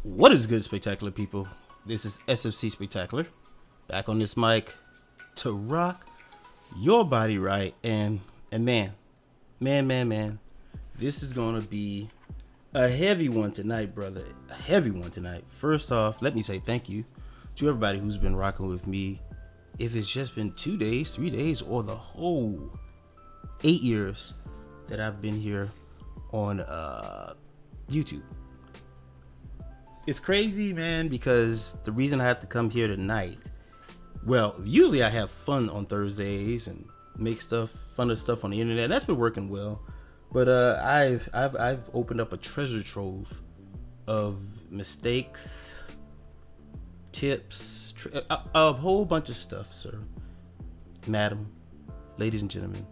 What is good, spectacular people? This is SFC Spectacular, back on this mic to rock your body right. And man, this is gonna be a heavy one tonight, brother. A heavy one tonight. First off, let me say thank you to everybody who's been rocking with me. If it's just been 2 days, 3 days, or the whole 8 years that I've been here on YouTube. It's crazy, man, because the reason I have to come here tonight, well, usually I have fun on Thursdays and make fun of stuff on the internet. That's been working well, but I've opened up a treasure trove of mistakes, tips, a whole bunch of stuff, sir, madam, ladies and gentlemen,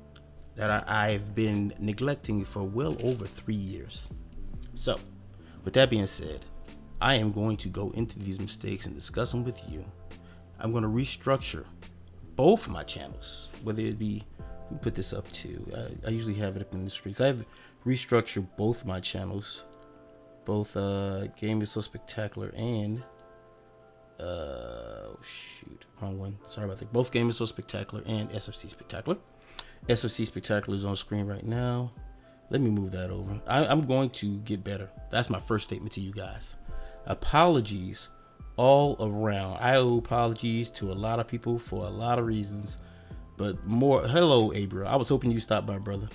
that I've been neglecting for well over 3 years. So, with that being said, I am going to go into these mistakes and discuss them with you. I'm going to restructure both my channels, whether it be, let me put this up too. I usually have it up in the screen. So I've restructured both my channels, both Game is So Spectacular and wrong one. Sorry about that. Both Game is So Spectacular and SFC Spectacular. SFC Spectacular is on screen right now. Let me move that over. I'm going to get better. That's my first statement to you guys. Apologies all around. I owe apologies to a lot of people for a lot of reasons, but more. Hello, April. I was hoping you stopped by, brother.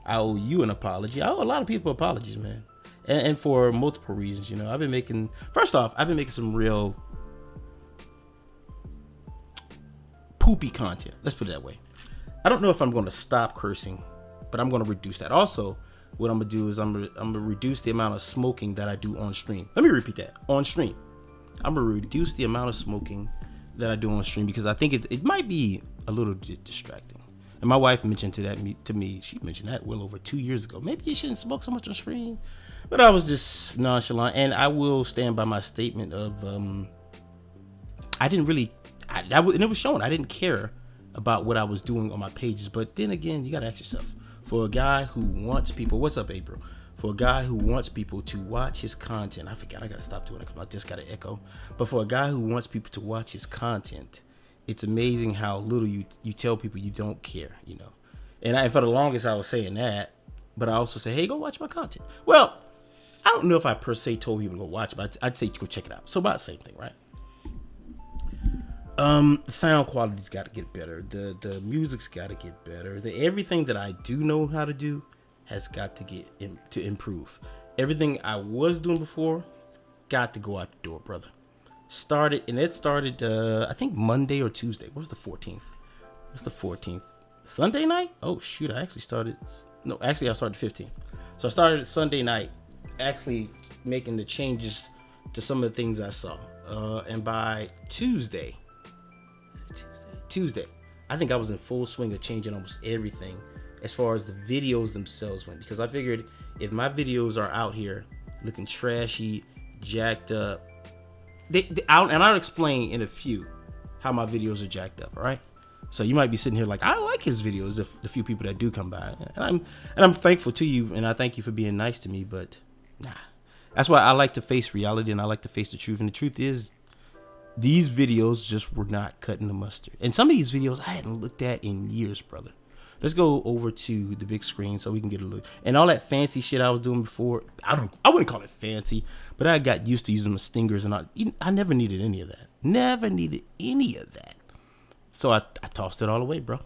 I owe you an apology. I owe a lot of people apologies, man, and for multiple reasons. You know, I've been making some real poopy content. Let's put it that way. I don't know if I'm going to stop cursing, but I'm going to reduce that. Also, what I'm going to do is I'm going to reduce the amount of smoking that I do on stream. Let me repeat that. On stream. I'm going to reduce the amount of smoking that I do on stream because I think it might be a little bit distracting. And my wife mentioned to me, she mentioned that well over 2 years ago. Maybe you shouldn't smoke so much on stream. But I was just nonchalant. And I will stand by my statement of I didn't really, and it was shown, I didn't care about what I was doing on my pages. But then again, you got to ask yourself, for a guy who wants people, what's up, April? For a guy who wants people to watch his content, I forgot I got to stop doing it because my disc got an echo. But for a guy who wants people to watch his content, it's amazing how little you tell people you don't care, you know. And for the longest I was saying that, but I also say, hey, go watch my content. Well, I don't know if I per se told people to go watch, but I'd say go check it out. So about the same thing, right? The sound quality's got to get better. The music's got to get better. Everything that I do know how to do has got to improve. Everything I was doing before got to go out the door, brother. It started I think Monday or Tuesday. What was the 14th? What's the 14th? Sunday night? Oh shoot, I started 15th. So I started Sunday night actually making the changes to some of the things I saw. And by Tuesday, I think I was in full swing of changing almost everything as far as the videos themselves went, because I figured if my videos are out here looking trashy, jacked up, I'll explain in a few how my videos are jacked up, all right? So you might be sitting here like, I like his videos, the few people that do come by, and I'm thankful to you, and I thank you for being nice to me, but nah. That's why I like to face reality, and I like to face the truth, and the truth is, these videos just were not cutting the mustard. And some of these videos I hadn't looked at in years, brother. Let's go over to the big screen so we can get a look. And all that fancy shit I was doing before, I wouldn't call it fancy, but I got used to using my stingers, and I never needed any of that. Never needed any of that. So I tossed it all away, bro.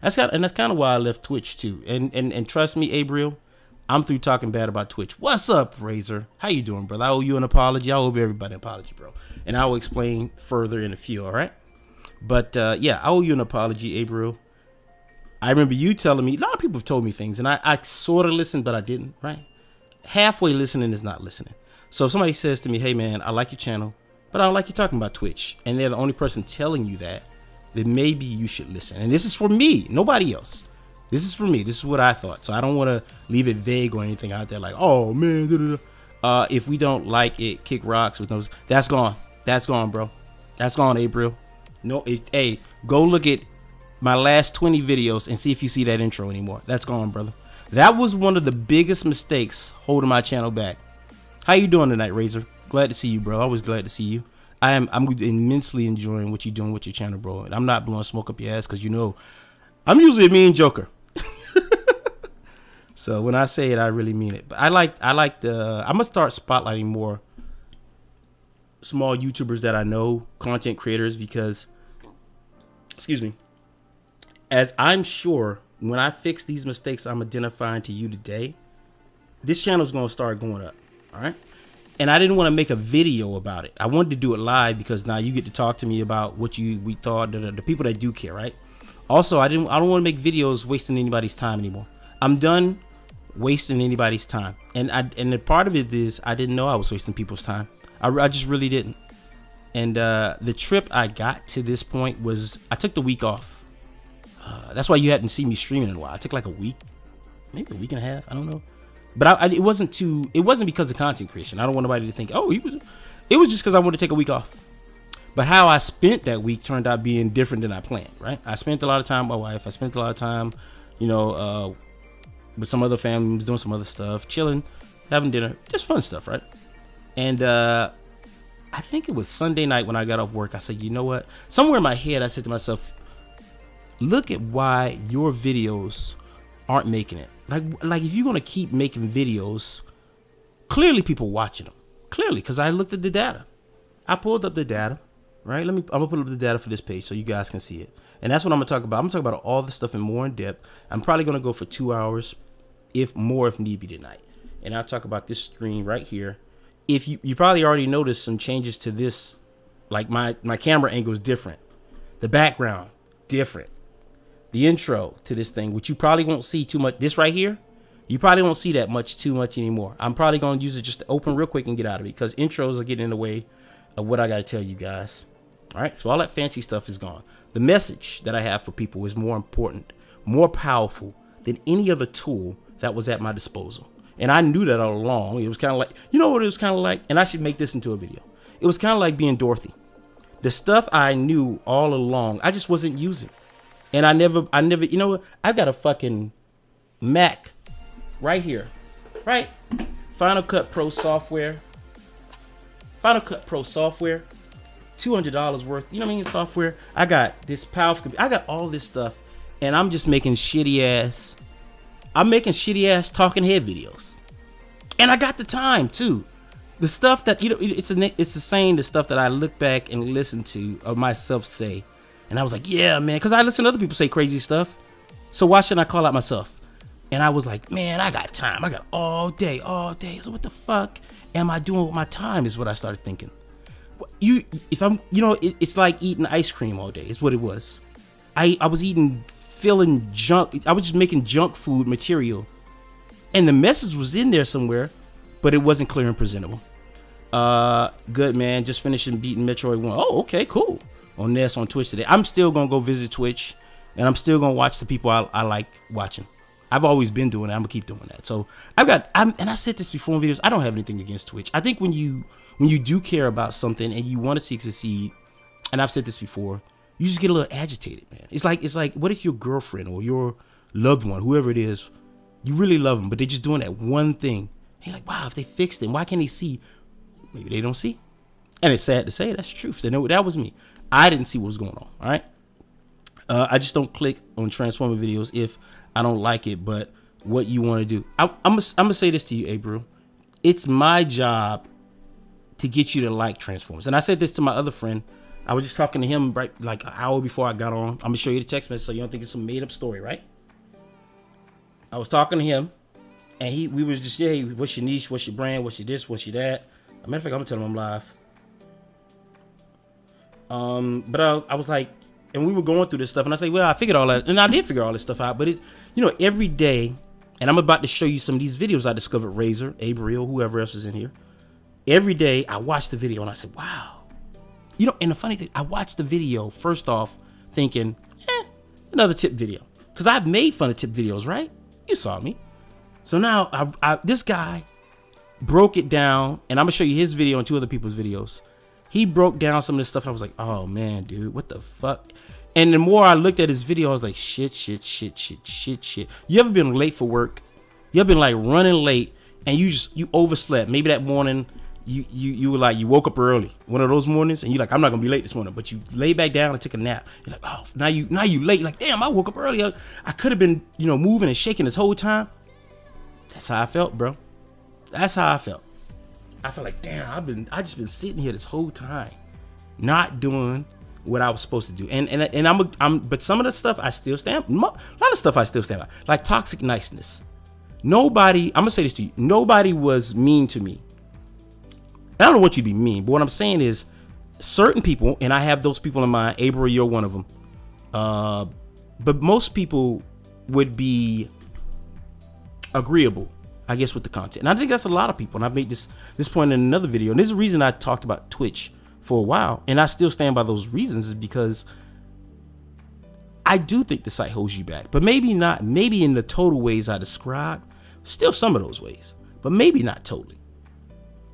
That's kind of why I left Twitch too. And trust me, Abriel, I'm through talking bad about Twitch. What's up, Razor? How you doing, brother? I owe you an apology. I owe everybody an apology, bro. And I will explain further in a few, all right? But yeah, I owe you an apology, Abriel. I remember you telling me, a lot of people have told me things, and I sort of listened, but I didn't, right? Halfway listening is not listening. So if somebody says to me, hey, man, I like your channel, but I don't like you talking about Twitch, and they're the only person telling you that, then maybe you should listen. And this is for me, nobody else. This is for me. This is what I thought. So I don't want to leave it vague or anything out there like, oh, man, da-da-da. If we don't like it, kick rocks with those. That's gone. That's gone, bro. That's gone, April. No, hey, go look at my last 20 videos and see if you see that intro anymore. That's gone, brother. That was one of the biggest mistakes holding my channel back. How you doing tonight, Razor? Glad to see you, bro. Always glad to see you. I'm immensely enjoying what you're doing with your channel, bro. And I'm not blowing smoke up your ass because you know I'm usually a mean joker. So when I say it, I really mean it. But I'm gonna start spotlighting more small YouTubers that I know, content creators, because, excuse me, as I'm sure when I fix these mistakes I'm identifying to you today, this channel is going to start going up. All right. And I didn't want to make a video about it. I wanted to do it live because now you get to talk to me about what we thought, the people that do care. Right. Also, I don't want to make videos wasting anybody's time anymore. I'm done wasting anybody's time. And the part of it is I didn't know I was wasting people's time. I just really didn't. And the trip I got to this point was I took the week off. That's why you hadn't seen me streaming in a while. I took like a week, maybe a week and a half. I don't know. But it wasn't because of content creation. I don't want nobody to think, oh, it was just because I wanted to take a week off. But how I spent that week turned out being different than I planned, right? I spent a lot of time with my wife. I spent a lot of time, with some other family, doing some other stuff, chilling, having dinner, just fun stuff, right? And I think it was Sunday night when I got off work. I said, you know what? Somewhere in my head, I said to myself, look at why your videos aren't making it. Like if you're going to keep making videos, clearly people watching them. Clearly, because I looked at the data. I pulled up the data, right? I'm going to put up the data for this page so you guys can see it. And that's what I'm going to talk about. I'm going to talk about all the stuff in more in depth. I'm probably going to go for 2 hours, if need be tonight. And I'll talk about this screen right here. If you probably already noticed some changes to this, like my camera angle is different. The background, different. The intro to this thing, which you probably won't see too much. This right here, you probably won't see that too much anymore. I'm probably going to use it just to open real quick and get out of it because intros are getting in the way of what I got to tell you guys. All right, so all that fancy stuff is gone. The message that I have for people is more important, more powerful than any other tool that was at my disposal. And I knew that all along. It was kind of like, you know what it was kind of like? And I should make this into a video. It was kind of like being Dorothy. The stuff I knew all along, I just wasn't using. And I never, you know what? I've got a fucking Mac right here, right? Final Cut Pro software. Final Cut Pro software. $200 worth, you know what I mean? Software. I got this powerful, I got all this stuff. And I'm just making shitty ass talking head videos. And I got the time too. The stuff that, it's the saying, the stuff that I look back and listen to of myself say. And I was like, yeah, man, because I listen to other people say crazy stuff. So why shouldn't I call out myself? And I was like, man, I got time. I got all day. So what the fuck am I doing with my time is what I started thinking. It's like eating ice cream all day is what it was. I was feeling junk. I was just making junk food material. And the message was in there somewhere, but it wasn't clear and presentable. Good, man. Just finishing beating Metroid 1. Oh, okay, cool. On Twitch today. I'm still going to go visit Twitch, and I'm still going to watch the people I like watching. I've always been doing it. I'm going to keep doing that. So and I said this before in videos, I don't have anything against Twitch. I think when you do care about something and you want to see it succeed, and I've said this before, you just get a little agitated, man. It's like, what if your girlfriend or your loved one, whoever it is, you really love them, but they're just doing that one thing. And you're like, wow, if they fixed it, why can't they see? Maybe they don't see. And it's sad to say, that's the truth. That was me. I didn't see what was going on. All right. I just don't click on Transformer videos if I don't like it, but what you want to do. I'm gonna say this to you, April. It's my job to get you to like Transformers. And I said this to my other friend. I was just talking to him right like an hour before I got on. I'm gonna show you the text message so you don't think it's some made up story, right? I was talking to him, and we was just, hey, what's your niche? What's your brand? What's your this? What's your that? As a matter of fact, I'm gonna tell him I'm live. But I was like, and we were going through this stuff, and I said, well, I figured all that, and I did figure all this stuff out, but it's, every day, and I'm about to show you some of these videos I discovered, Razor, Abriel, whoever else is in here. Every day I watched the video and I said, wow. And the funny thing, I watched the video first off thinking, another tip video. Because I've made fun of tip videos, right? You saw me. So now this guy broke it down, and I'm going to show you his video and two other people's videos. He broke down some of this stuff. I was like, oh man, dude, what the fuck? And the more I looked at his video, I was like, shit. You ever been late for work? You ever been like running late and you overslept? Maybe that morning you were like, you woke up early one of those mornings and you're like, I'm not gonna be late this morning, but you lay back down and took a nap. You're like, oh, now you late. You're like, damn, I woke up early. I could have been, moving and shaking this whole time. That's how I felt, bro. That's how I felt. I felt like, damn, I just been sitting here this whole time, not doing what I was supposed to do. And but some of the stuff I still stand. A lot of stuff I still stand by, like toxic niceness. Nobody, I'm gonna say this to you. Nobody was mean to me. I don't want you to be mean, but what I'm saying is certain people, and I have those people in mind. Abra, you're one of them. But most people would be agreeable, I guess, with the content. And I think that's a lot of people. And I've made this point in another video. And this is the reason I talked about Twitch for a while. And I still stand by those reasons, is because I do think the site holds you back. But maybe not, maybe in the total ways I described, still some of those ways, but maybe not totally.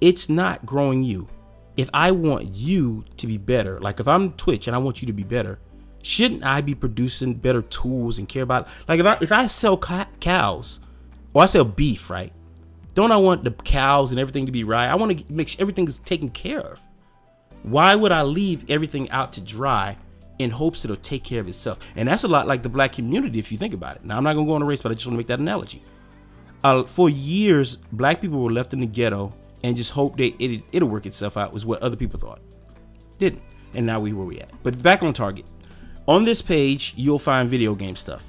It's not growing you. If I want you to be better, like if I'm Twitch and I want you to be better, shouldn't I be producing better tools and care about, like if I sell cows or I sell beef, right? Don't I want the cows and everything to be right? I want to make sure everything is taken care of. Why would I leave everything out to dry in hopes it'll take care of itself? And that's a lot like the black community, if you think about it. Now, I'm not gonna go on a race, but I just want to make that analogy. For years, black people were left in the ghetto and just hoped it'll work itself out, was what other people thought. Didn't. And now we where we at. But back on target. On this page, you'll find video game stuff.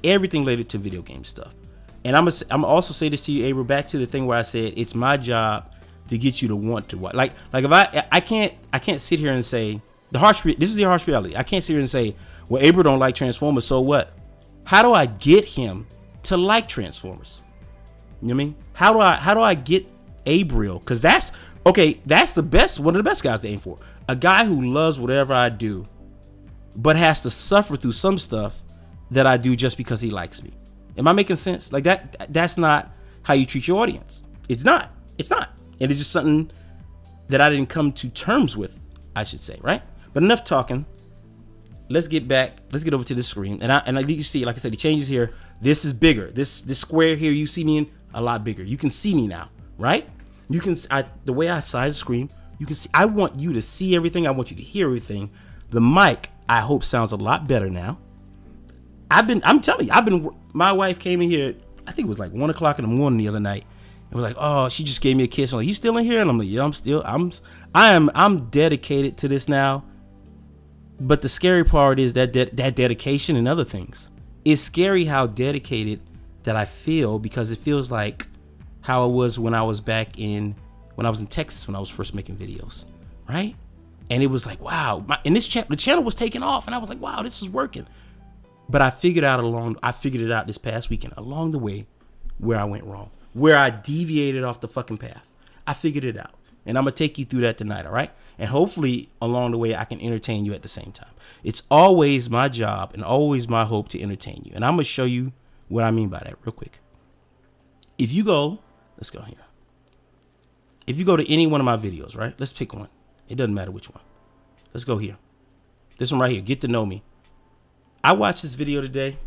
Everything related to video game stuff. And I'm also say this to you, Abra, back to the thing where I said it's my job to get you to want to watch. Like if I can't sit here and say this is the harsh reality. I can't sit here and say, well, Abra don't like Transformers, so what? How do I get him to like Transformers? You know what I mean? How do I get Abriel? Because that's the best, one of the best guys to aim for. A guy who loves whatever I do, but has to suffer through some stuff that I do just because he likes me. Am I making sense? Like that's not how you treat your audience. It's not. And it's just something that I didn't come to terms with, I should say, right? But enough talking. Let's get over to the screen. And you see, like I said, the changes here. This is bigger. This square here you see me in, a lot bigger. You can see me now, right? You can, the way I size the screen, you can see, I want you to see everything. I want you to hear everything. The mic, I hope, sounds a lot better now. I'm telling you, my wife came in here, I think it was like 1 o'clock in the morning the other night, and was like, oh, she just gave me a kiss. I'm like, you still in here? And I'm like, yeah, I'm dedicated to this now. But the scary part is that dedication and other things. It's scary how dedicated that I feel, because it feels like how it was when I was in Texas when I was first making videos, right? And it was like, wow, and the channel was taking off, and I was like, wow, this is working. But I figured it out this past weekend along the way where I went wrong, where I deviated off the fucking path. I figured it out, and I'm gonna take you through that tonight, all right? And hopefully along the way I can entertain you at the same time. It's always my job and always my hope to entertain you, and I'm gonna show you what I mean by that real quick. If you go, let's go here. If you go to any one of my videos, right? Let's pick one. It doesn't matter which one. Let's go here. This one right here, Get to Know Me. I watched this video today,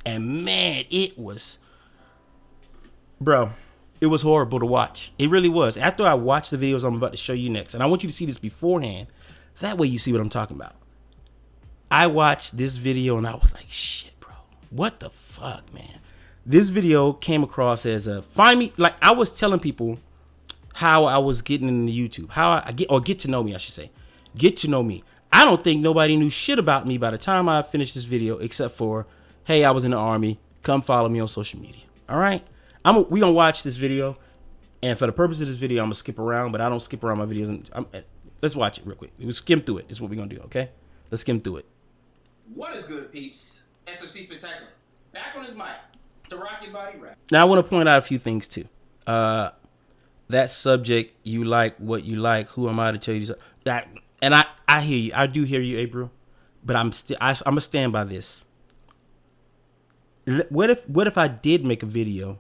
and man, it was horrible to watch. It really was. After I watched the videos I'm about to show you next, and I want you to see this beforehand, that way you see what I'm talking about. I watched this video and I was like, shit, bro, what the fuck, man? This video came across as like I was telling people how I was getting into YouTube, how I get to know me, I should say. Get to know me. I don't think nobody knew shit about me by the time I finished this video, except for, hey, I was in the Army. Come follow me on social media. All right? We gonna watch this video, and for the purpose of this video, I'm gonna skip around, but I don't skip around my videos. Let's watch it real quick. We'll skim through it. Is what we're gonna do, okay? Let's skim through it. What is good, peeps? SFC Spectacular. Back on his mic to rock your body right. Now, I want to point out a few things, too. That subject, you like what you like. Who am I to tell you that? And I hear you. I do hear you, April. But I'm gonna stand by this. What if I did make a video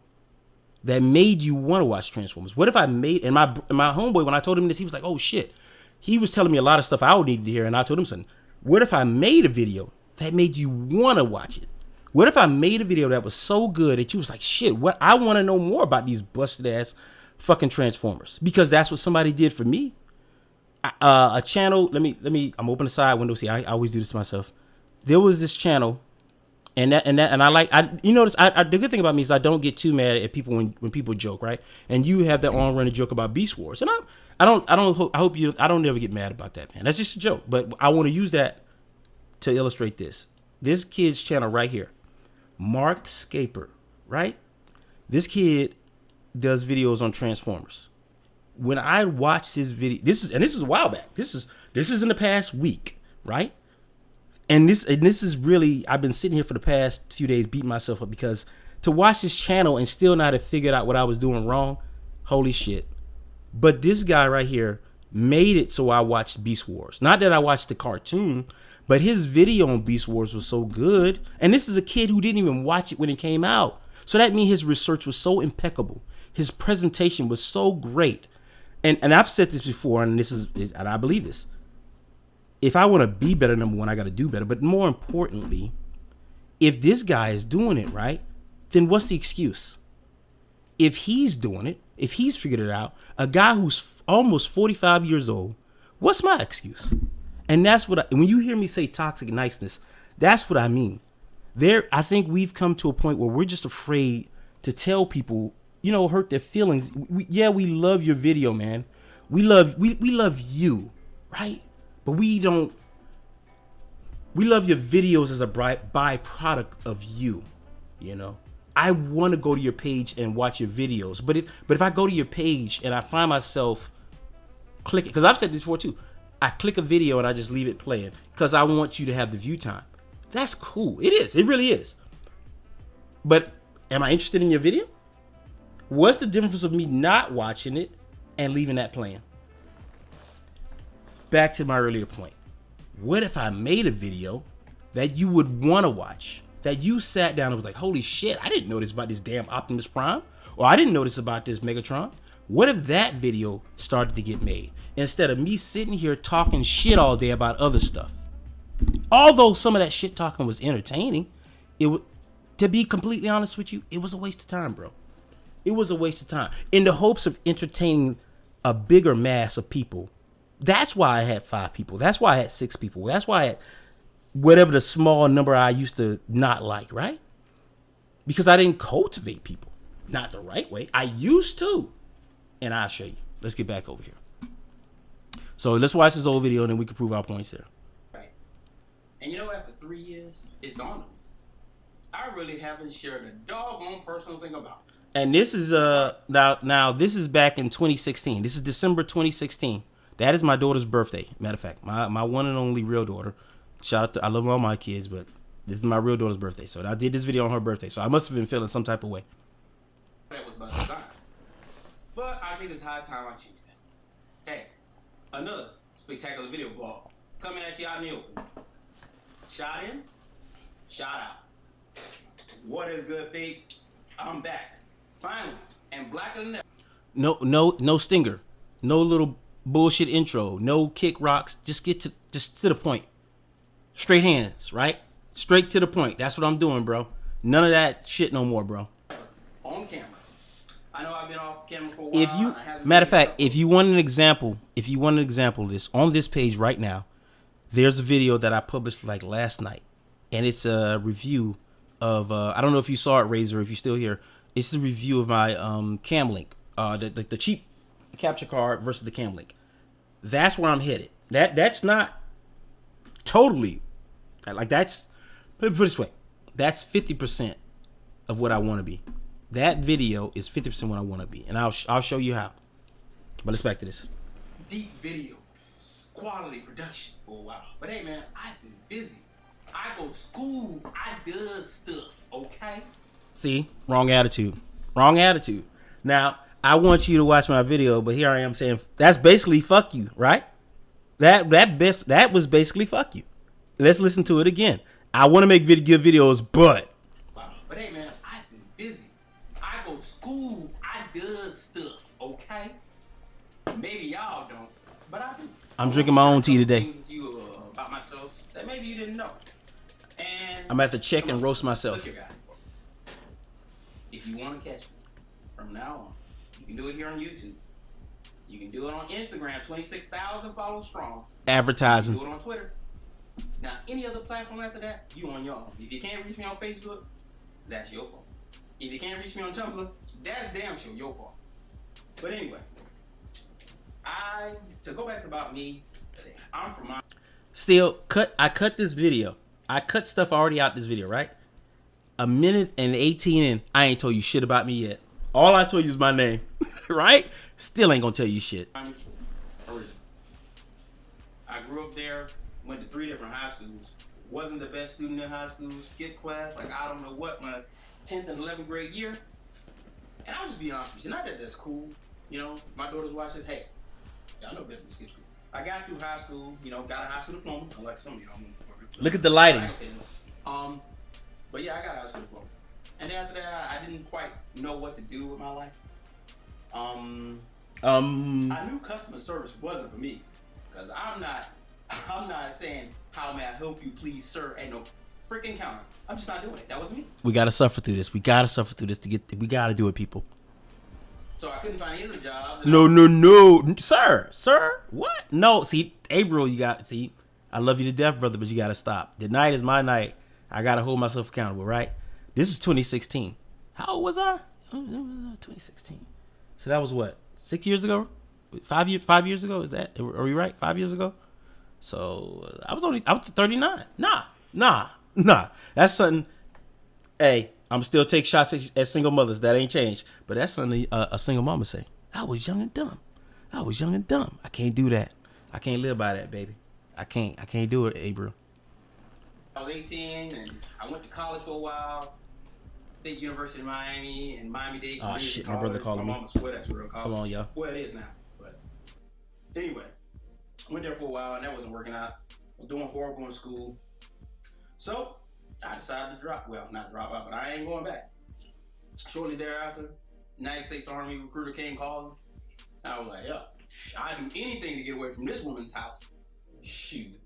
that made you want to watch Transformers? What if I made, and my homeboy, when I told him this, he was like, oh shit. He was telling me a lot of stuff I would need to hear, and I told him something. What if I made a video that made you want to watch it? What if I made a video that was so good that you was like, shit, what, I want to know more about these busted ass fucking Transformers because that's what somebody did for me. A channel. Let me. I'm open the side window. See, I always do this to myself. There was this channel, and I like. You notice. The good thing about me is I don't get too mad at people when people joke, right? And you have that on running joke about Beast Wars, and I don't ever get mad about that, man. That's just a joke. But I want to use that to illustrate this. This kid's channel right here, Mark Scaper, right? This kid does videos on Transformers. When I watched his video, this is a while back. This is in the past week, right? And this is really, I've been sitting here for the past few days beating myself up because to watch this channel and still not have figured out what I was doing wrong, holy shit. But this guy right here made it so I watched Beast Wars. Not that I watched the cartoon, but his video on Beast Wars was so good. And this is a kid who didn't even watch it when it came out. So that means his research was so impeccable. His presentation was so great. And I've said this before, and I believe this. If I want to be better, number one, I got to do better. But more importantly, if this guy is doing it right, then what's the excuse? If he's doing it, if he's figured it out, a guy who's almost 45 years old, what's my excuse? And that's when you hear me say toxic niceness, that's what I mean. I think we've come to a point where we're just afraid to tell people, hurt their feelings. We love your video, man. We love you, right? But we love your videos as a byproduct of you, I want to go to your page and watch your videos. But if I go to your page and I find myself clicking, because I've said this before too, I click a video and I just leave it playing because I want you to have the view time. That's cool. It is. It really is. But am I interested in your video? What's the difference of me not watching it and leaving that playing? Back to my earlier point. What if I made a video that you would want to watch? That you sat down and was like, holy shit, I didn't know this about this damn Optimus Prime. Or I didn't know this about this Megatron. What if that video started to get made? Instead of me sitting here talking shit all day about other stuff. Although some of that shit talking was entertaining, to be completely honest with you, it was a waste of time, bro. It was a waste of time. In the hopes of entertaining a bigger mass of people. That's why I had 5 people. That's why I had 6 people. That's why I had whatever the small number I used to not like, right? Because I didn't cultivate people. Not the right way. I used to. And I'll show you. Let's get back over here. So let's watch this old video and then we can prove our points here. Right. And after 3 years, it's dawned on me. I really haven't shared a doggone personal thing about it. And this is now this is back in 2016. This is December 2016. That is my daughter's birthday. Matter of fact, my one and only real daughter. Shout out to, I love all my kids, but this is my real daughter's birthday. So I did this video on her birthday. So I must have been feeling some type of way. That was by design. But I think it's high time I change that. Hey, another spectacular video blog coming at you out in the open. Shot in, shot out. What is good, peeps? I'm back. Finally, and blacker than ever. No stinger. No little bullshit intro. No kick rocks. Just to the point. Straight hands, right? Straight to the point. That's what I'm doing, bro. None of that shit no more, bro. On camera. I know I've been off camera for a while. Matter of fact, if you want an example of this, on this page right now, there's a video that I published like last night. And it's a review of, I don't know if you saw it, Razor, if you're still here. It's the review of my Cam Link, the cheap capture card versus the Cam Link. That's where I'm headed. That's not totally, like that's, put it this way, that's 50% of what I want to be. That video is 50% what I want to be, and I'll show you how. But let's back to this. Deep videos, quality production for a while. But hey, man, I've been busy. I go to school. I does stuff. Okay. See, wrong attitude. Now I want you to watch my video, but here I am saying that's basically fuck you, right? That was basically fuck you. Let's listen to it again. I want to make good videos, but. Wow. But hey, man, I've been busy. I go to school. I does stuff. Okay. Maybe y'all don't, but I do. I'm drinking my own tea today. You about myself that maybe you didn't know. And I'm at the check and roast myself. Look here, guys. If you want to catch me from now on, You can do it here on YouTube. You can do it on Instagram, 26,000 followers strong. Advertising. You can do it on Twitter. Now, any other platform after that, you on your own. If you can't reach me on Facebook, that's your fault. If you can't reach me on Tumblr, that's damn sure your fault. But anyway, to go back to about me, I'm from my... Still, I cut this video. I cut stuff already out this video, right? A minute and 18 in, I ain't told you shit about me yet. All I told you is my name, right? Still ain't gonna tell you shit. I grew up there, went to 3 different high schools. Wasn't the best student in high school, skipped class, like I don't know what, my 10th and 11th grade year. And I'll just be honest with you, not that that's cool. You know, my daughters watch this, hey, y'all know better than skip school. I got through high school, you know, got a high school diploma, unlike some of y'all. Look at the lighting. But yeah, I got a high school diploma. And then after that, I didn't quite know what to do with my life. I knew customer service wasn't for me. Because I'm not saying, how may I help you, please, sir, ain't no freaking counter. I'm just not doing it. That wasn't me. We gotta suffer through this. We gotta suffer through this to get. We gotta do it, people. So I couldn't find any other job. No, sir. What? No, see, April, I love you to death, brother, but you gotta stop. The night is my night. I gotta hold myself accountable, right? This is 2016. How old was I? 2016. So that was what? 6 years ago? 5 years ago? Is that? Are we right? 5 years ago? So I was 39. Nah. That's something. Hey, I'm still take shots at single mothers. That ain't changed. But that's something a single mama say. I was young and dumb. I can't do that. I can't live by that, baby. I can't do it, April. I was 18 and I went to college for a while. State University of Miami and Miami-Dade. Oh shit, my brother calling me. My mama swear that's real college. Come on, y'all. Well, it is now. But anyway, I went there for a while and that wasn't working out. I was doing horrible in school. So I decided to not drop out, but I ain't going back. Shortly thereafter, United States Army recruiter came calling. I was like, yeah, I'd do anything to get away from this woman's house. Shoot.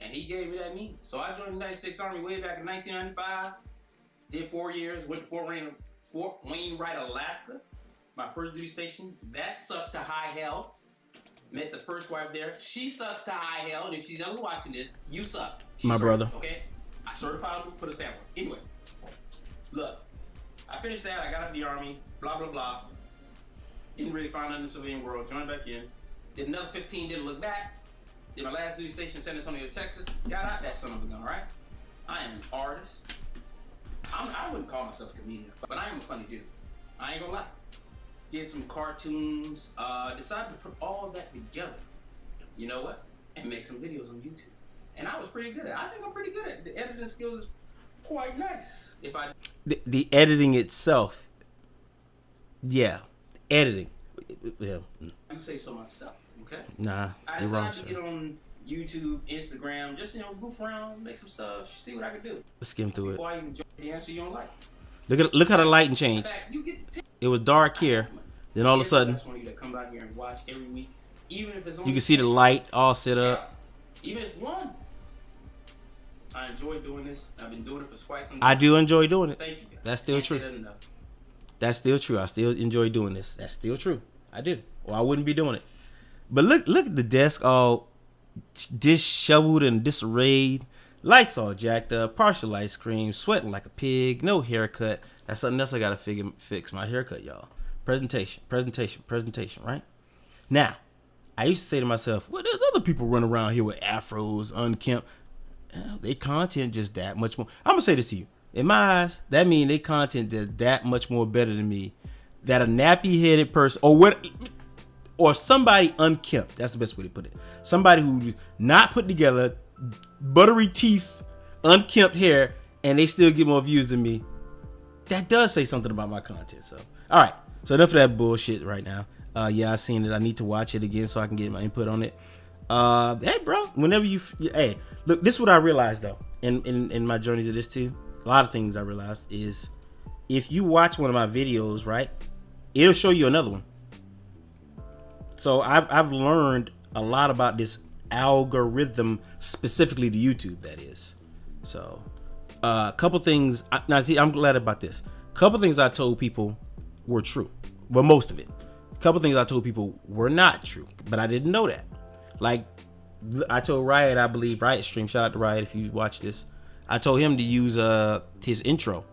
And he gave me that means. So I joined the United States Army way back in 1995. Did 4 years, went to Fort Wainwright, Alaska. My first duty station. That sucked to high hell. Met the first wife there. She sucks to high hell. And if she's ever watching this, you suck. My brother. Okay? I certified him, put a stamp on it. Anyway, look. I finished that. I got out of the Army. Blah, blah, blah. Didn't really find out in the civilian world. Joined back in. Did another 15, didn't look back. Did my last duty station in San Antonio, Texas. Got out that son of a gun, right? I am an artist. I wouldn't call myself a comedian, but I am a funny dude. I ain't gonna lie. Did some cartoons. Decided to put all of that together. You know what? And make some videos on YouTube. And I was pretty good at it. I think I'm pretty good at it. The editing skills is quite nice. The editing itself. Yeah. Editing. Yeah. I'm say so myself. Okay. Nah, I you're wrong, decided to get on YouTube, Instagram, just goof around, make some stuff, see what I can do. Let's skim through it. Before I even join the answer you don't like. Look how the lighting changed. In fact, you get the pick. It was dark here, then all of a sudden That's one of you that come out here and watch every week, even if it's only you can see the light all set up. Even if one. I enjoy doing this. I've been doing it for quite some time. I do enjoy doing it. Thank you, guys. That's still Can't true. say that enough. That's still true. I still enjoy doing this. That's still true. I do. Or I wouldn't be doing it. But look at the desk all disheveled and disarrayed. Lights all jacked up. Partial ice cream. Sweating like a pig. No haircut. That's something else I gotta fix. My haircut, y'all. Presentation, right? Now, I used to say to myself, well, there's other people running around here with afros, unkempt. They content just that much more. I'm gonna say this to you. In my eyes, that means they content is that much more better than me. That a nappy-headed person or somebody unkempt. That's the best way to put it. Somebody who not put together, buttery teeth, unkempt hair, and they still get more views than me. That does say something about my content. So, all right. So enough of that bullshit right now. Yeah, I seen it. I need to watch it again so I can get my input on it. Hey, bro. Whenever hey, look. This is what I realized though, in my journey to this too. A lot of things I realized is if you watch one of my videos, right, it'll show you another one. So I've learned a lot about this algorithm, specifically to YouTube, that is. So a couple things. Now, see, I'm glad about this. A couple things I told people were true. Well, most of it. A couple things I told people were not true, but I didn't know that. Like, I told Riot, I believe, Riot Stream, shout out to Riot if you watch this. I told him to use his intro.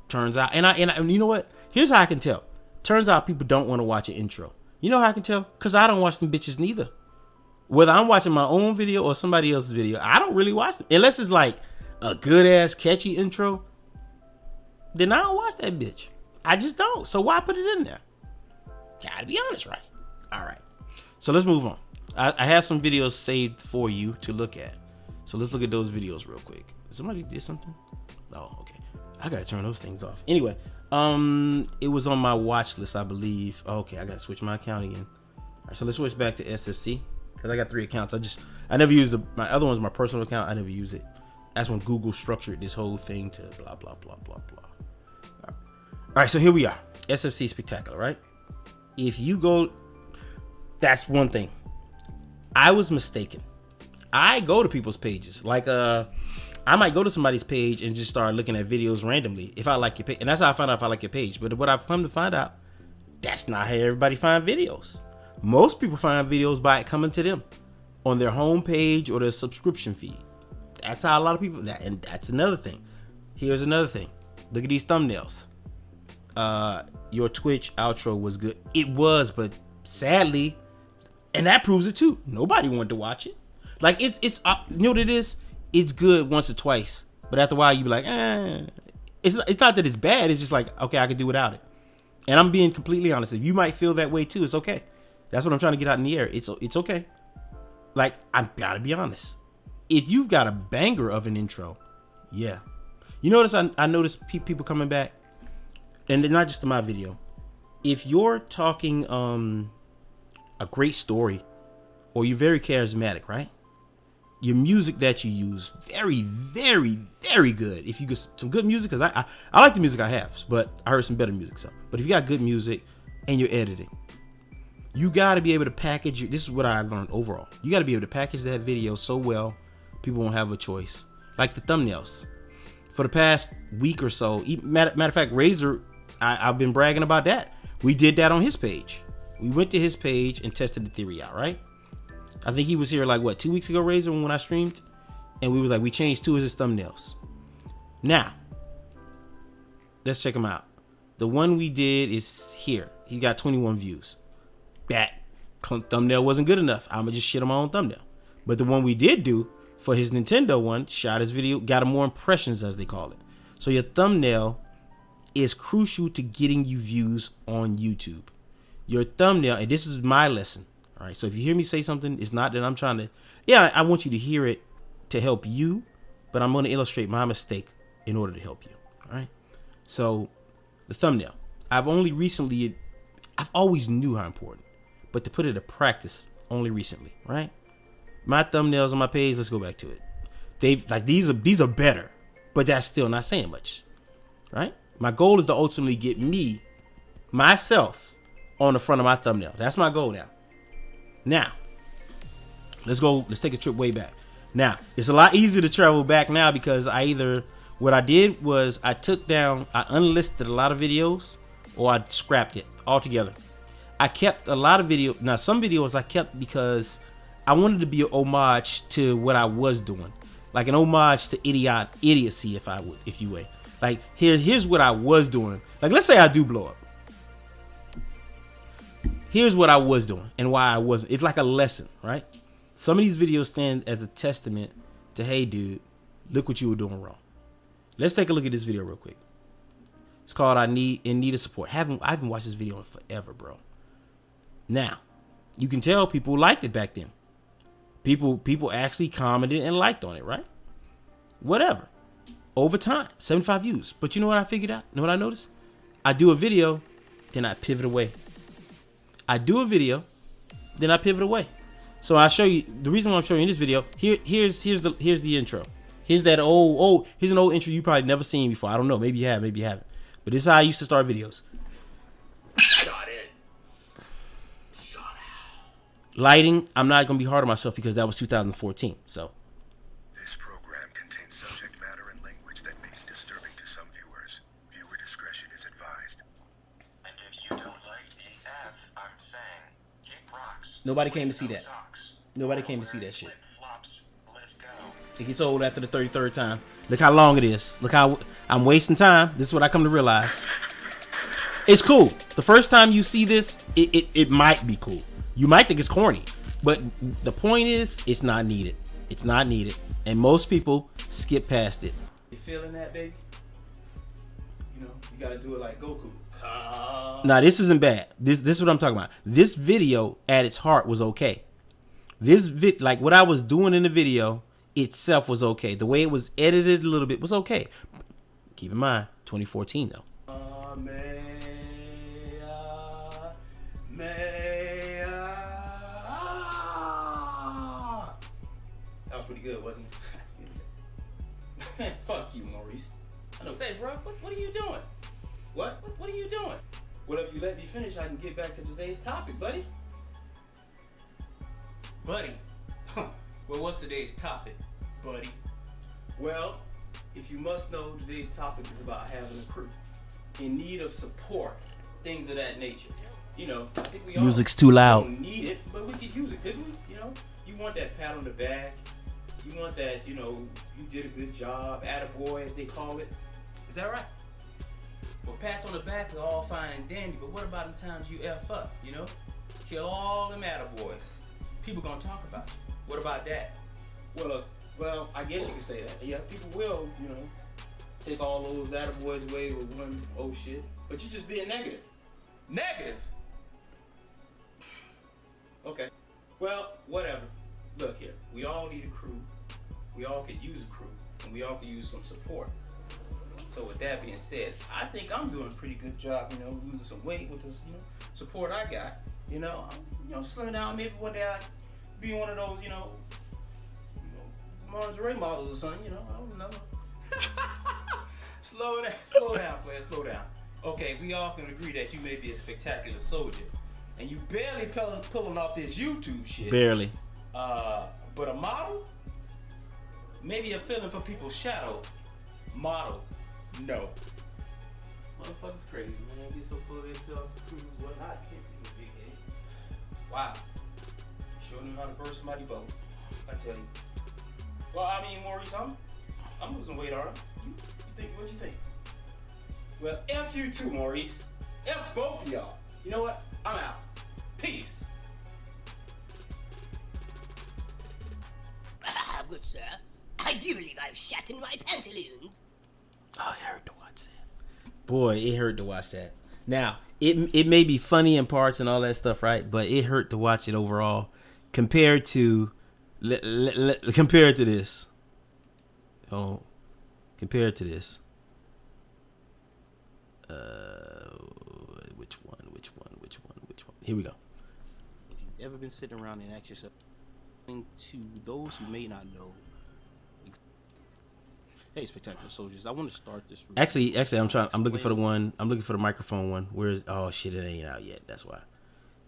Turns out, and you know what? Here's how I can tell. Turns out people don't want to watch an intro. You know how I can tell? Because I don't watch them bitches neither. Whether I'm watching my own video or somebody else's video, I don't really watch them. Unless it's like a good ass catchy intro, then I don't watch that bitch. I just don't. So why put it in there? Gotta be honest, right? All right. So let's move on. I have some videos saved for you to look at. So let's look at those videos real quick. Somebody did something? Oh, okay. I gotta turn those things off. Anyway, it was on my watch list, I believe. Okay, I gotta switch my account again. All right, so let's switch back to SFC because I got 3 accounts. I never used my other one's my personal account. I never use it. That's when Google structured this whole thing to blah blah blah blah blah. All right, so here we are. SFC Spectacular, right? If you go, that's one thing. I was mistaken. I go to people's pages. Like, I might go to somebody's page and just start looking at videos randomly if I like your page. And that's how I find out if I like your page. But what I've come to find out, that's not how everybody find videos. Most people find videos by it coming to them on their home page or their subscription feed. That's how a lot of people, and that's another thing. Here's another thing. Look at these thumbnails. Your Twitch outro was good. It was, but sadly, and that proves it too. Nobody wanted to watch it. Like it's you know what it is? It's good once or twice, but after a while you be like, It's not that it's bad. It's just like, okay, I can do without it. And I'm being completely honest. If you might feel that way too, it's okay. That's what I'm trying to get out in the air. It's okay. Like, I gotta be honest. If you've got a banger of an intro, yeah. You notice I noticed people coming back, and not just to my video. If you're talking a great story, or you're very charismatic, right? Your music that you use, very, very, very good. If you get some good music, because I like the music I have, but I heard some better music. So, but if you got good music and you're editing, you got to be able to package this is what I learned overall. You got to be able to package that video so well, people won't have a choice. Like the thumbnails. For the past week or so, matter of fact, Razor, I've been bragging about that. We did that on his page. We went to his page and tested the theory out, right? I think he was here like, 2 weeks ago, Razor, when I streamed? And we was like, we changed 2 of his thumbnails. Now, let's check him out. The one we did is here. He got 21 views. That thumbnail wasn't good enough. I'm gonna just shit on my own thumbnail. But the one we did do for his Nintendo one, shot his video, got him more impressions, as they call it. So your thumbnail is crucial to getting you views on YouTube. Your thumbnail, and this is my lesson. All right, so if you hear me say something, it's not that I'm trying to, I want you to hear it to help you, but I'm going to illustrate my mistake in order to help you. All right, so the thumbnail, I've always knew how important, but to put it to practice only recently, right? My thumbnails on my page, let's go back to it. These are better, but that's still not saying much, right? My goal is to ultimately get myself on the front of my thumbnail. That's my goal now. Now, let's take a trip way back. Now, it's a lot easier to travel back now because what I did was I unlisted a lot of videos or I scrapped it altogether. I kept a lot of videos. Now, some videos I kept because I wanted to be an homage to what I was doing. Like an homage to idiocy, if you will. Like, here's what I was doing. Like, let's say I do blow up. Here's what I was doing and why I wasn't. It's like a lesson, right? Some of these videos stand as a testament to, hey, dude, look what you were doing wrong. Let's take a look at this video real quick. It's called In Need of Support. I haven't watched this video in forever, bro. Now, you can tell people liked it back then. People actually commented and liked on it, right? Whatever. Over time, 75 views. But you know what I figured out? You know what I noticed? I do a video, then I pivot away. I do a video, then I pivot away. So I'll show you the reason why I'm showing you this video. Here's the intro. Here's an old intro you probably never seen before. I don't know, maybe you have, maybe you haven't. But this is how I used to start videos. Shot it. Shot out. Lighting, I'm not gonna be hard on myself because that was 2014. So this program contains subject matter and language that may be disturbing to some viewers. Viewer discretion is advised. And if you don't like the Nobody came to see that. Nobody came to see that shit. It gets old after the 33rd time. Look how long it is. Look how I'm wasting time. This is what I come to realize. It's cool. The first time you see this, it might be cool. You might think it's corny. But the point is, it's not needed. It's not needed. And most people skip past it. You feeling that, baby? You know, you gotta do it like Goku. Now, this isn't bad. This is what I'm talking about. This video, at its heart, was okay. Like what I was doing in the video itself was okay. The way it was edited a little bit was okay. Keep in mind, 2014 though. That was pretty good, wasn't it? Man, fuck you, Maurice. I know. Say, bro, what are you doing? What are you doing? Well, if you let me finish, I can get back to today's topic, buddy. Buddy. Well, what's today's topic, buddy? Well, if you must know, today's topic is about having a crew in need of support, things of that nature. You know, I think we all Music's too loud. don't need it, but we could use it, couldn't we? You know, you want that pat on the back. You want that, you know, you did a good job, attaboy as they call it. Is that right? Well, pats on the back are all fine and dandy, but what about the times you F up, you know? Kill all them attaboys. People gonna talk about you. What about that? Well, I guess you could say that. Yeah, people will, you know, take all those attaboys away with one oh shit. But you're just being negative. Negative? Okay. Well, whatever. Look here. We all need a crew. We all could use a crew. And we all could use some support. So with that being said, I think I'm doing a pretty good job, you know, losing some weight with this, you know, support I got. You know, I'm slimming down. Maybe one day I be one of those, you know, lingerie models or something, you know, I don't know. Slow down, player, slow down. Okay, we all can agree that you may be a spectacular soldier, and you barely pulling off this YouTube shit. Barely. But a model? Maybe a feeling for people's shadow. Model. No. Motherfuckers crazy, man. Get so full of themselves, cruise, whatnot. Can't be a big head. Wow. Sure knew how to burst somebody's boat. I tell you. Well, I mean, Maurice, I'm losing weight, alright? What you think? Well, F you too, Maurice. F both of y'all. You know what? I'm out. Peace. Good sir. I do believe I've shat in my pantaloons. Oh, it hurt to watch that. Boy, it hurt to watch that. Now, it may be funny in parts and all that stuff, right? But it hurt to watch it overall compared to compared to this. Oh, compared to this. Which one? Here we go. If you've ever been sitting around and asked yourself, to those who may not know, hey, Spectacular Soldiers, I want to start this. Actually, I'm looking for the one. I'm looking for the microphone one. Where's? Oh shit, it ain't out yet. That's why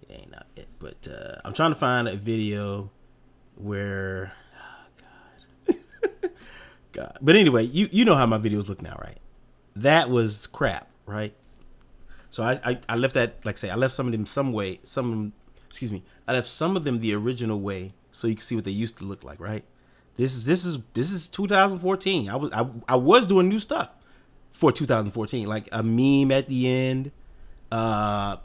it ain't out yet. But I'm trying to find a video where. Oh, God. But anyway, you know how my videos look now, right? That was crap, right? So I left that, like I say, I left some of them I left some of them the original way, so you can see what they used to look like, right? This is 2014. I was doing new stuff for 2014, like a meme at the end. Like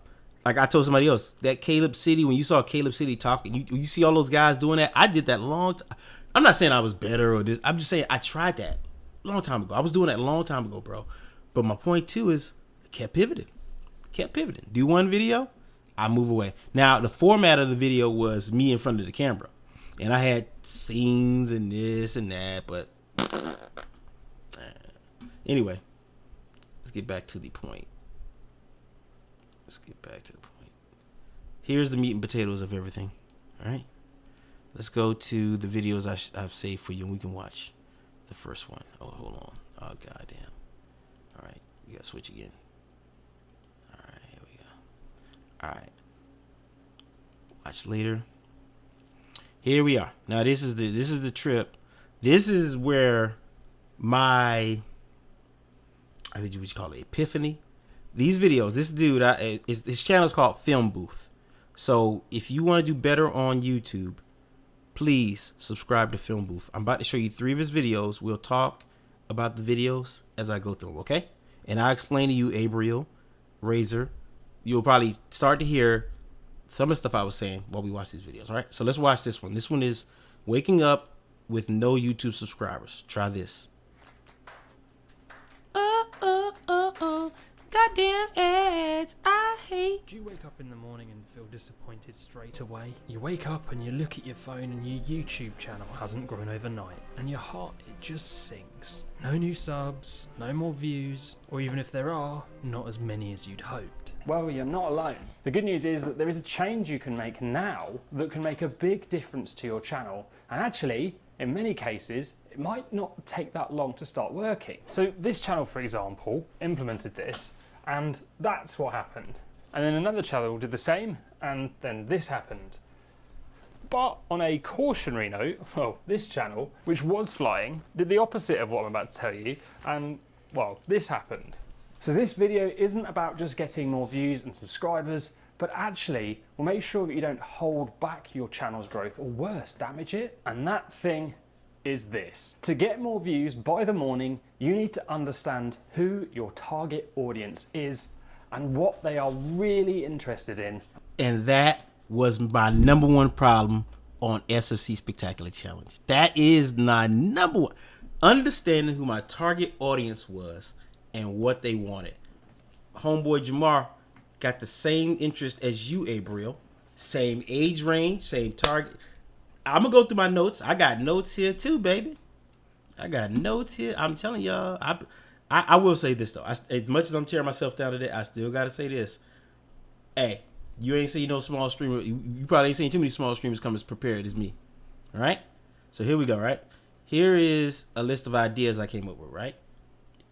I told somebody else, that Caleb City, when you saw Caleb City talking, you see all those guys doing that. I did that long time. I'm not saying I was better or this. I'm just saying I tried that a long time ago. I was doing that a long time ago, bro. But my point too is I kept pivoting. Do one video, I move away. Now the format of the video was me in front of the camera, and I had scenes and this and that. But anyway, let's get back to the point. Here's the meat and potatoes of everything. All right. Let's go to the videos I've saved for you, and we can watch the first one. Oh, hold on. Oh, goddamn. All right. We got to switch again. All right. Here we go. All right. Watch later. Here we are. Now, this is the trip. This is where my, I think what you call it, epiphany. These videos, this dude, his channel is called Film Booth. So if you want to do better on YouTube, please subscribe to Film Booth. I'm about to show you 3 of his videos. We'll talk about the videos as I go through them, okay? And I'll explain to you, Abriel, Razor. You'll probably start to hear some of the stuff I was saying while we watch these videos, all right? So let's watch this one. This one is waking up with no YouTube subscribers. Try this. Goddamn ads, I hate. Do you wake up in the morning and feel disappointed straight away? You wake up and you look at your phone and your YouTube channel hasn't grown overnight, and your heart, it just sinks. No new subs, no more views, or even if there are, not as many as you'd hoped. Well, you're not alone. The good news is that there is a change you can make now that can make a big difference to your channel, and actually, in many cases, it might not take that long to start working. So this channel, for example, implemented this, and that's what happened. And then another channel did the same, and then this happened. But on a cautionary note, well, this channel, which was flying, did the opposite of what I'm about to tell you, and, well, this happened. So this video isn't about just getting more views and subscribers, but actually will make sure that you don't hold back your channel's growth, or worse, damage it. And that thing is this. To get more views by the morning, you need to understand who your target audience is and what they are really interested in. And that was my number 1 problem on SFC Spectacular Challenge. That is my number 1. Understanding who my target audience was and what they wanted. Homeboy Jamar got the same interest as you, Abriel. Same age range, same target. I'm going to go through my notes. I got notes here too, baby. I got notes here. I'm telling y'all. I will say this, though. As much as I'm tearing myself down today, I still got to say this. Hey, you ain't seen no small streamer. You probably ain't seen too many small streamers come as prepared as me. All right? So here we go, right? Here is a list of ideas I came up with, right?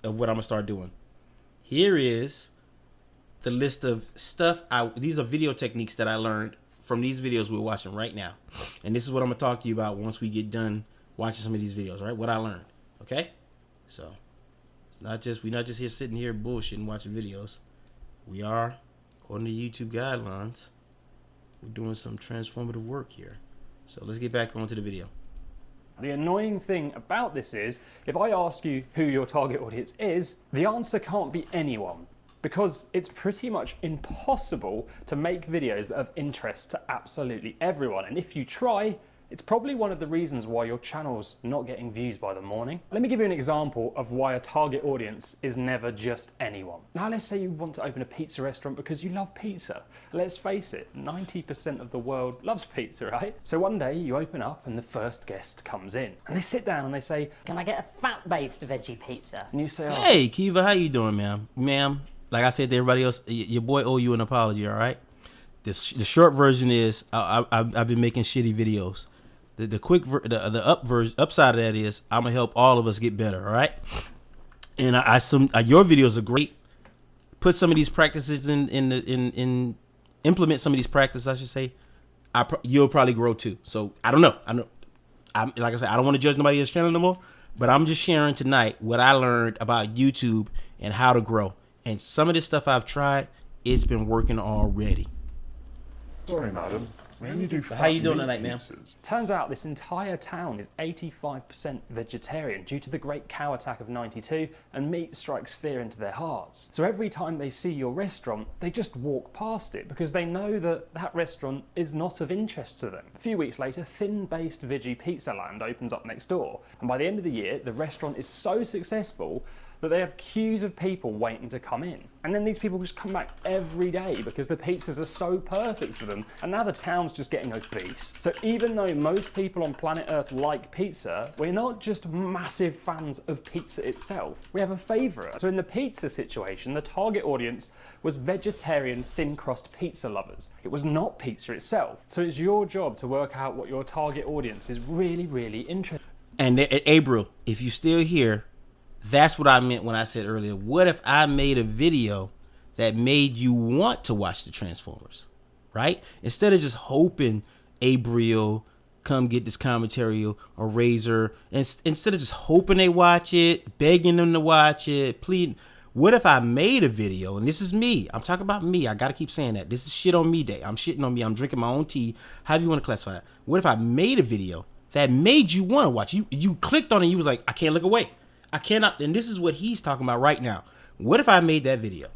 Of what I'm going to start doing. Here is the list of stuff. These are video techniques that I learned from these videos we're watching right now. And this is what I'm going to talk to you about once we get done watching some of these videos, right? What I learned, okay? So, we're not just here sitting here bullshitting watching videos. We are, according to YouTube guidelines, we're doing some transformative work here. So let's get back onto the video. The annoying thing about this is, if I ask you who your target audience is, the answer can't be anyone, because it's pretty much impossible to make videos that have interest to absolutely everyone. And if you try, it's probably one of the reasons why your channel's not getting views by the morning. Let me give you an example of why a target audience is never just anyone. Now let's say you want to open a pizza restaurant because you love pizza. Let's face it, 90% of the world loves pizza, right? So one day you open up and the first guest comes in. And they sit down and they say, Can I get a fat-based veggie pizza? and you say, oh, Hey, Kiva, how you doing, ma'am? Ma'am, like I said to everybody else, your boy owe you an apology, all right? The short version is I've been making shitty videos. The upside of that is I'm gonna help all of us get better, all right? And I your videos are great. Put some of these practices in implement some of these practices, I should say. You'll probably grow too. So I don't know. Like I said, I don't want to judge nobody else's channel no more. But I'm just sharing tonight what I learned about YouTube and how to grow. And some of this stuff I've tried, it's been working already. Sorry, madam. We only do How you doing tonight, ma'am? turns out this entire town is 85% vegetarian due to the great cow attack of '92, and meat strikes fear into their hearts. So every time they see your restaurant, they just walk past it because they know that that restaurant is not of interest to them. A few weeks later, thin-based veggie pizza land opens up next door, and by the end of the year, the restaurant is so successful that they have queues of people waiting to come in. And then these people just come back every day because the pizzas are so perfect for them, and now the town's just getting obese. So even though most people on planet Earth like pizza, we're not just massive fans of pizza itself. We have a favourite. So in the pizza situation, the target audience was vegetarian thin-crust pizza lovers. It was not pizza itself. So it's your job to work out what your target audience is really, really interested in. And April, if you still here, that's what I meant when I said earlier, what if I made a video that made you want to watch the Transformers, right? Instead of just hoping Abriel come get this commentary or Razor, instead of just hoping they watch it, begging them to watch it, pleading, What if I made a video, and this is me, I'm talking about me, I gotta keep saying that. This is shit on me day. I'm shitting on me, I'm drinking my own tea, however you want to classify it. What if I made a video that made you want to watch? You clicked on it, you was like, I can't look away. I cannot, and this is what he's talking about right now. What if I made that video?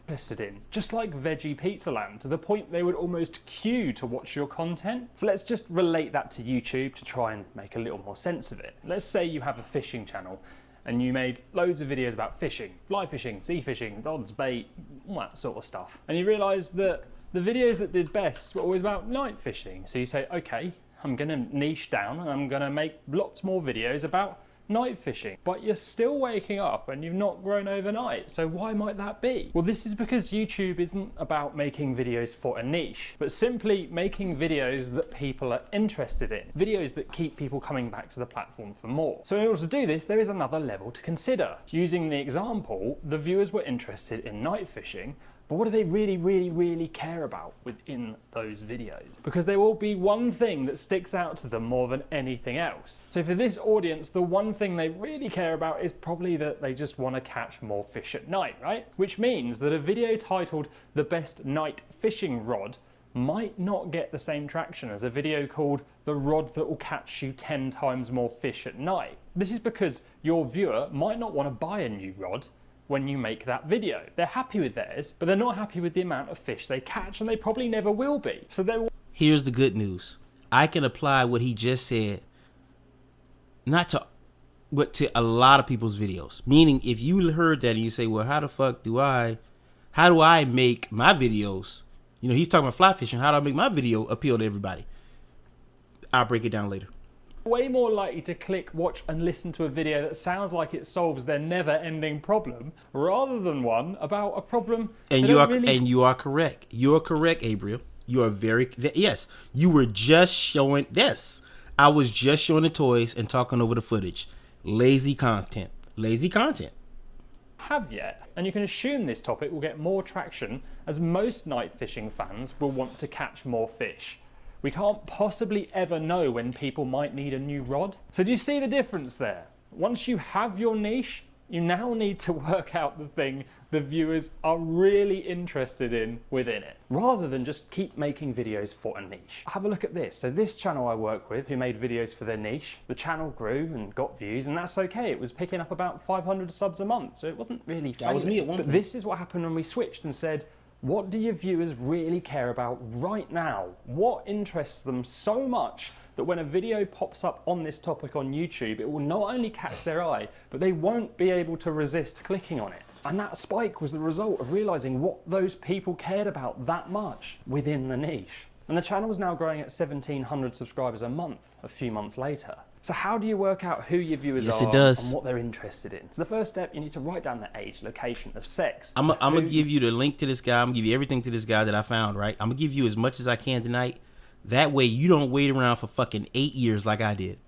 Interested in, just like Veggie Pizza Land, to the point they would almost queue to watch your content. So let's just relate that to YouTube to try and make a little more sense of it. Let's say you have a fishing channel and you made loads of videos about fishing, fly fishing, sea fishing, rods, bait, all that sort of stuff. And you realise that the videos that did best were always about night fishing. So you say, okay, I'm gonna niche down and I'm gonna make lots more videos about night fishing, but you're still waking up and you've not grown overnight. So why might that be? Well, this is because YouTube isn't about making videos for a niche, but simply making videos that people are interested in, videos that keep people coming back to the platform for more. So in order to do this, there is another level to consider. Using the example, the viewers were interested in night fishing, but what do they really care about within those videos? Because there will be one thing that sticks out to them more than anything else. So for this audience, the one thing they really care about is probably that they just want to catch more fish at night, right? Which means that a video titled "The Best Night Fishing Rod" might not get the same traction as a video called "The Rod That Will Catch You 10 Times More Fish at Night." This is because your viewer might not want to buy a new rod when you make that video. They're happy with theirs, but they're not happy with the amount of fish they catch, and they probably never will be. So they're... Here's the good news. I can apply what he just said, not to, but to a lot of people's videos. Meaning, if you heard that and you say, well, how do I make my videos? You know, he's talking about fly fishing. How do I make my video appeal to everybody? I'll break it down later. Way more likely to click, watch and listen to a video that sounds like it solves their never-ending problem, rather than one about a problem. And you are correct. You are correct, Gabriel. You are yes. You were just showing I was just showing the toys and talking over the footage. Lazy content. Have yet, and you can assume this topic will get more traction as most night fishing fans will want to catch more fish. We can't possibly ever know when people might need a new rod. So do you see the difference there? Once you have your niche, you now need to work out the thing the viewers are really interested in within it, rather than just keep making videos for a niche. Have a look at this. So this channel I work with, who made videos for their niche, the channel grew and got views, and that's okay. It was picking up about 500 subs a month, so it wasn't really failing. That was me at one point. But this is what happened when we switched and said, what do your viewers really care about right now? What interests them so much that when a video pops up on this topic on YouTube, it will not only catch their eye, but they won't be able to resist clicking on it. And that spike was the result of realizing what those people cared about that much within the niche. And the channel is now growing at 1,700 subscribers a month, a few months later. So how do you work out who your viewers are and what they're interested in? So the first step, you need to write down the age, location of sex. I'm gonna give you the link to this guy. I'm gonna give you everything to this guy that I found, right? I'm gonna give you as much as I can tonight. That way you don't wait around for fucking 8 years like I did.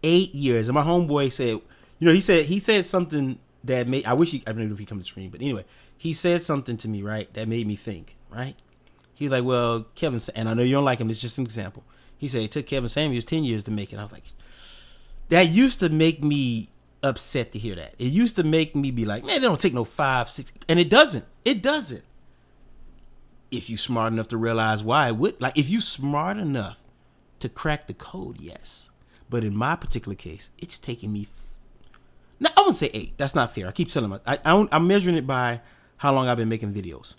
8 years. And my homeboy said, you know, he said something that made, I don't know if he comes to screen, but anyway, he said something to me, right, that made me think, right? He was like, well, Kevin, and I know you don't like him, it's just an example. He said it took Kevin Samuels 10 years to make it. I was like, that used to make me upset to hear that. It used to make me be like, man, it don't take no 5, 6, and it doesn't. It doesn't. If you smart enough to realize why it would. Like, if you smart enough to crack the code, yes. But in my particular case, it's taking me. Now, I wouldn't say 8. That's not fair. I keep telling them. I'm measuring it by how long I've been making videos.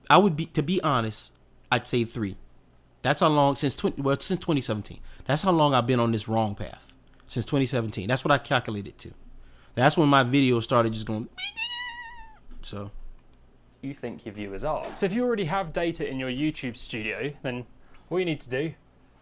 To be honest, I'd say 3. That's how long since 2017. That's how long I've been on this wrong path. Since 2017. That's what I calculated to. That's when my videos started just going. So. You think your viewers are. So if you already have data in your YouTube studio, then all you need to do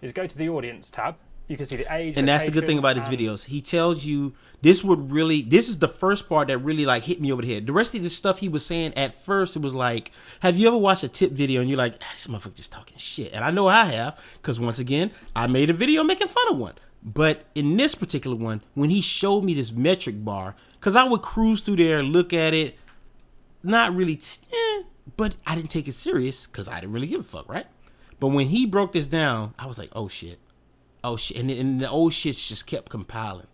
is go to the audience tab. You can see the age. And that's the good thing about his videos. He tells you this is the first part that really like hit me over the head. The rest of the stuff he was saying at first, it was like, have you ever watched a tip video and you're like, this motherfucker just talking shit? And I know I have, because once again, I made a video making fun of one. But in this particular one, when he showed me this metric bar, because I would cruise through there, look at it, not really, but I didn't take it serious because I didn't really give a fuck, right? But when he broke this down, I was like, oh shit. And the old shit just kept compiling.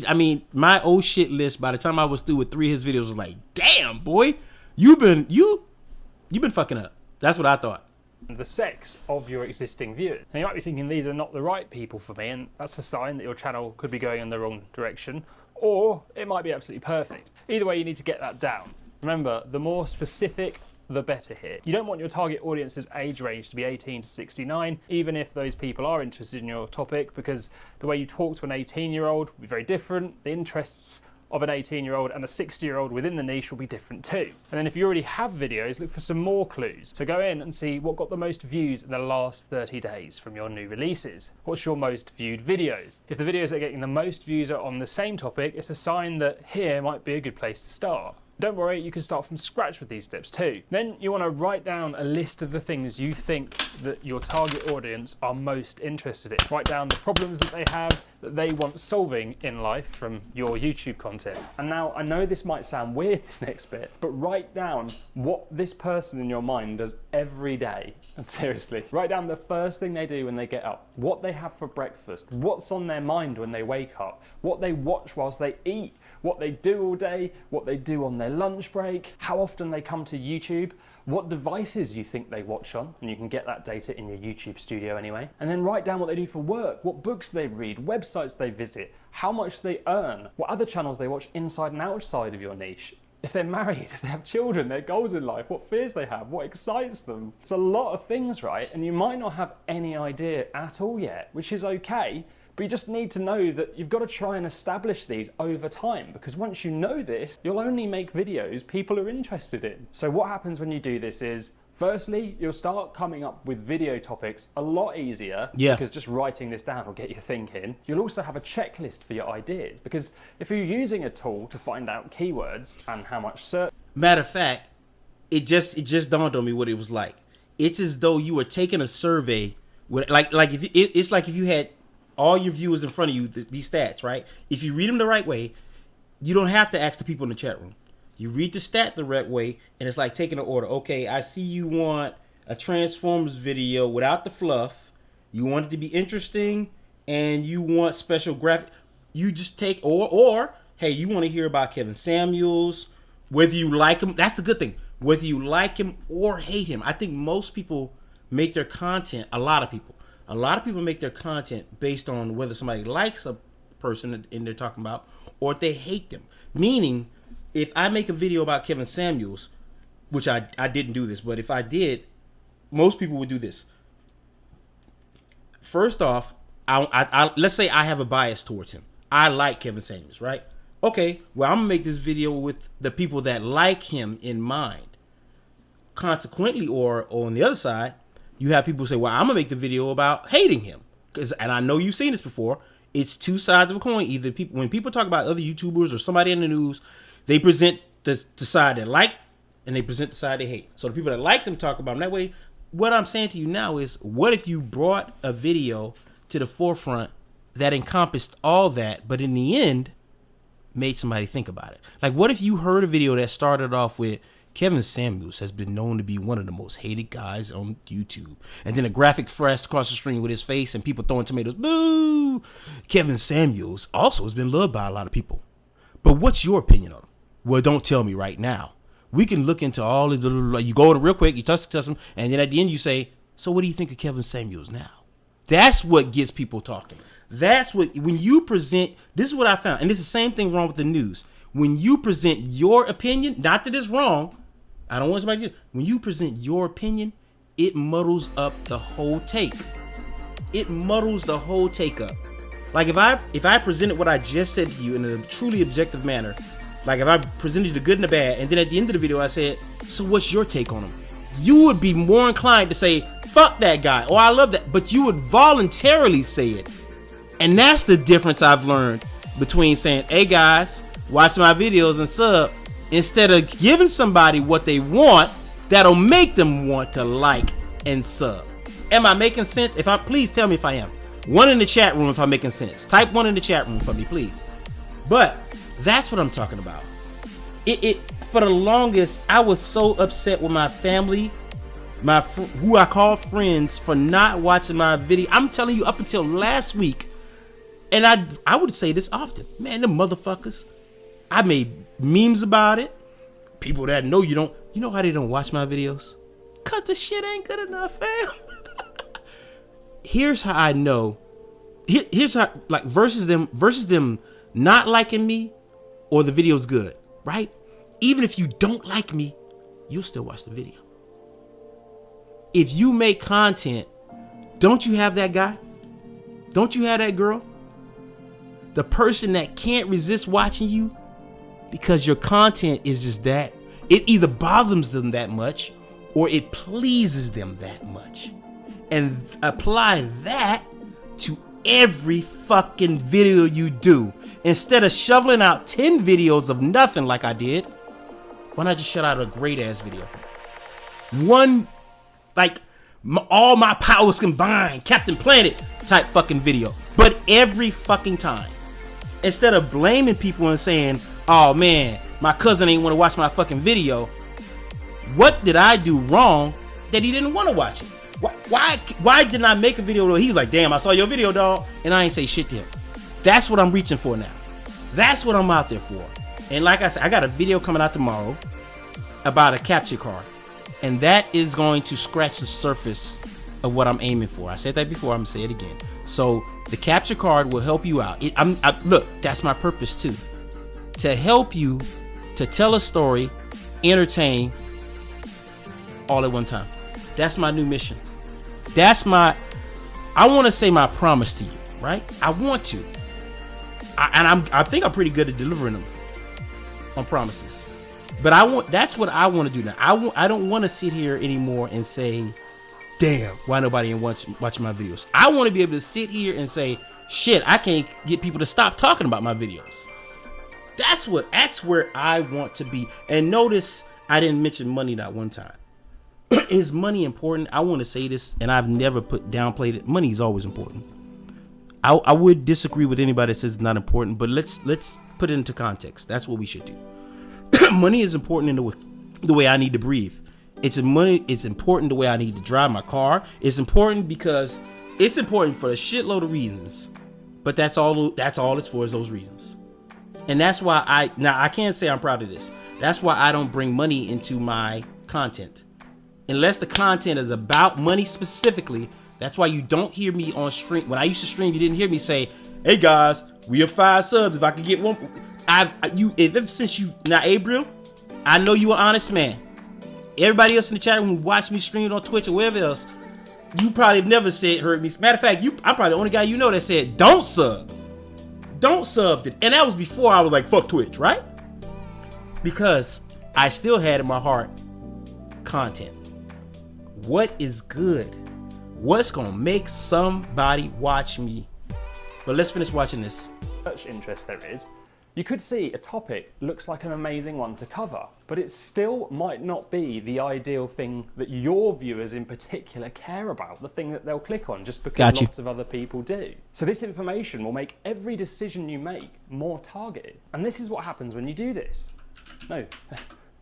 I mean, my old shit list, by the time I was through with 3 of his videos, was like, damn, boy, you've been fucking up. That's what I thought. The sex of your existing viewers. Now you might be thinking these are not the right people for me, and that's a sign that your channel could be going in the wrong direction, or it might be absolutely perfect. Either way, you need to get that down. Remember, the more specific, the better here. You don't want your target audience's age range to be 18 to 69, even if those people are interested in your topic, because the way you talk to an 18-year-old will be very different. The interests of an 18-year-old and a 60-year-old within the niche will be different too. And then if you already have videos, look for some more clues. So go in and see what got the most views in the last 30 days from your new releases. What's your most viewed videos? If the videos that are getting the most views are on the same topic, it's a sign that here might be a good place to start. Don't worry, you can start from scratch with these steps too. Then you want to write down a list of the things you think that your target audience are most interested in. Write down the problems that they have, that they want solving in life from your YouTube content. And now, I know this might sound weird, this next bit, but write down what this person in your mind does every day. And seriously, write down the first thing they do when they get up, what they have for breakfast, what's on their mind when they wake up, what they watch whilst they eat, what they do all day, what they do on their lunch break, how often they come to YouTube, what devices you think they watch on, and you can get that data in your YouTube studio anyway. And then write down what they do for work, what books they read, websites they visit, how much they earn, what other channels they watch inside and outside of your niche. If they're married, if they have children, their goals in life, what fears they have, what excites them. It's a lot of things, right? And you might not have any idea at all yet, which is okay. But you just need to know that you've got to try and establish these over time, because once you know this, you'll only make videos people are interested in. So what happens when you do this is, firstly, you'll start coming up with video topics a lot easier, because just writing this down will get you thinking. You'll also have a checklist for your ideas, because if you're using a tool to find out keywords and how much search... Matter of fact, it just dawned on me what it was like. It's as though you were taking a survey with, it's like if you had all your viewers in front of you, these stats, right? If you read them the right way, you don't have to ask the people in the chat room. You read the stat the right way, and it's like taking an order. Okay, I see you want a Transformers video without the fluff. You want it to be interesting, and you want special graphic. You just take, or hey, you want to hear about Kevin Samuels, whether you like him. That's the good thing. Whether you like him or hate him. I think most people make their content, a lot of people make their content based on whether somebody likes a person and they're talking about, or if they hate them. Meaning, if I make a video about Kevin Samuels, which I didn't do this, but if I did, most people would do this. First off, I let's say I have a bias towards him. I like Kevin Samuels, right? Okay, well, I'm gonna make this video with the people that like him in mind. Consequently, or on the other side, you have people say, well, I'm gonna make the video about hating him, and I know you've seen this before. It's two sides of a coin. Either when people talk about other YouTubers or somebody in the news, they present the side they like, and they present the side they hate. So the people that like them talk about them that way. What I'm saying to you now is, what if you brought a video to the forefront that encompassed all that, but in the end made somebody think about it? Like, what if you heard a video that started off with, Kevin Samuels has been known to be one of the most hated guys on YouTube, and then a graphic flashed across the screen with his face and people throwing tomatoes, boo! Kevin Samuels also has been loved by a lot of people. But what's your opinion on him? Well, don't tell me right now. We can look into all of the, you go in real quick, you touch him, and then at the end you say, so what do you think of Kevin Samuels now? That's what gets people talking. That's what, when you present, this is what I found, and this is the same thing wrong with the news. When you present your opinion, not that it's wrong, I don't want somebody to do it. When you present your opinion, it muddles up the whole take. It muddles the whole take up. Like if I presented what I just said to you in a truly objective manner, like if I presented the good and the bad, and then at the end of the video I said, so what's your take on him? You would be more inclined to say, fuck that guy, or I love that, but you would voluntarily say it. And that's the difference I've learned between saying, hey guys, watch my videos and sub, instead of giving somebody what they want that'll make them want to like and sub. Am I making sense? Please tell me if I am. One in the chat room if I'm making sense. Type one in the chat room for me, please. But that's what I'm talking about. It for the longest, I was so upset with my family, who I call friends, for not watching my video. I'm telling you, up until last week, And I would say this often, man, the motherfuckers. I made memes about it. People that know you know how they don't watch my videos? Cause the shit ain't good enough, fam. Here's how I know. Here's how, like, versus them not liking me or the video's good, right? Even if you don't like me, you'll still watch the video. If you make content, don't you have that guy? Don't you have that girl? The person that can't resist watching you because your content is just that. It either bothers them that much or it pleases them that much. And apply that to every fucking video you do. Instead of shoveling out 10 videos of nothing like I did, why not just shut out a great ass video? One, like, all my powers combined, Captain Planet type fucking video. But every fucking time, instead of blaming people and saying, oh man, my cousin ain't want to watch my fucking video, what did I do wrong that he didn't want to watch it? Why didn't I make a video where he was like, damn, I saw your video, dog, and I ain't say shit to him? That's what I'm reaching for now. That's what I'm out there for. And like I said, I got a video coming out tomorrow about a capture card, and that is going to scratch the surface of what I'm aiming for. I said that before, I'm gonna say it again. So the capture card will help you out. Look, that's my purpose too, to help you to tell a story, entertain, all at one time. That's my new mission. I want to say my promise to you, right? I want to. I think I'm pretty good at delivering them on promises. But that's what I want to do now. I don't want to sit here anymore and say, damn, why nobody ain't watching my videos? I want to be able to sit here and say, shit, I can't get people to stop talking about my videos. That's where I want to be. And notice I didn't mention money not one time. Is money important? I want to say this, and I've never downplayed it. Money is always important. I would disagree with anybody that says it's not important, but let's put it into context. That's what we should do. Money is important in the way I need to breathe. It's important the way I need to drive my car. It's important because it's important for a shitload of reasons. But that's all it's for, is those reasons. And that's why I can't say I'm proud of this. That's why I don't bring money into my content. Unless the content is about money specifically. That's why you don't hear me on stream. When I used to stream, you didn't hear me say, hey guys, we have 5 subs. If I could get one, since you, now April, I know you an honest man. Everybody else in the chat room who watched me stream on Twitch or wherever else, you probably have never heard me. Matter of fact, I'm probably the only guy you know that said, don't sub. Don't sub. And that was before I was like, fuck Twitch, right? Because I still had in my heart content. What is good? What's gonna make somebody watch me? But let's finish watching this. Much interest there is. You could see a topic looks like an amazing one to cover, but it still might not be the ideal thing that your viewers in particular care about, the thing that they'll click on just because lots of other people do. So this information will make every decision you make more targeted. And this is what happens when you do this. No,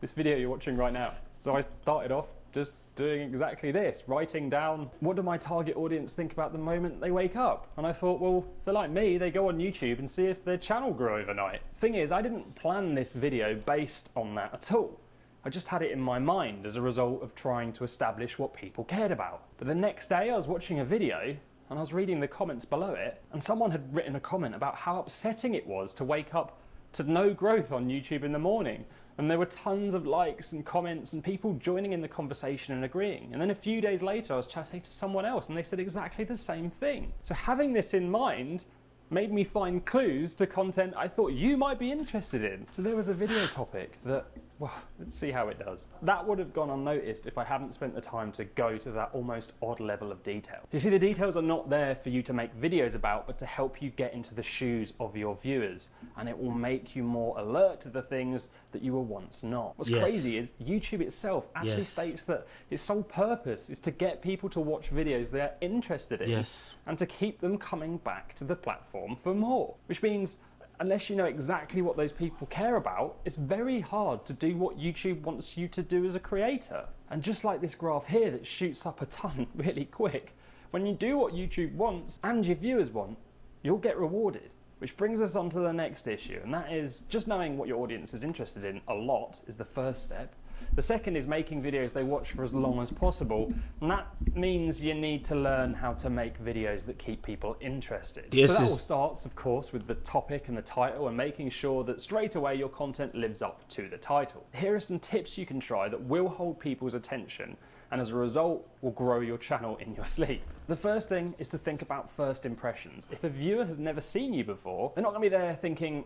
this video you're watching right now. So I started off just doing exactly this, writing down, what do my target audience think about the moment they wake up? And I thought, well, if they're like me, they go on YouTube and see if their channel grew overnight. Thing is, I didn't plan this video based on that at all. I just had it in my mind as a result of trying to establish what people cared about. But the next day I was watching a video and I was reading the comments below it, and someone had written a comment about how upsetting it was to wake up to no growth on YouTube in the morning. And there were tons of likes and comments and people joining in the conversation and agreeing. And then a few days later, I was chatting to someone else and they said exactly the same thing. So having this in mind made me find clues to content I thought you might be interested in. So there was a video topic that, well, let's see how it does. That would have gone unnoticed if I hadn't spent the time to go to that almost odd level of detail. You see, the details are not there for you to make videos about, but to help you get into the shoes of your viewers. And it will make you more alert to the things that you were once not. What's crazy is YouTube itself actually states that its sole purpose is to get people to watch videos they're interested in and to keep them coming back to the platform for more. Which means, unless you know exactly what those people care about, it's very hard to do what YouTube wants you to do as a creator. And just like this graph here that shoots up a ton really quick, when you do what YouTube wants and your viewers want, you'll get rewarded. Which brings us on to the next issue, and that is just knowing what your audience is interested in a lot is the first step. The second is making videos they watch for as long as possible, and that means you need to learn how to make videos that keep people interested. So that all starts, of course, with the topic and the title and making sure that straight away your content lives up to the title. Here are some tips you can try that will hold people's attention and as a result will grow your channel in your sleep. The first thing is to think about first impressions. If a viewer has never seen you before, they're not going to be there thinking,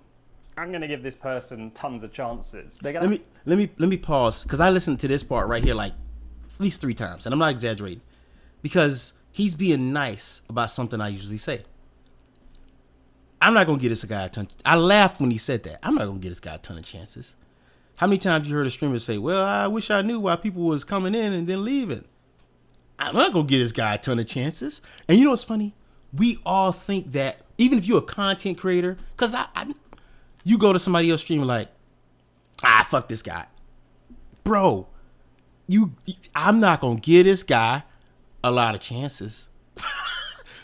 I'm going to give this person tons of chances. They're gonna... Let me pause, because I listened to this part right here like at least 3 times, and I'm not exaggerating, because he's being nice about something I usually say. I'm not going to get this guy a ton. I laughed when he said that. I'm not going to get this guy a ton of chances. How many times you heard a streamer say, well, I wish I knew why people was coming in and then leaving. I'm not going to give this guy a ton of chances. And you know what's funny? We all think that, even if you're a content creator, because you go to somebody else stream like, fuck this guy. Bro, I'm not going to give this guy a lot of chances.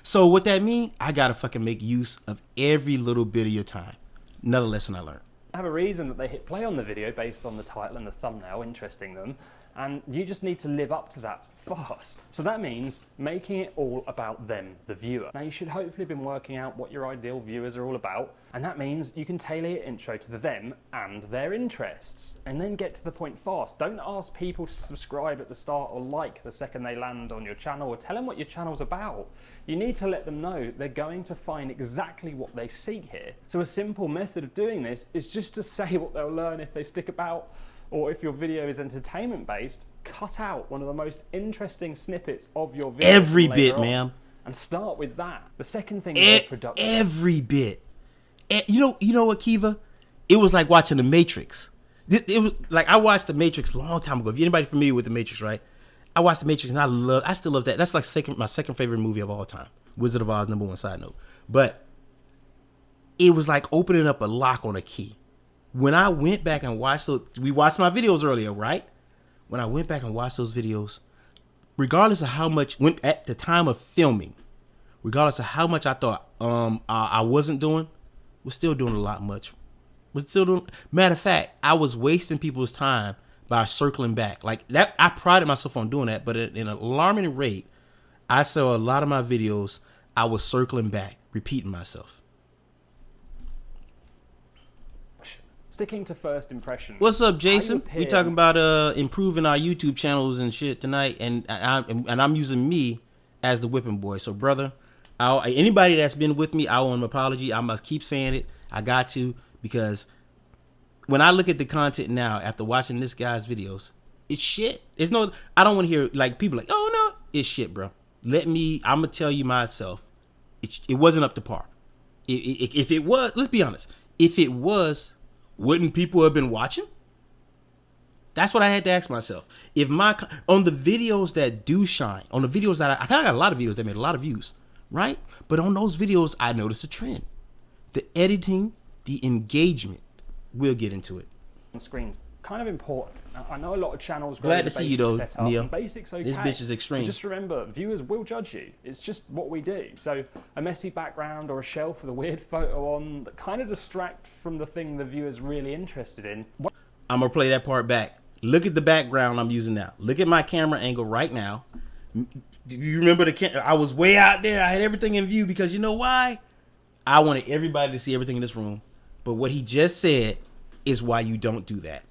So what that mean? I got to fucking make use of every little bit of your time. Another lesson I learned. Have a reason that they hit play on the video based on the title and the thumbnail interesting them, and you just need to live up to that fast. So that means making it all about them, the viewer. Now you should hopefully have been working out what your ideal viewers are all about, and that means you can tailor your intro to them and their interests, and then get to the point fast. Don't ask people to subscribe at the start or like the second they land on your channel, or tell them what your channel's about. You need to let them know they're going to find exactly what they seek here. So a simple method of doing this is just to say what they'll learn if they stick about, or if your video is entertainment based, cut out one of the most interesting snippets of your video. Every bit, ma'am. And start with that. The second thing is production. Every bit. You know what, Kiva? It was like watching The Matrix. It was like I watched The Matrix a long time ago. If anybody familiar with The Matrix, right? I watched The Matrix and I still love that. That's like my second favorite movie of all time. Wizard of Oz, #1 side note. But it was like opening up a lock on a key. When I went back and watched we watched my videos earlier, right? When I went back and watched those videos, regardless of how much, at the time of filming, regardless of how much I thought I wasn't doing, was still doing a lot much. Matter of fact, I was wasting people's time by circling back. Like that, I prided myself on doing that, but at an alarming rate, I saw a lot of my videos, I was circling back, repeating myself. Sticking to first impressions. What's up, Jason? We talking about improving our YouTube channels and shit tonight, and I'm using me as the whipping boy. So, brother, anybody that's been with me, I owe an apology. I must keep saying it. I got to, because when I look at the content now after watching this guy's videos, it's shit. I don't want to hear like people like, oh no, it's shit, bro. I'm gonna tell you myself, it wasn't up to par. If it was, let's be honest, if it was, wouldn't people have been watching? That's what I had to ask myself. On the videos that do shine, on the videos that I kind of got a lot of videos that made a lot of views, right? But on those videos, I noticed a trend. The editing, the engagement. We'll get into it. On screens, kind of important. Now, I know a lot of channels. Glad to see you though, Neil. Basics okay. This bitch is extreme. But just remember, viewers will judge you. It's just what we do. So a messy background or a shelf with a weird photo on that kind of distract from the thing the viewer's really interested in. I'm gonna play that part back. Look at the background I'm using now. Look at my camera angle right now. Do you remember the camera? I was way out there. I had everything in view because you know why? I wanted everybody to see everything in this room. But what he just said is why you don't do that.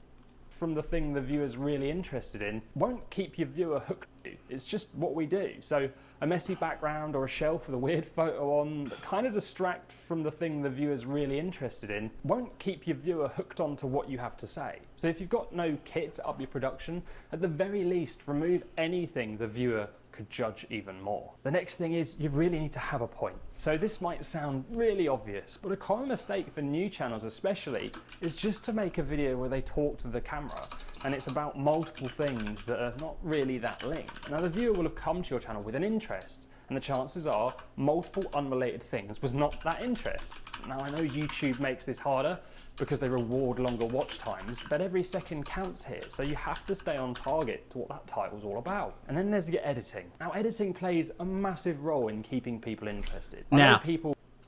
From the thing the viewer's really interested in won't keep your viewer hooked. It's just what we do. So a messy background or a shelf with a weird photo on that kind of distract from the thing the viewer's really interested in won't keep your viewer hooked onto what you have to say. So if you've got no kit to up your production, at the very least remove anything the viewer could judge even more. The next thing is you really need to have a point. So this might sound really obvious, but a common mistake for new channels especially is just to make a video where they talk to the camera and it's about multiple things that are not really that linked. Now the viewer will have come to your channel with an interest, and the chances are multiple unrelated things was not that interest. Now I know YouTube makes this harder because they reward longer watch times, but every second counts here, so you have to stay on target to what that title's all about. And then there's your editing. Now editing plays a massive role in keeping people interested. Now,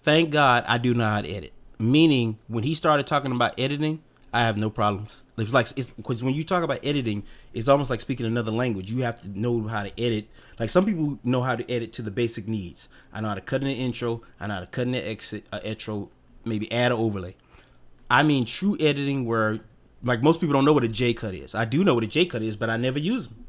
Thank God I do know how to edit. Meaning, when he started talking about editing, I have no problems. It's like, it's because when you talk about editing, it's almost like speaking another language. You have to know how to edit. Like, some people know how to edit to the basic needs. I know how to cut in the intro. I know how to cut in the exit, intro, maybe add an overlay. I mean, true editing where, like, most people don't know what a J cut is. I do know what a J cut is, but I never use them.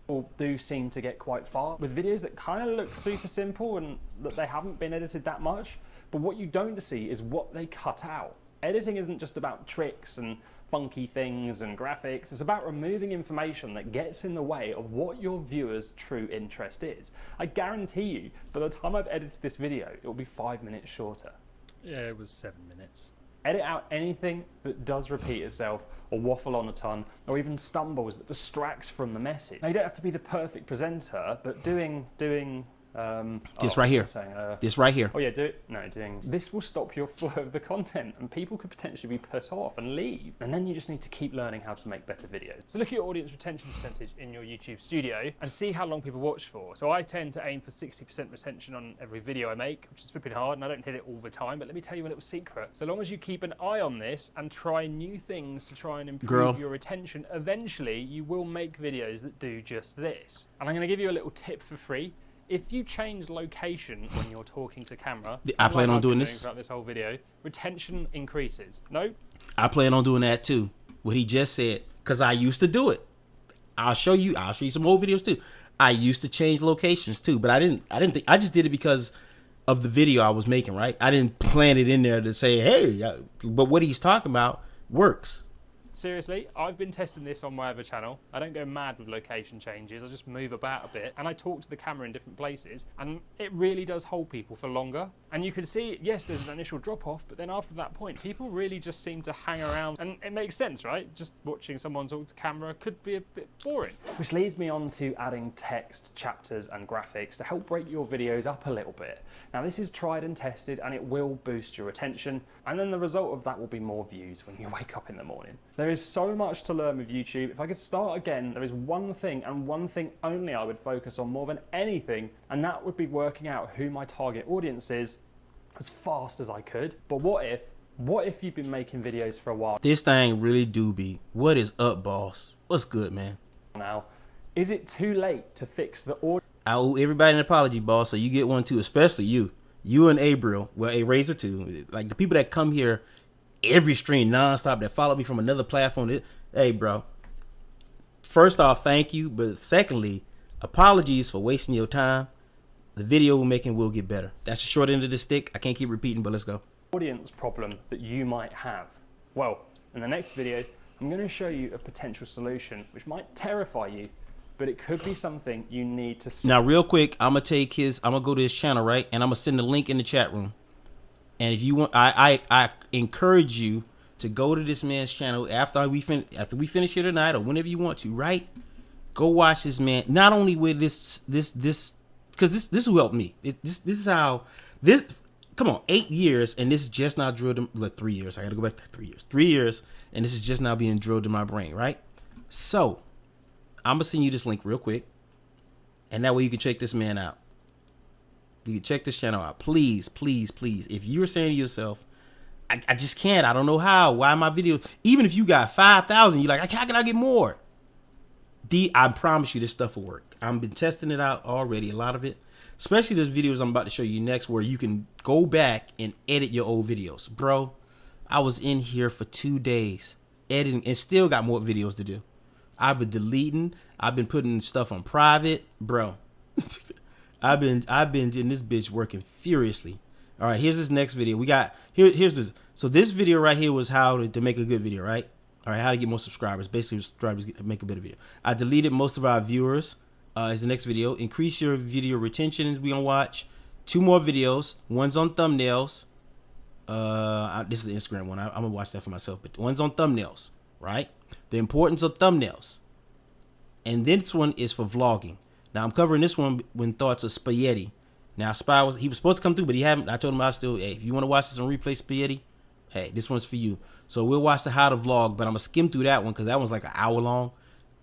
People do seem to get quite far with videos that kind of look super simple and that they haven't been edited that much. But what you don't see is what they cut out. Editing isn't just about tricks and funky things and graphics. It's about removing information that gets in the way of what your viewers' true interest is. I guarantee you, by the time I've edited this video, it will be 5 minutes shorter. Yeah, it was 7 minutes. Edit out anything that does repeat itself or waffle on a ton or even stumbles that distracts from the message. Now, you don't have to be the perfect presenter, but doing this right here. This right here. Oh yeah, doing this will stop your flow of the content and people could potentially be put off and leave. And then you just need to keep learning how to make better videos. So look at your audience retention percentage in your YouTube studio and see how long people watch for. So I tend to aim for 60% retention on every video I make, which is flipping hard, and I don't hit it all the time, but let me tell you a little secret. So long as you keep an eye on this and try new things to try and improve your retention, eventually you will make videos that do just this. And I'm gonna give you a little tip for free. If you change location when you're talking to camera, I plan on doing this throughout this whole video, retention increases. No? I plan on doing that too. What he just said, because I used to do it. I'll show you some old videos too. I used to change locations too, but I just did it because of the video I was making, right? I didn't plan it in there to say, hey, but what he's talking about works. Seriously, I've been testing this on my other channel. I don't go mad with location changes. I just move about a bit and I talk to the camera in different places, and it really does hold people for longer. And you can see, yes, there's an initial drop off, but then after that point, people really just seem to hang around, and it makes sense, right? Just watching someone talk to camera could be a bit boring. Which leads me on to adding text, chapters and graphics to help break your videos up a little bit. Now this is tried and tested and it will boost your attention, and then the result of that will be more views when you wake up in the morning. There is so much to learn with YouTube. If I could start again, there is one thing and one thing only I would focus on more than anything, and that would be working out who my target audience is as fast as I could. But what if you've been making videos for a while? This thing really do be. What is up, boss? What's good, man? Now, is it too late to fix the audio? I owe everybody an apology, boss, so you get one too, especially you. You and Abriel, well, A Razor too. Like the people that come here every stream nonstop that follow me from another platform. Hey, bro. First off, thank you. But secondly, apologies for wasting your time. The video we're making will get better. That's the short end of the stick. I can't keep repeating, but let's go. Audience problem that you might have. Well, in the next video, I'm going to show you a potential solution which might terrify you, but it could be something you need to see. Now, real quick, I'm gonna go to his channel, right? And I'm gonna send the link in the chat room. And if you want, I encourage you to go to this man's channel after we finish here tonight or whenever you want to, right? Go watch this man. Not only with this, because this will help me. This is how this. Come on, 8 years, and this is just now drilled in, like 3 years. I gotta go back to 3 years. 3 years, and this is just now being drilled in my brain, right? So, I'm gonna send you this link real quick, and that way you can check this man out. You can check this channel out. Please, please, please. If you're saying to yourself, I just can't. I don't know how. Why my video? Even if you got 5,000, you're like, how can I get more? I promise you this stuff will work. I've been testing it out already, a lot of it. Especially those videos I'm about to show you next where you can go back and edit your old videos. Bro, I was in here for 2 days editing and still got more videos to do. I've been deleting. I've been putting stuff on private. Bro, I've been in this bitch working furiously. All right, here's this next video. We got, here's this. So this video right here was how to make a good video, right? All right, how to get more subscribers. Basically, subscribers make a better video. I deleted most of our viewers. Is the next video. Increase your video retention. We gonna watch 2 more videos. One's on thumbnails. This is the Instagram one. I'm gonna watch that for myself. But one's on thumbnails, right? The importance of thumbnails. And this one is for vlogging. Now I'm covering this one when thoughts of spaghetti. Now he was supposed to come through, but he haven't. I told him hey, if you want to watch this on replay spaghetti, hey, this one's for you. So we'll watch the how to vlog, but I'm gonna skim through that one because that one's like an hour long.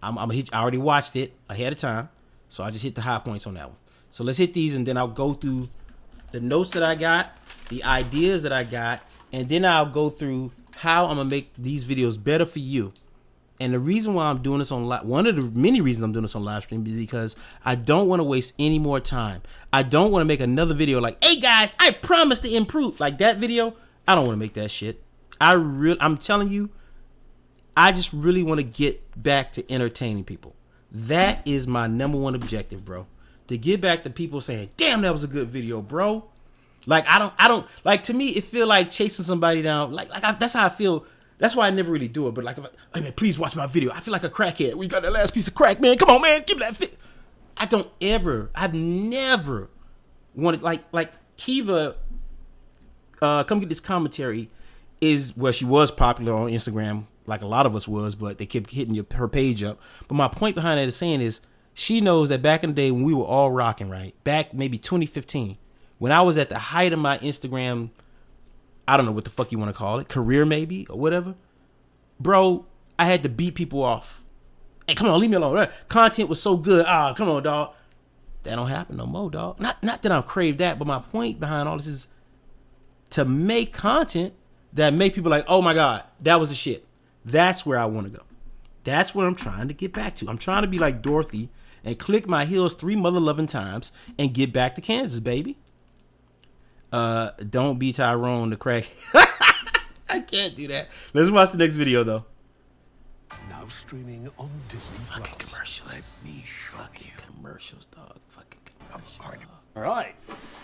I already watched it ahead of time. So I just hit the high points on that one. So let's hit these and then I'll go through the notes that I got, the ideas that I got, and then I'll go through how I'm gonna make these videos better for you. And the reason why I'm doing this on live, one of the many reasons I'm doing this on live stream is because I don't want to waste any more time. I don't want to make another video like, hey guys, I promise to improve. Like that video, I don't want to make that shit. I'm telling you, I just really want to get back to entertaining people. That is my number one objective, bro. To get back to people saying, damn, that was a good video, bro. Like, I don't, like, to me, it feel like chasing somebody down. That's how I feel. That's why I never really do it. But like, hey man, please watch my video. I feel like a crackhead. We got that last piece of crack, man. Come on, man. Give me that fit. I've never wanted, like Kiva, come get this commentary is, well, she was popular on Instagram, like a lot of us was, but they kept hitting her page up. But my point behind that is saying is, she knows that back in the day when we were all rocking, right? Back maybe 2015, when I was at the height of my Instagram, I don't know what the fuck you want to call it, career maybe, or whatever. Bro, I had to beat people off. Hey, come on, leave me alone. Content was so good. Ah, come on, dog. That don't happen no more, dog. Not that I'm crave that, but my point behind all this is to make content that make people like, oh my God, that was the shit. That's where I want to go. That's where I'm trying to get back to. I'm trying to be like Dorothy and click my heels 3 mother-loving times and get back to Kansas, baby. Don't be Tyrone the crack. I can't do that. Let's watch the next video though. Now streaming on Disney Fucking Plus. commercials. Let me show Fucking you. commercials, dog. Fucking commercials. Dog. All right,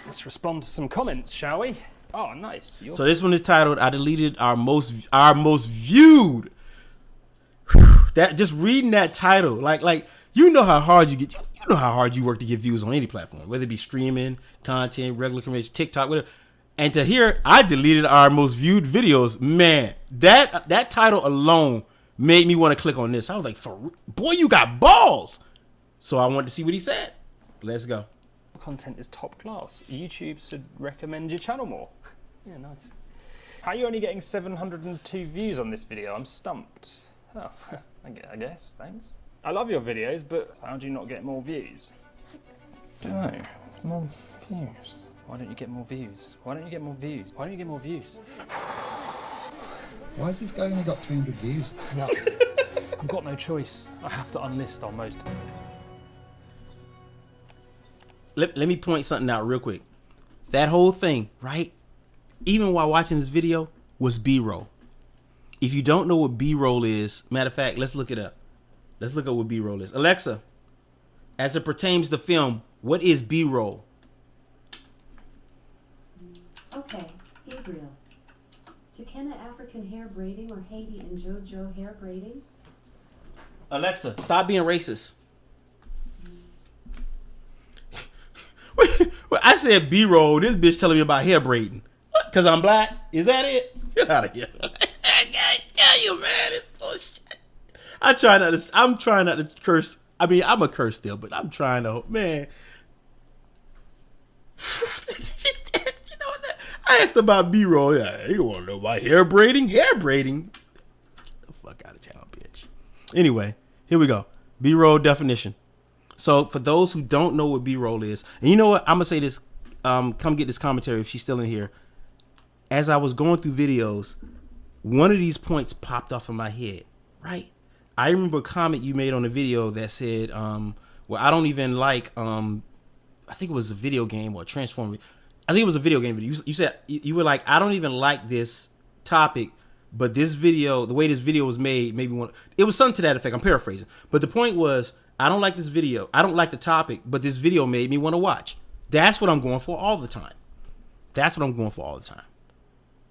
let's respond to some comments, shall we? Oh, nice. So this one is titled, I deleted our most viewed. That, just reading that title, like you know how hard you know how hard you work to get views on any platform, whether it be streaming, content, regular commercials, TikTok, whatever. And to hear I deleted our most viewed videos, man, that title alone made me want to click on this. I was like, boy, you got balls. So I wanted to see what he said. Let's go. Content is top class. YouTube should recommend your channel more. Yeah, nice. How are you only getting 702 views on this video? I'm stumped. Oh, I guess, thanks. I love your videos, but how do you not get more views? I don't know. More views. Why don't you get more views? Why don't you get more views? Why don't you get more views? Why has this guy only got 300 views? No. I've got no choice. I have to unlist on most. Let me point something out real quick. That whole thing, right? Even while watching this video, was B-roll. If you don't know what B-roll is, matter of fact, let's look it up. Let's look up what B-roll is. Alexa, as it pertains to film, what is B-roll? Okay, Gabriel. Takena African hair braiding or Haiti and JoJo hair braiding? Alexa, stop being racist. Wait, I said B-roll. This bitch telling me about hair braiding. What? Cause I'm black? Is that it? Get out of here. I can't tell you, man. It's bullshit. I'm trying not to curse. I mean, I'm a curse still, but I'm trying to, man. I asked about B-roll. Yeah, you want to know about hair braiding? Hair braiding? Get the fuck out of town, bitch. Anyway, here we go. B-roll definition. So for those who don't know what B-roll is, and you know what? I'm going to say this. Come get this commentary if she's still in here. As I was going through videos, one of these points popped off in my head, right? I remember a comment you made on a video that said, well, I don't even like, I think it was a video game or a Transformer. I think it was a video game video. You said, you were like, I don't even like this topic, but this video, the way this video was made me want, it was something to that effect. I'm paraphrasing. But the point was, I don't like this video. I don't like the topic, but this video made me want to watch. That's what I'm going for all the time. That's what I'm going for all the time.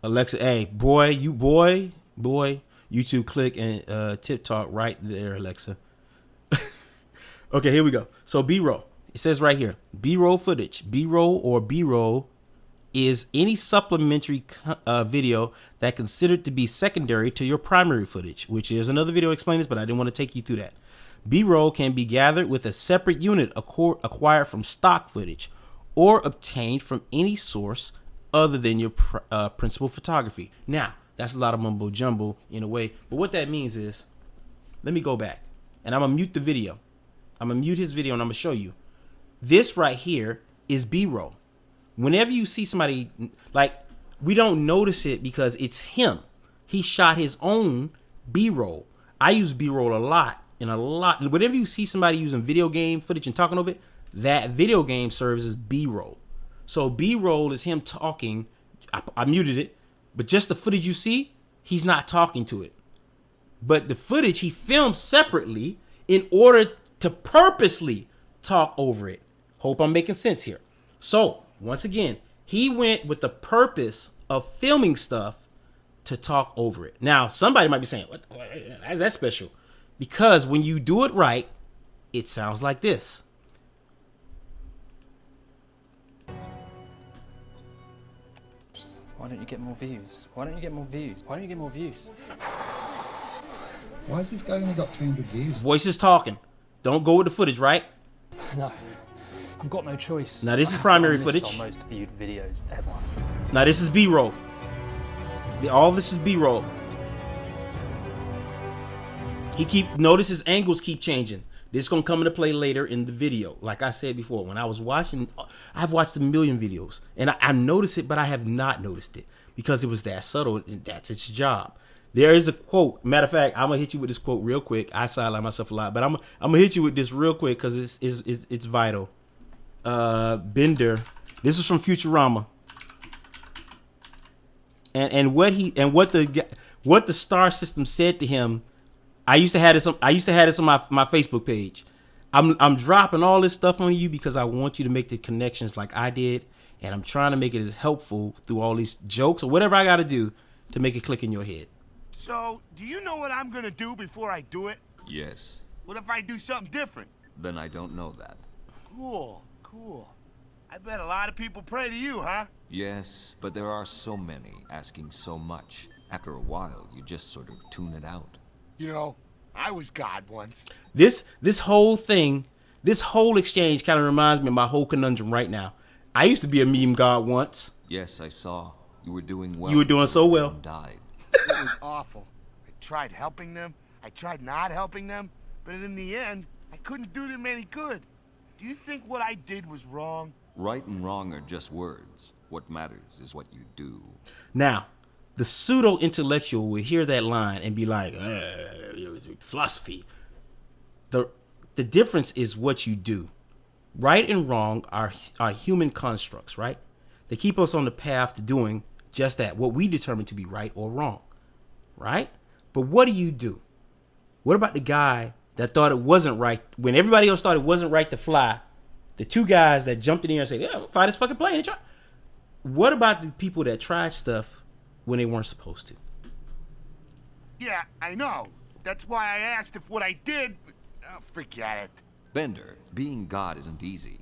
Alexa, hey, boy, YouTube click and tip talk right there, Alexa. Okay, here we go. So B-roll. It says right here, B-roll footage. B-roll or B-roll is any supplementary video that considered to be secondary to your primary footage, which is another video explaining this, but I didn't want to take you through that. B-roll can be gathered with a separate unit acquired from stock footage or obtained from any source other than your principal photography. Now, that's a lot of mumbo jumbo in a way, but what that means is, let me go back and I'm gonna mute the video. I'm gonna mute his video and I'm gonna show you. This right here is B-roll. Whenever you see somebody, like, we don't notice it because it's him. He shot his own B-roll. I use B-roll a lot. Whenever you see somebody using video game footage and talking over it, that video game serves as B-roll. So B-roll is him talking. I muted it, but just the footage you see, he's not talking to it. But the footage he filmed separately in order to purposely talk over it. Hope I'm making sense here. So, once again, he went with the purpose of filming stuff to talk over it. Now, somebody might be saying, what is that special? Because when you do it right, it sounds like this. Why don't you get more views? Why don't you get more views? Why don't you get more views? Why has this guy only got 300 views? Voices talking. Don't go with the footage, right? No, I've got no choice. Now this is primary footage. Our most viewed videos ever. Now this is B-roll. All this is B-roll. Notice his angles keep changing. This is gonna come into play later in the video. Like I said before, when I was watching, I've watched a million videos, and I noticed it, but I have not noticed it because it was that subtle, and that's its job. There is a quote. Matter of fact, I'm gonna hit you with this quote real quick. I sideline myself a lot, but I'm gonna hit you with this real quick because it's vital. Bender. This was from Futurama, and what the star system said to him. I used to have this on my Facebook page. I'm dropping all this stuff on you because I want you to make the connections like I did, and I'm trying to make it as helpful through all these jokes or whatever I got to do to make it click in your head. So, do you know what I'm gonna do before I do it? Yes. What if I do something different? Then I don't know that. Cool. I bet a lot of people pray to you, huh? Yes, but there are so many asking so much. After a while, you just sort of tune it out. You know, I was God once. This whole thing, this whole exchange kind of reminds me of my whole conundrum right now. I used to be a meme god once. Yes, I saw. You were doing well. You were doing so well. Died. It was awful. I tried helping them. I tried not helping them. But in the end, I couldn't do them any good. Do you think what I did was wrong? Right and wrong are just words. What matters is what you do. Now, the pseudo-intellectual will hear that line and be like, philosophy. The difference is what you do. Right and wrong are human constructs, right? They keep us on the path to doing just that, what we determine to be right or wrong, right? But what do you do? What about the guy that thought it wasn't right when everybody else thought it wasn't right to fly? The two guys that jumped in the air and said, yeah, fly this fucking plane. What about the people that tried stuff when they weren't supposed to? Yeah, I know. That's why I asked if what I did... forget it. Bender, being God isn't easy.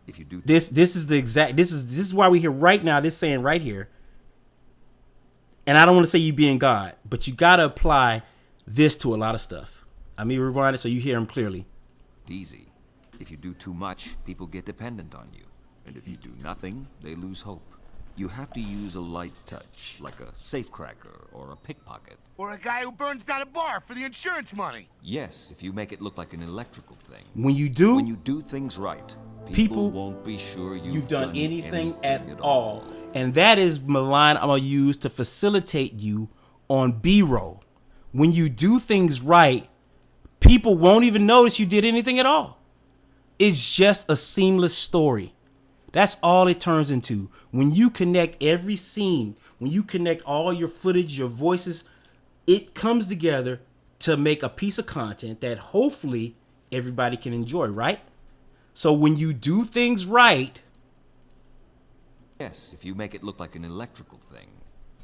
If you do... This is why we're here right now, this saying right here. And I don't want to say you being God, but you got to apply this to a lot of stuff. I mean, rewind it so you hear him clearly. Easy. If you do too much, people get dependent on you. And if you do nothing, they lose hope. You have to use a light touch, like a safecracker or a pickpocket. Or a guy who burns down a bar for the insurance money. Yes, if you make it look like an electrical thing. When you do things right, people won't be sure you've done anything at all. And that is the line I'm going to use to facilitate you on B-roll. When you do things right, people won't even notice you did anything at all. It's just a seamless story. That's all it turns into. When you connect every scene, when you connect all your footage, your voices, it comes together to make a piece of content that hopefully everybody can enjoy, right? So when you do things right... Yes, if you make it look like an electrical thing.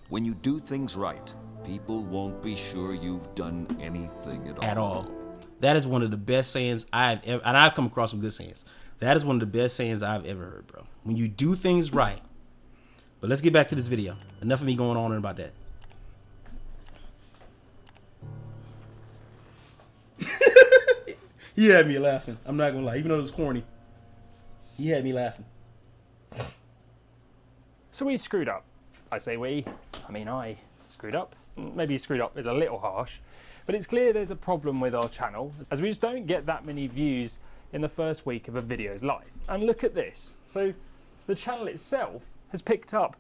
When you do things right, people won't be sure you've done anything at all. That is one of the best sayings I've ever... And I've come across some good sayings. That is one of the best sayings I've ever heard, bro. When you do things right. But let's get back to this video. Enough of me going on about that. He had me laughing. I'm not gonna lie. Even though it was corny, he had me laughing. So we screwed up. I say we. I mean I screwed up. Maybe screwed up is a little harsh. But it's clear there's a problem with our channel, as we just don't get that many views in the first week of a video's life. And look at this. So The channel itself has picked up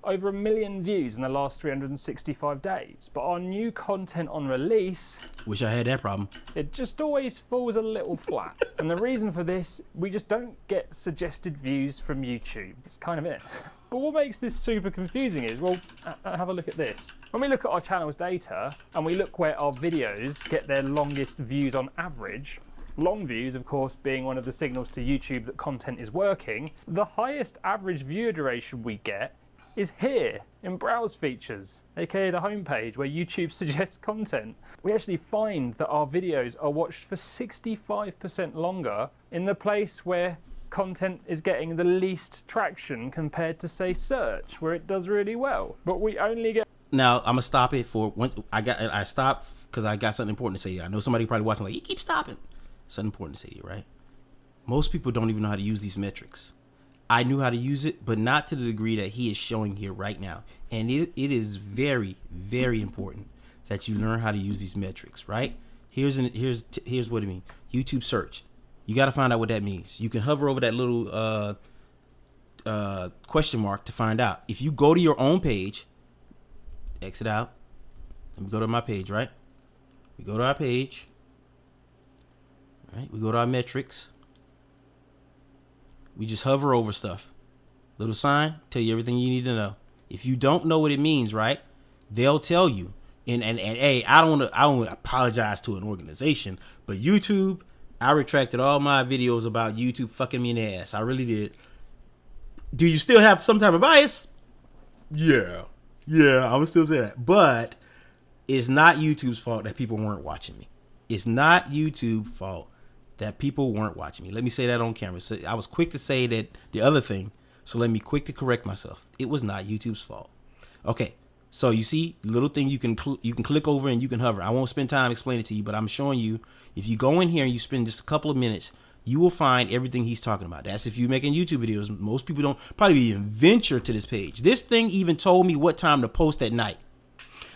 over 1 million views in the last 365 days, but our new content on release, wish I had that problem. it just always falls a little flat. And the reason for this, we just don't get suggested views from YouTube. It's kind of it. But what makes this super confusing is, well, have a look at this. When we look at our channel's data and we look where our videos get their longest views on average, long views, of course, being one of the signals to YouTube that content is working, the highest average viewer duration we get is here in Browse Features, aka the homepage where YouTube suggests content. We actually find that our videos are watched for 65% longer in the place where content is getting the least traction compared to, say, search, where it does really well. But we only get... Now I'm gonna stop it for once. I stopped because I got something important to say to you. I know somebody probably watching like, you keep stopping. Something important to say to you, right? Most people don't even know how to use these metrics. I knew how to use it, but not to the degree that he is showing here right now. And it is very, very important that you learn how to use these metrics, right? Here's what it means. YouTube search. You got to find out what that means. You can hover over that little question mark to find out. If you go to your own page, exit out. Let me go to my page, right? We go to our page. Right? We go to our metrics. We just hover over stuff. Little sign, tell you everything you need to know. If you don't know what it means, right, they'll tell you. And hey, I don't want to apologize to an organization, but YouTube, I retracted all my videos about YouTube fucking me in the ass. I really did. Do you still have some type of bias? Yeah, I would still say that. But it's not YouTube's fault that people weren't watching me. It's not YouTube's fault that people weren't watching me. Let me say that on camera. So I was quick to say that the other thing, so let me quick to correct myself. It was not YouTube's fault. Okay, so you see, little thing you can click over and you can hover. I won't spend time explaining it to you, but I'm showing you. If you go in here and you spend just a couple of minutes, you will find everything he's talking about. That's if you're making YouTube videos. Most people don't probably even venture to this page. This thing even told me what time to post at night.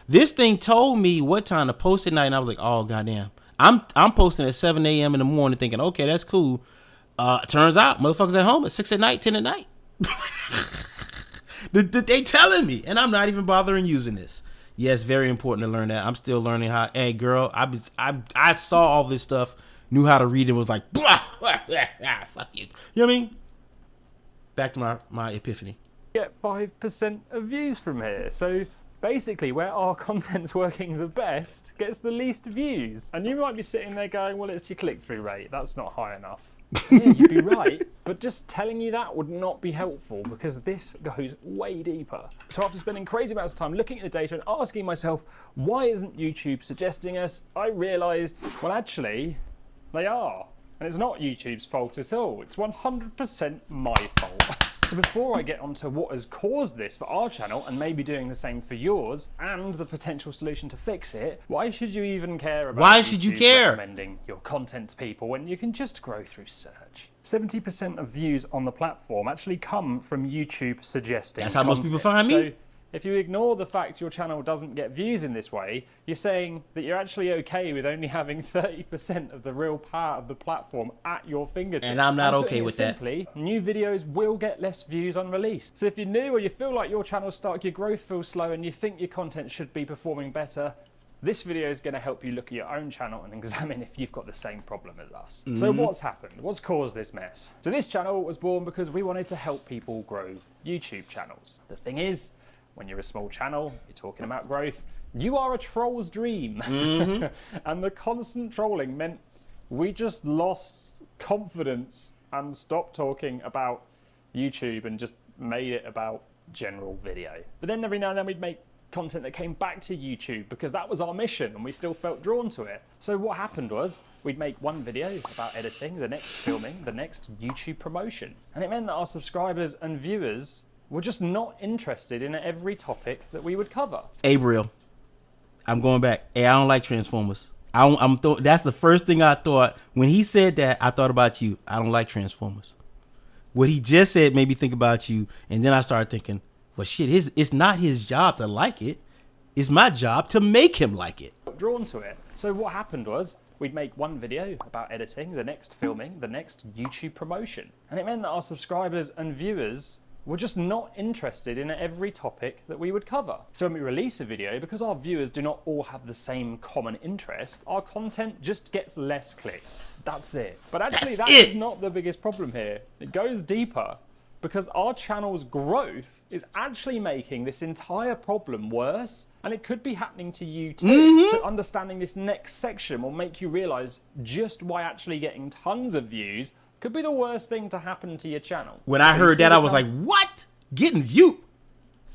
This thing told me what time to post at night, and I was like, oh goddamn. I'm posting at 7 a.m. in the morning thinking, okay, that's cool. Turns out motherfuckers at home at 6 at night, 10 at night. They telling me, and I'm not even bothering using this. Yes, very important to learn that. I'm still learning how. Hey, girl, I saw all this stuff, knew how to read it, was like, blah, blah, blah, blah, fuck you. You know what I mean? Back to my epiphany. Get 5% of views from here. So basically, where our content's working the best gets the least views. And you might be sitting there going, well, it's your click-through rate. That's not high enough. Yeah, you'd be right. But just telling you that would not be helpful because this goes way deeper. So after spending crazy amounts of time looking at the data and asking myself, why isn't YouTube suggesting us? I realized, well, actually, they are. And it's not YouTube's fault at all. It's 100% my fault. So before I get onto what has caused this for our channel and maybe doing the same for yours and the potential solution to fix it, why should you even care about recommending your content to people when you can just grow through search? 70% of views on the platform actually come from YouTube suggesting That's how content. most people find me. So if you ignore the fact your channel doesn't get views in this way, you're saying that you're actually okay with only having 30% of the real power of the platform at your fingertips. And I'm not okay with that. Simply, new videos will get less views on release. So if you're new or you feel like your channel's stuck, your growth feels slow, and you think your content should be performing better, this video is going to help you look at your own channel and examine if you've got the same problem as us. So what's happened? What's caused this mess? So this channel was born because we wanted to help people grow YouTube channels. The thing is, when you're a small channel, you're talking about growth, you are a troll's dream. And the constant trolling meant we just lost confidence and stopped talking about YouTube and just made it about general video. But then every now and then we'd make content that came back to YouTube because that was our mission and we still felt drawn to it. So what happened was we'd make one video about editing, the next filming, the next YouTube promotion. And it meant that our subscribers and viewers were just not interested in every topic that we would cover. Gabriel, I'm going back. Hey, I don't like Transformers. That's the first thing I thought. When he said that, I thought about you. I don't like Transformers. What he just said made me think about you. And then I started thinking, well, shit, it's not his job to like it. It's my job to make him like it. Drawn to it. So what happened was We'd make one video about editing, the next filming, the next YouTube promotion. And it meant that our subscribers and viewers were just not interested in every topic that we would cover. So when we release a video, because our viewers do not all have the same common interest, our content just gets less clicks. That's it. But actually that is not the biggest problem here. It goes deeper, because our channel's growth is actually making this entire problem worse, and it could be happening to you too. So understanding this next section will make you realize just why actually getting tons of views could be the worst thing to happen to your channel. When I heard that, I was like, what? Getting viewed?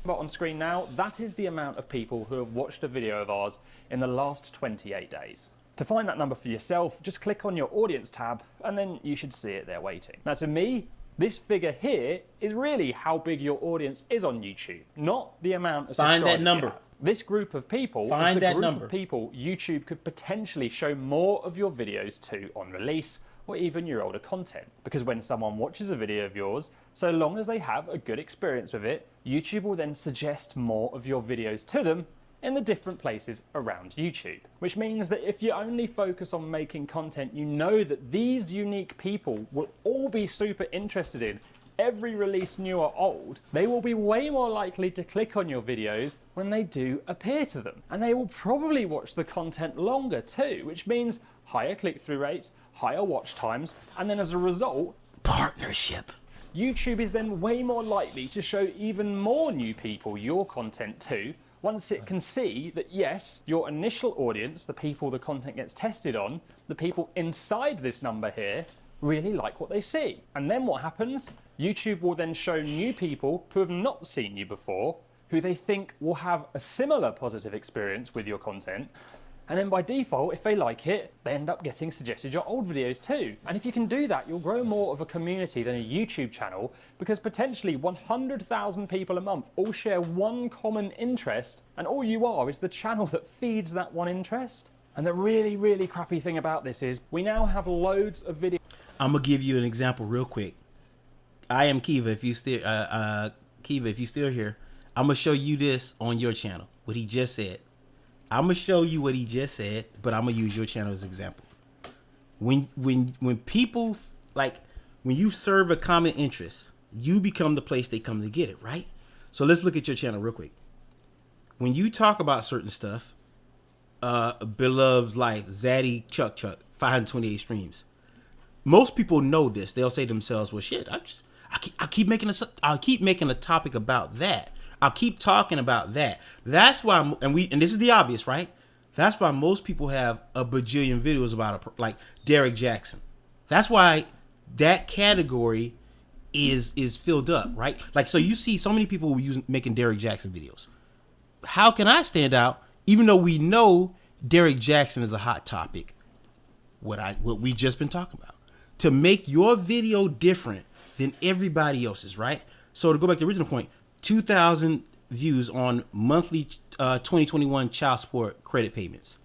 But on screen now, that is the amount of people who have watched a video of ours in the last 28 days. To find that number for yourself, just click on your audience tab, and then you should see it there waiting. Now to me, this figure here is really how big your audience is on YouTube, not the amount of subscribers. Find that number. You have. This group of people is the group of people YouTube could potentially show more of your videos to on release, or even your older content. Because when someone watches a video of yours, so long as they have a good experience with it, YouTube will then suggest more of your videos to them in the different places around YouTube. Which means that if you only focus on making content you know that these unique people will all be super interested in, every release new or old, they will be way more likely to click on your videos when they do appear to them. And they will probably watch the content longer too, which means higher click-through rates, higher watch times, and then as a result, partnership. YouTube is then way more likely to show even more new people your content too, once it can see that yes, your initial audience, the people the content gets tested on, the people inside this number here, really like what they see. And then what happens? YouTube will then show new people who have not seen you before, who they think will have a similar positive experience with your content. And then by default, if they like it, they end up getting suggested your old videos too. And if you can do that, you'll grow more of a community than a YouTube channel, because potentially 100,000 people a month all share one common interest, and all you are is the channel that feeds that one interest. And the really, really crappy thing about this is we now have loads of videos. I'm gonna give you an example real quick. I am Kiva. If you still Kiva, if you still here, I'm gonna show you this on your channel. What he just said. I'm gonna show you what he just said, but I'm gonna use your channel as an example. When people when you serve a common interest, you become the place they come to get it, right? So let's look at your channel real quick. When you talk about certain stuff, Beloved's Life, Zaddy Chuck 528 streams. Most people know this. They'll say to themselves, "Well, shit, I keep making a topic about that. I'll keep talking about that." That's why, and this is the obvious, right? That's why most people have a bajillion videos about like Derek Jackson. That's why that category is filled up, right? Like, so you see so many people making Derek Jackson videos. How can I stand out, even though we know Derek Jackson is a hot topic? What we just been talking about, to make your video different than everybody else's, right? So to go back to the original point, 2,000 views on monthly 2021 child support credit payments.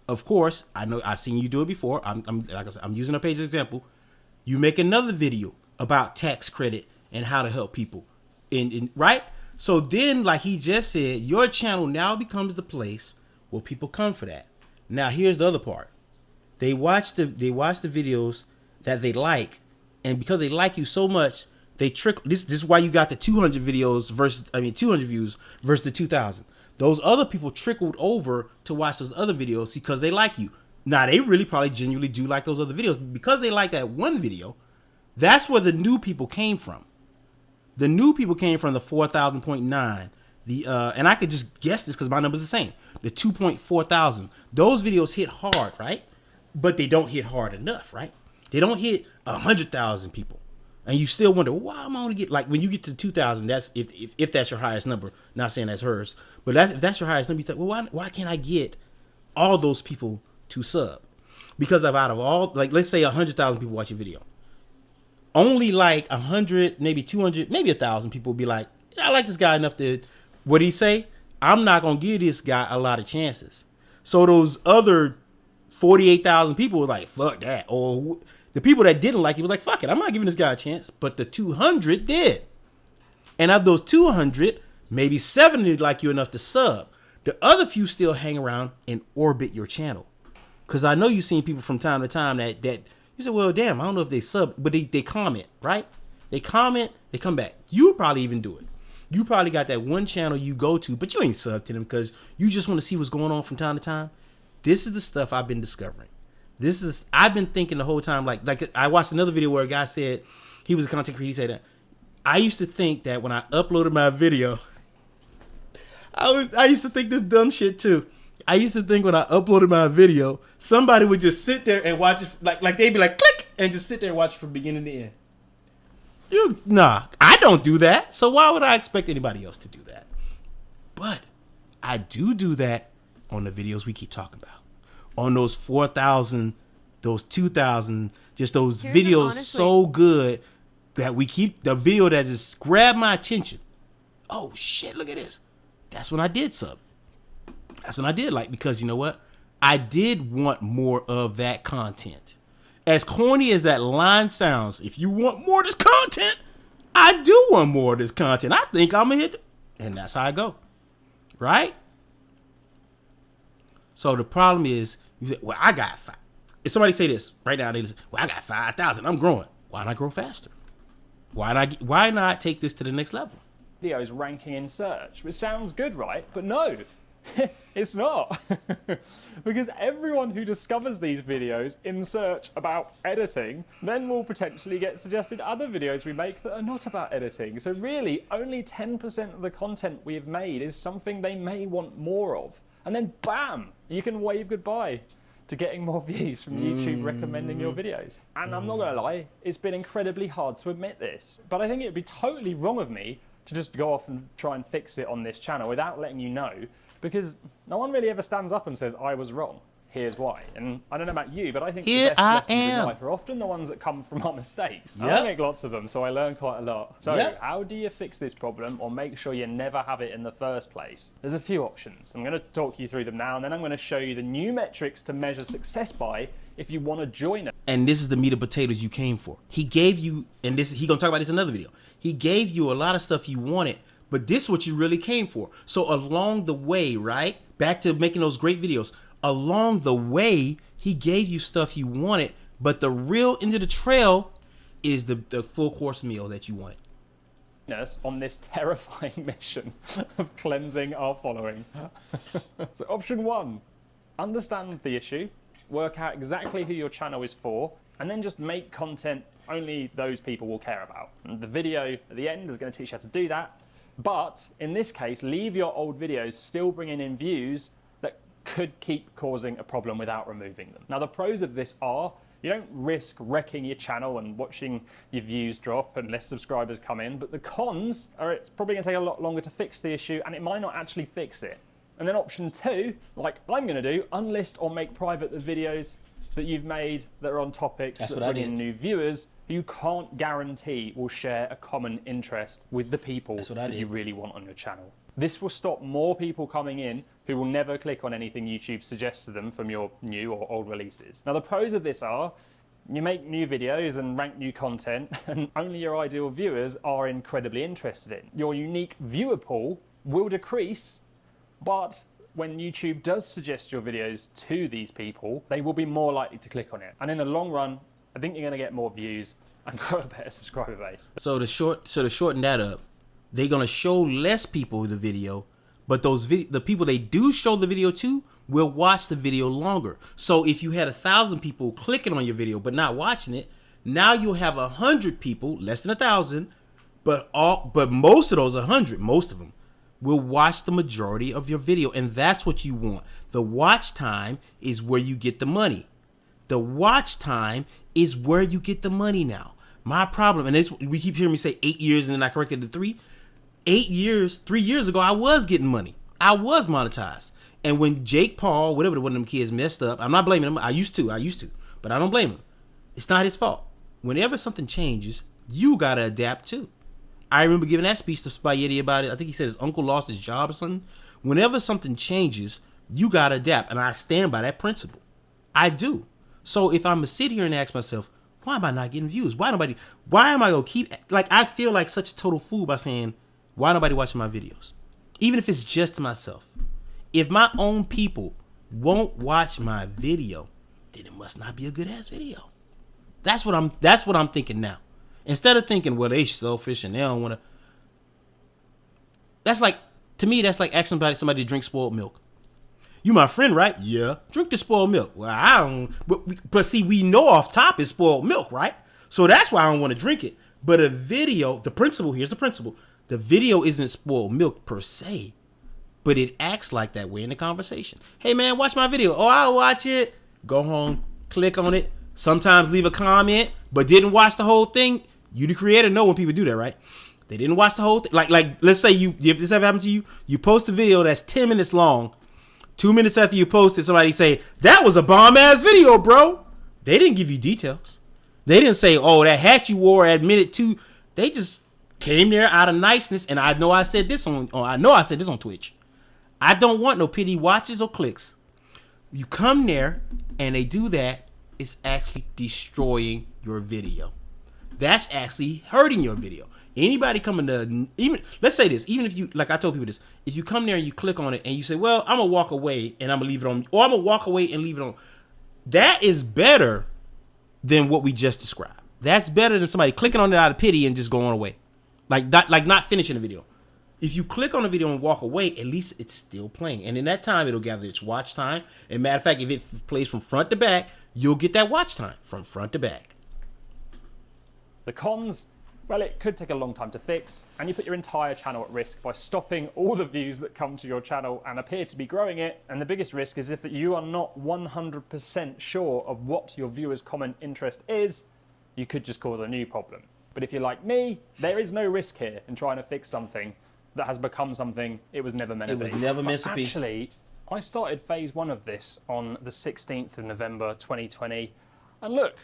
Of course, I know I've seen you do it before. I'm using a page as an example. You make another video about tax credit and how to help people, right? So then, like he just said, your channel now becomes the place where people come for that. Now, here's the other part. They watch the videos that they like, and because they like you so much, they trickle. This is why you got the 200 views versus the 2,000. Those other people trickled over to watch those other videos because they like you. Now, they really probably genuinely do like those other videos, but because they like that one video, that's where the new people came from. The new people came from the 4,000.9. And I could just guess this because my number's the same. The 2.4 thousand. Those videos hit hard, right? But they don't hit hard enough, right? They don't hit 100,000 people. And you still wonder, why am I going to get, like, when you get to 2,000, that's if that's your highest number. Not saying that's hers, but if that's your highest number, you think, well, why can't I get all those people to sub? Because out of all, like, let's say 100,000 people watch your video, only like 100, maybe 200, maybe 1,000 people will be like, yeah, I like this guy enough to, what did he say? I'm not going to give this guy a lot of chances. So those other 48,000 people were like, fuck that. Or the people that didn't like it was like, fuck it, I'm not giving this guy a chance. But the 200 did. And of those 200, maybe 70 like you enough to sub. The other few still hang around and orbit your channel. Because I know you've seen people from time to time that you say, well, damn, I don't know if they sub, but they comment, right? They comment, they come back. You probably even do it. You probably got that one channel you go to, but you ain't sub to them because you just want to see what's going on from time to time. This is the stuff I've been discovering. I've been thinking the whole time, like I watched another video where a guy said, he was a content creator, he said that, I used to think that when I uploaded my video, I used to think this dumb shit too. I used to think when I uploaded my video, somebody would just sit there and watch it, like they'd be like, click, and just sit there and watch it from beginning to end. Nah, I don't do that. So why would I expect anybody else to do that? But I do that on the videos we keep talking about. On those 4,000, those 2,000, just those videos so good that we keep the video that just grabbed my attention. Oh shit, look at this. That's when I did sub. That's when I did like, because you know what? I did want more of that content. As corny as that line sounds, if you want more of this content, I do want more of this content. I think I'm gonna hit, and that's how I go. Right? So the problem is, you say, well, I got 5. If somebody say this right now, they say, well, I got 5,000. I'm growing. Why not grow faster? Why not take this to the next level? Videos ranking in search, which sounds good, right? But no, it's not. Because everyone who discovers these videos in search about editing then will potentially get suggested other videos we make that are not about editing. So really, only 10% of the content we have made is something they may want more of. And then bam, you can wave goodbye to getting more views from YouTube recommending your videos. And I'm not gonna lie, it's been incredibly hard to admit this. But I think it'd be totally wrong of me to just go off and try and fix it on this channel without letting you know, because no one really ever stands up and says, I was wrong, here's why. And I don't know about you, but I think the best lessons in life are often the ones that come from our mistakes. Yep. I make lots of them, so I learn quite a lot. So how do you fix this problem or make sure you never have it in the first place? There's a few options. I'm going to talk you through them now, and then I'm going to show you the new metrics to measure success by if you want to join it. And this is the meat and potatoes you came for. He gave you, and this he gonna talk about this in another video. He gave you a lot of stuff you wanted, but this is what you really came for. So along the way, right, back to making those great videos, along the way, he gave you stuff you wanted, but the real end of the trail is the full course meal that you wanted. On this terrifying mission of cleansing our following. So option 1, understand the issue, work out exactly who your channel is for, and then just make content only those people will care about. And the video at the end is going to teach you how to do that. But in this case, leave your old videos still bringing in views that could keep causing a problem without removing them. Now, the pros of this are you don't risk wrecking your channel and watching your views drop and less subscribers come in. But the cons are it's probably going to take a lot longer to fix the issue, and it might not actually fix it. And then option 2, like I'm going to do, unlist or make private the videos that you've made that are on topics that bring in new viewers who you can't guarantee will share a common interest with the people that you really want on your channel. This will stop more people coming in who will never click on anything YouTube suggests to them from your new or old releases. Now, the pros of this are you make new videos and rank new content, and only your ideal viewers are incredibly interested in. Your unique viewer pool will decrease, but when YouTube does suggest your videos to these people, they will be more likely to click on it. And in the long run, I think you're going to get more views and grow a better subscriber base. So to shorten that up, they're going to show less people the video, but the people they do show the video to will watch the video longer. So if you had 1,000 people clicking on your video but not watching it, now you'll have 100 people, less than 1,000, but most of those 100, most of them will watch the majority of your video, and that's what you want. The watch time is where you get the money. The watch time is where you get the money now. My problem, and we keep hearing me say 8 years, and then I corrected it to 3. 8 years, 3 years ago, I was getting money. I was monetized. And when Jake Paul, whatever one of them kids messed up, I'm not blaming him. I used to, but I don't blame him. It's not his fault. Whenever something changes, you gotta adapt too. I remember giving that speech to Spaghetti about it. I think he said his uncle lost his job or something. Whenever something changes, you gotta adapt, and I stand by that principle. I do. So if I'm gonna sit here and ask myself, why am I not getting views? Why am I gonna keep, like, I feel like such a total fool by saying, why nobody watching my videos? Even if it's just to myself. If my own people won't watch my video, then it must not be a good ass video. That's what I'm thinking now. Instead of thinking, well, they selfish and they don't want to. That's like, to me, that's like asking somebody to drink spoiled milk. You my friend, right? Yeah. Drink the spoiled milk. Well, I don't. But see, we know off top is spoiled milk, right? So that's why I don't want to drink it. But a video, here's the principle. The video isn't spoiled milk per se, but it acts like that way in the conversation. Hey man, watch my video. Oh, I'll watch it. Go home, click on it. Sometimes leave a comment, but didn't watch the whole thing. You, the creator, know when people do that, right? They didn't watch the whole thing. Like let's say if this ever happened to you, you post a video that's 10 minutes long. 2 minutes after you posted, somebody say, that was a bomb ass video, bro. They didn't give you details. They didn't say, oh, that hat you wore at minute 2. They just came there out of niceness. And I know I said this on Twitch. I don't want no pity watches or clicks. You come there and they do that, it's actually destroying your video. That's actually hurting your video. Anybody coming to, even, let's say this, even if you, like I told people this, if you come there and you click on it and you say, well, I'm going to walk away and I'm going to leave it on, or I'm going to walk away and leave it on. That is better than what we just described. That's better than somebody clicking on it out of pity and just going away. Like not finishing the video. If you click on the video and walk away, at least it's still playing. And in that time, it'll gather its watch time. And matter of fact, if it plays from front to back, you'll get that watch time from front to back. The cons, well, it could take a long time to fix, and you put your entire channel at risk by stopping all the views that come to your channel and appear to be growing it. And the biggest risk is if you are not 100% sure of what your viewers' common interest is, you could just cause a new problem. But if you're like me, there is no risk here in trying to fix something that has become something it was never meant to be. It was never meant to be. Actually, I started phase 1 of this on the 16th of November 2020, and look,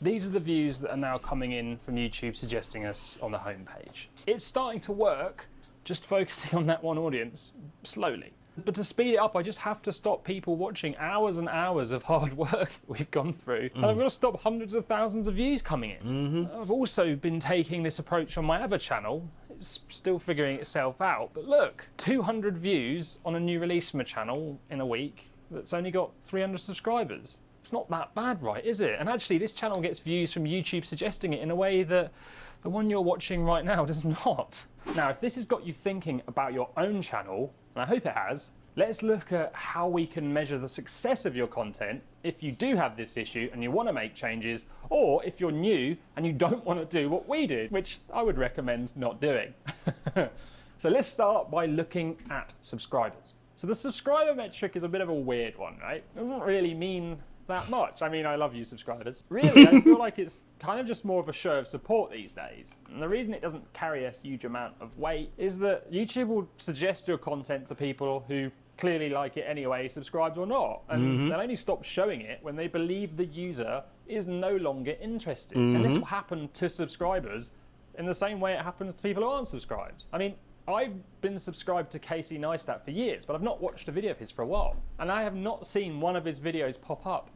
these are the views that are now coming in from YouTube suggesting us on the homepage. It's starting to work, just focusing on that one audience slowly. But to speed it up, I just have to stop people watching hours and hours of hard work that we've gone through. And I've got to stop hundreds of thousands of views coming in. I've also been taking this approach on my other channel. It's still figuring itself out. But look, 200 views on a new release from a channel in a week that's only got 300 subscribers. It's not that bad, right, is it? And actually, this channel gets views from YouTube suggesting it in a way that the one you're watching right now does not. Now, if this has got you thinking about your own channel, and I hope it has, let's look at how we can measure the success of your content if you do have this issue and you want to make changes, or if you're new and you don't want to do what we did, which I would recommend not doing. So let's start by looking at subscribers. So the subscriber metric is a bit of a weird one, right? It doesn't really mean that much. I mean, I love you subscribers. Really, I feel like it's kind of just more of a show of support these days. And the reason it doesn't carry a huge amount of weight is that YouTube will suggest your content to people who clearly like it anyway, subscribed or not. And they'll only stop showing it when they believe the user is no longer interested. And this will happen to subscribers in the same way it happens to people who aren't subscribed. I mean, I've been subscribed to Casey Neistat for years, but I've not watched a video of his for a while. And I have not seen one of his videos pop up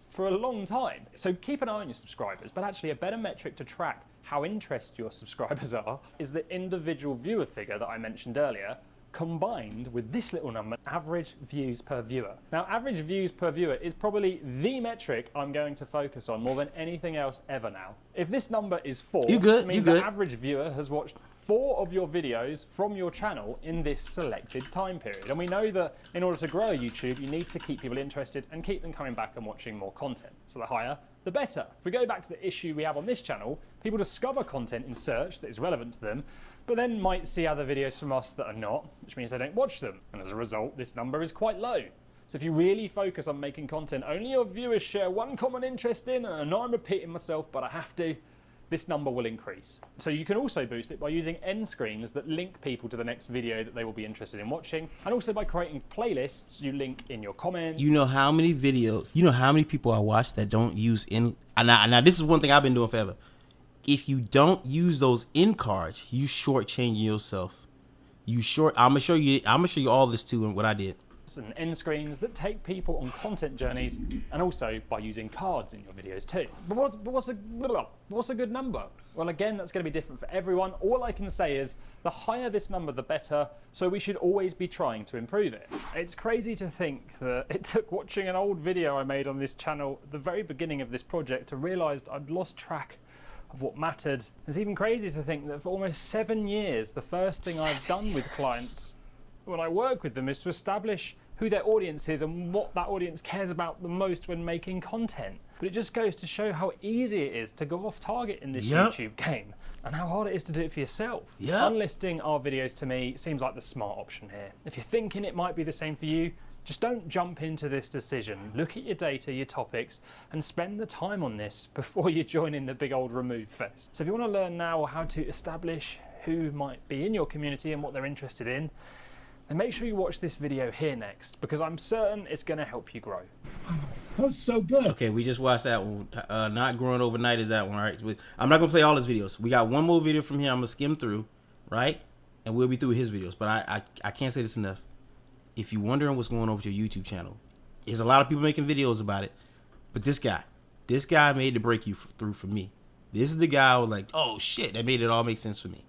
for a long time. So keep an eye on your subscribers, but actually a better metric to track how interested your subscribers are is the individual viewer figure that I mentioned earlier, combined with this little number, average views per viewer. Now, average views per viewer is probably the metric I'm going to focus on more than anything else ever now. If this number is 4, it means the average viewer has watched 4 of your videos from your channel in this selected time period. And we know that in order to grow YouTube, you need to keep people interested and keep them coming back and watching more content. So the higher, the better. If we go back to the issue we have on this channel, people discover content in search that is relevant to them, but then might see other videos from us that are not, which means they don't watch them. And as a result, this number is quite low. So if you really focus on making content only your viewers share one common interest in, and I know I'm repeating myself, but I have to, this number will increase. So you can also boost it by using end screens that link people to the next video that they will be interested in watching, and also by creating playlists you link in your comments. You know how many videos, you know how many people I watch that don't use in, now this is one thing I've been doing forever. If you don't use those end cards, you shortchanging yourself. I'm gonna show you all this too and what I did. and end screens that take people on content journeys, and also by using cards in your videos too. But what's a good number? Well, again, that's going to be different for everyone. All I can say is the higher this number, the better, so we should always be trying to improve it. It's crazy to think that it took watching an old video I made on this channel at the very beginning of this project to realise I'd lost track of what mattered. It's even crazy to think that for almost 7 years, the first thing I've done with clients when I work with them is to establish who their audience is and what that audience cares about the most when making content. But it just goes to show how easy it is to go off target in this YouTube game, and how hard it is to do it for yourself. Unlisting our videos to me seems like the smart option here. If you're thinking it might be the same for you, just don't jump into this decision. Look at your data, your topics, and spend the time on this before you join in the big old remove fest. So if you want to learn now how to establish who might be in your community and what they're interested in, then make sure you watch this video here next, because I'm certain it's going to help you grow. That was so good. Okay, we just watched that one. Not growing overnight is that one, all right? I'm not going to play all his videos. We got one more video from here I'm going to skim through, right? And we'll be through his videos. But I can't say this enough. If you're wondering what's going on with your YouTube channel, there's a lot of people making videos about it. But this guy made the break through for me. This is the guy who was like, oh shit, that made it all make sense for me.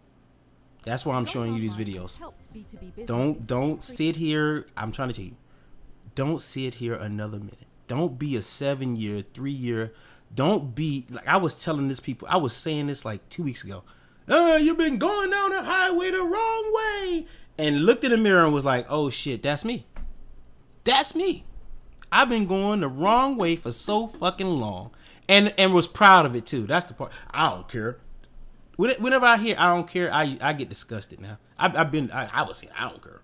That's why I'm showing you these videos. Don't sit here. I'm trying to tell you. Don't sit here another minute. Don't be a 7-year, 3-year. Don't be like I was telling this people. I was saying this like 2 weeks ago. You've been going down the highway the wrong way. And looked in the mirror and was like, oh shit, that's me. That's me. I've been going the wrong way for so fucking long. And was proud of it too. That's the part. I don't care. Whenever I hear I don't care, I get disgusted now. I was saying I don't care.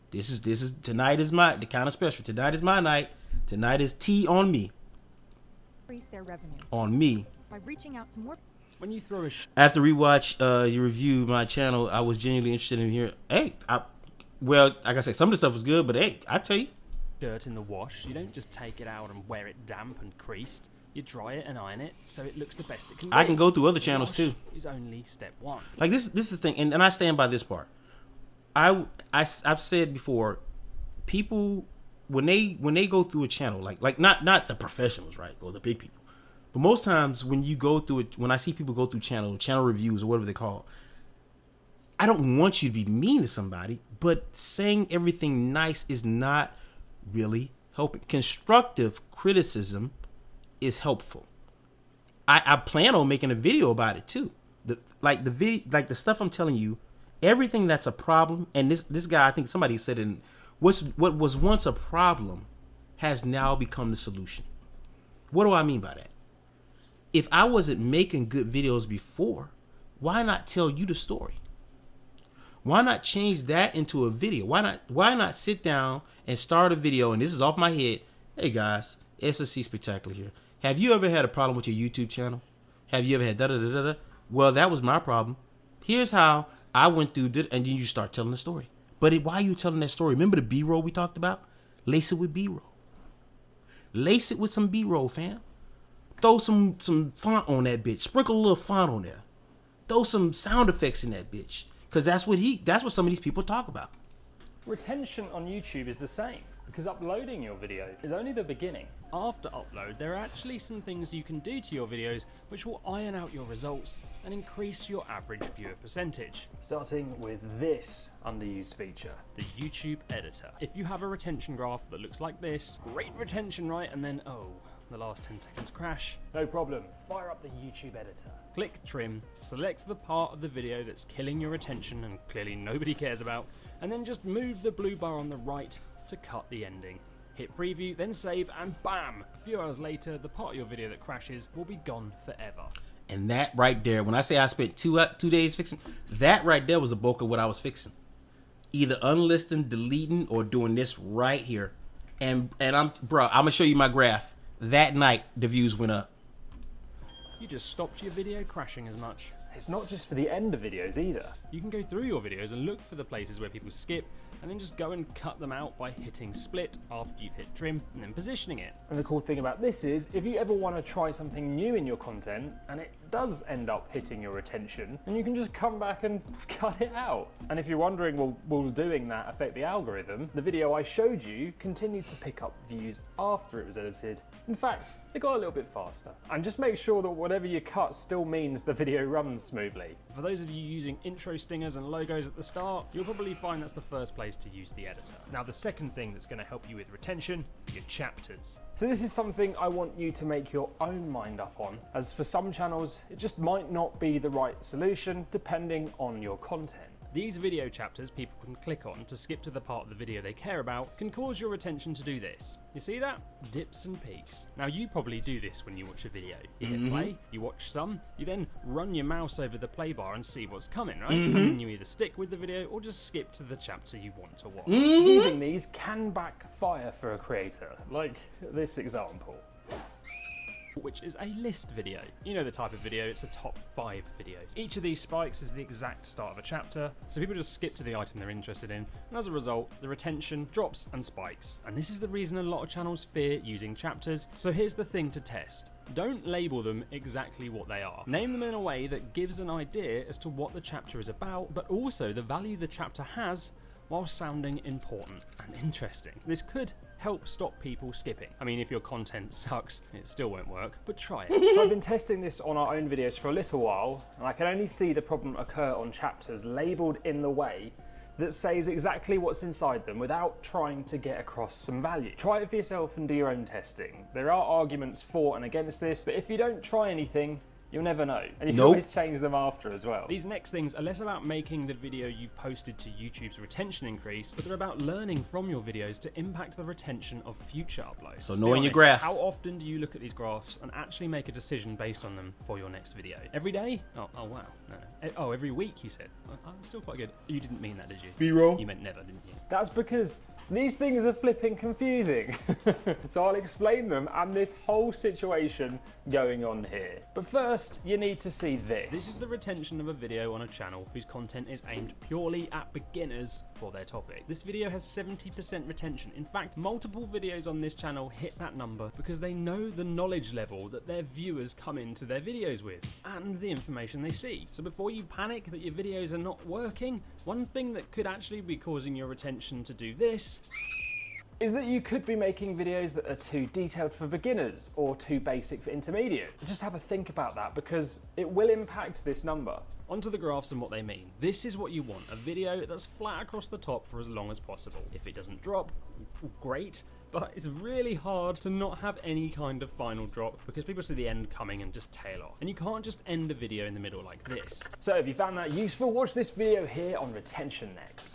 This is tonight is the kind of special. Tonight is my night. Tonight is tea on me. Increase their revenue. On me. By reaching out to more. When you throw a after rewatch your review my channel, I was genuinely interested in hearing. Hey, well, like I said, some of the stuff was good, but hey, I tell you, dirt in the wash, you don't just take it out and wear it damp and creased. You dry it and iron it so it looks the best it can be. I can go through other channels too. Is only step one. Like this is the thing, and I stand by this part. I've said before, people when they go through a channel, like not the professionals, right, or the big people, but most times when you go through it, when I see people go through channel reviews or whatever they call, I don't want you to be mean to somebody, but saying everything nice is not really helping. Constructive criticism is helpful. I plan on making a video about it too. The stuff I'm telling you, everything that's a problem, and this guy, I think somebody said in what was once a problem has now become the solution. What do I mean by that? If I wasn't making good videos before, why not tell you the story? Why not change that into a video? Why not sit down and start a video, and this is off my head. Hey guys, SOC Spectacular here. Have you ever had a problem with your YouTube channel? Have you ever had da-da-da-da-da? Well, that was my problem. Here's how I went through it, and then you start telling the story. But why are you telling that story? Remember the B-roll we talked about? Lace it with B-roll. Lace it with some B-roll, fam. Throw some font on that bitch. Sprinkle a little font on there. Throw some sound effects in that bitch. Because that's what some of these people talk about. Retention on YouTube is the same, because uploading your video is only the beginning. After upload, there are actually some things you can do to your videos which will iron out your results and increase your average viewer percentage. Starting with this underused feature. The YouTube editor. If you have a retention graph that looks like this, great retention, right? And then, oh, the last 10 seconds crash. No problem, fire up the YouTube editor. Click trim, select the part of the video that's killing your attention and clearly nobody cares about, and then just move the blue bar on the right to cut the ending. Hit preview, then save, and bam! A few hours later, the part of your video that crashes will be gone forever. And that right there, when I say I spent two days fixing, that right there was the bulk of what I was fixing. Either unlisting, deleting, or doing this right here. And I'm gonna show you my graph. That night, the views went up. You just stopped your video crashing as much. It's not just for the end of videos either. You can go through your videos and look for the places where people skip, and then just go and cut them out by hitting split after you've hit trim and then positioning it. And the cool thing about this is, if you ever want to try something new in your content and it does end up hitting your attention, then you can just come back and cut it out. And if you're wondering, well, will doing that affect the algorithm? The video I showed you continued to pick up views after it was edited. In fact, it got a little bit faster. And just make sure that whatever you cut still means the video runs smoothly. For those of you using intro stingers and logos at the start, you'll probably find that's the first place to use the editor. Now, the second thing that's going to help you with retention, your chapters. So this is something I want you to make your own mind up on, as for some channels, it just might not be the right solution depending on your content. These video chapters people can click on to skip to the part of the video they care about can cause your attention to do this. You see that? Dips and peaks. Now you probably do this when you watch a video. You hit play, you watch some, you then run your mouse over the play bar and see what's coming, right? And then you either stick with the video or just skip to the chapter you want to watch. Using these can backfire for a creator, like this example. Which is a list video. You know the type of video, it's a top 5 videos. Each of these spikes is the exact start of a chapter, so people just skip to the item they're interested in, and as a result, the retention drops and spikes. And this is the reason a lot of channels fear using chapters, so here's the thing to test. Don't label them exactly what they are. Name them in a way that gives an idea as to what the chapter is about, but also the value the chapter has while sounding important and interesting. This could help stop people skipping. I mean, if your content sucks, it still won't work, but try it. So I've been testing this on our own videos for a little while, and I can only see the problem occur on chapters labelled in the way that says exactly what's inside them without trying to get across some value. Try it for yourself and do your own testing. There are arguments for and against this, but if you don't try anything, you'll never know. And you can always change them after as well. These next things are less about making the video you've posted to YouTube's retention increase, but they're about learning from your videos to impact the retention of future uploads. So knowing your graph. How often do you look at these graphs and actually make a decision based on them for your next video? Every day? Oh wow. No. Oh, every week, you said. Oh, that's still quite good. You didn't mean that, did you? B-roll. You meant never, didn't you? That's because these things are flipping confusing. So I'll explain them and this whole situation going on here. But first, you need to see this. This is the retention of a video on a channel whose content is aimed purely at beginners for their topic. This video has 70% retention. In fact, multiple videos on this channel hit that number because they know the knowledge level that their viewers come into their videos with and the information they see. So before you panic that your videos are not working, one thing that could actually be causing your retention to do this is that you could be making videos that are too detailed for beginners or too basic for intermediate. Just have a think about that because it will impact this number. Onto the graphs and what they mean. This is what you want, a video that's flat across the top for as long as possible. If it doesn't drop, great, but it's really hard to not have any kind of final drop because people see the end coming and just tail off. And you can't just end a video in the middle like this. So if you found that useful, watch this video here on retention next.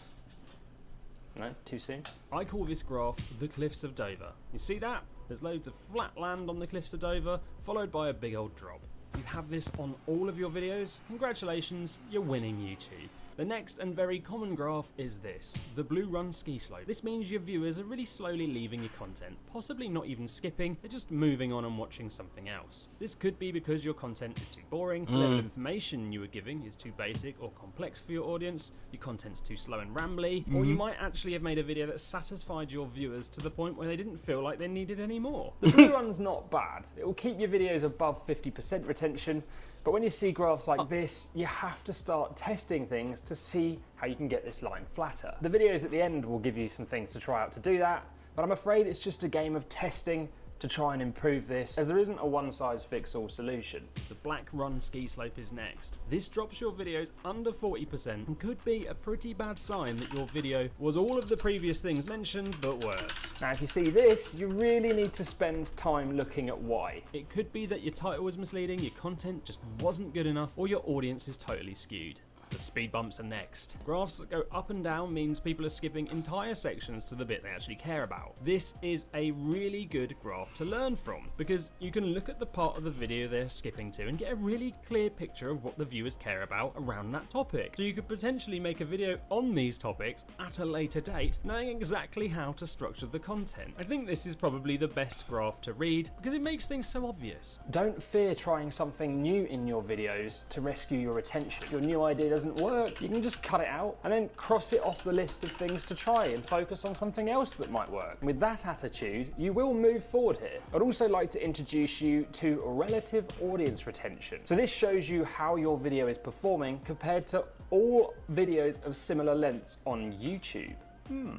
No, too soon? I call this graph the Cliffs of Dover. You see that? There's loads of flat land on the Cliffs of Dover, followed by a big old drop. You have this on all of your videos? Congratulations, you're winning YouTube. The next and very common graph is this, the blue run ski slope. This means your viewers are really slowly leaving your content, possibly not even skipping, they're just moving on and watching something else. This could be because your content is too boring, the level of information you are giving is too basic or complex for your audience, your content's too slow and rambly, or you might actually have made a video that satisfied your viewers to the point where they didn't feel like they needed any more. The blue run's not bad. It will keep your videos above 50% retention, but when you see graphs like this, you have to start testing things to see how you can get this line flatter. The videos at the end will give you some things to try out to do that, but I'm afraid it's just a game of testing to try and improve this, as there isn't a one-size-fits-all solution. The black run ski slope is next. This drops your videos under 40% and could be a pretty bad sign that your video was all of the previous things mentioned, but worse. Now if you see this, you really need to spend time looking at why. It could be that your title was misleading, your content just wasn't good enough, or your audience is totally skewed. The speed bumps are next. Graphs that go up and down means people are skipping entire sections to the bit they actually care about. This is a really good graph to learn from, because you can look at the part of the video they're skipping to and get a really clear picture of what the viewers care about around that topic. So you could potentially make a video on these topics at a later date, knowing exactly how to structure the content. I think this is probably the best graph to read because it makes things so obvious. Don't fear trying something new in your videos to rescue your attention. If your new idea doesn't work, you can just cut it out and then cross it off the list of things to try and focus on something else that might work. With that attitude, you will move forward here. I'd also like to introduce you to relative audience retention. So this shows you how your video is performing compared to all videos of similar lengths on YouTube.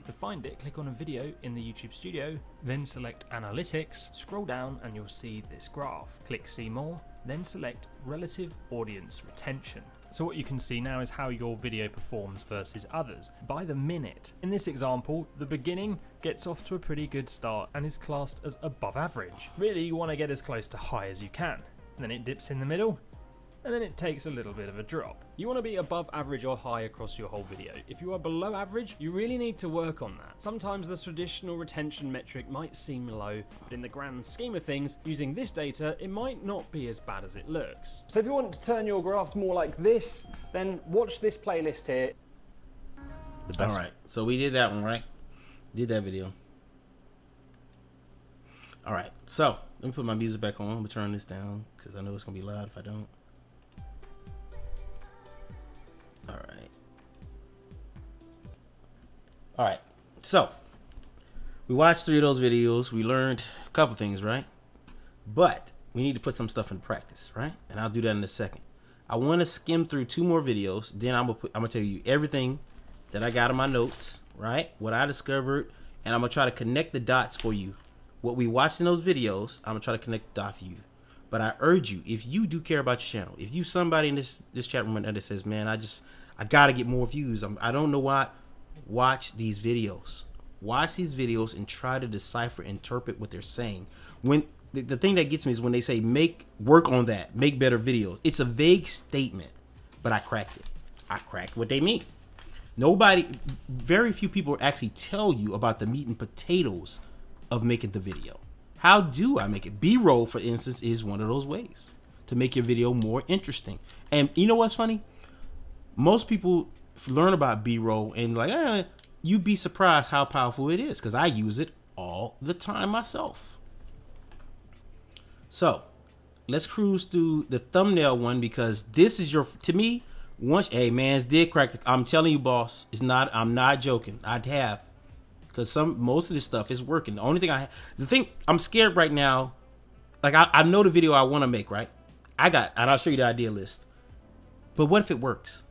To find it, click on a video in the YouTube studio, then select Analytics, scroll down and you'll see this graph. Click See More, then select Relative Audience Retention. So what you can see now is how your video performs versus others by the minute. In this example, the beginning gets off to a pretty good start and is classed as above average. Really, you want to get as close to high as you can. Then it dips in the middle, and then it takes a little bit of a drop. You want to be above average or high across your whole video. If you are below average, you really need to work on that. Sometimes the traditional retention metric might seem low, but in the grand scheme of things, using this data, it might not be as bad as it looks. So if you want to turn your graphs more like this, then watch this playlist here. All right, so we did that one, right? Did that video. All right, so let me put my music back on. I'm gonna turn this down because I know it's gonna be loud if I don't. All right, so we watched 3 of those videos. We learned a couple things, right? But we need to put some stuff in practice, right? And I'll do that in a second. I want to skim through 2 more videos. Then I'm gonna tell you everything that I got in my notes, right? What I discovered, and I'm gonna try to connect the dots for you. What we watched in those videos, I'm gonna try to connect the dot for you. But I urge you, if you do care about your channel, if you somebody in this chat room that says, man, I gotta get more views. I don't know why. Watch these videos. Watch these videos and try to decipher, interpret what they're saying. When the thing that gets me is when they say work on that, make better videos. It's a vague statement, but I cracked it. I cracked what they mean. Very few people actually tell you about the meat and potatoes of making the video. How do I make it? B-roll, for instance, is one of those ways to make your video more interesting. And you know what's funny? Most people learn about B-roll and you'd be surprised how powerful it is because I use it all the time myself. So let's cruise through the thumbnail one because this is to me, hey, man's did crack. I'm telling you, boss, I'm not joking. I'd have, because most of this stuff is working. The thing I'm scared right now, like I know the video I want to make, right? And I'll show you the idea list. But what if it works?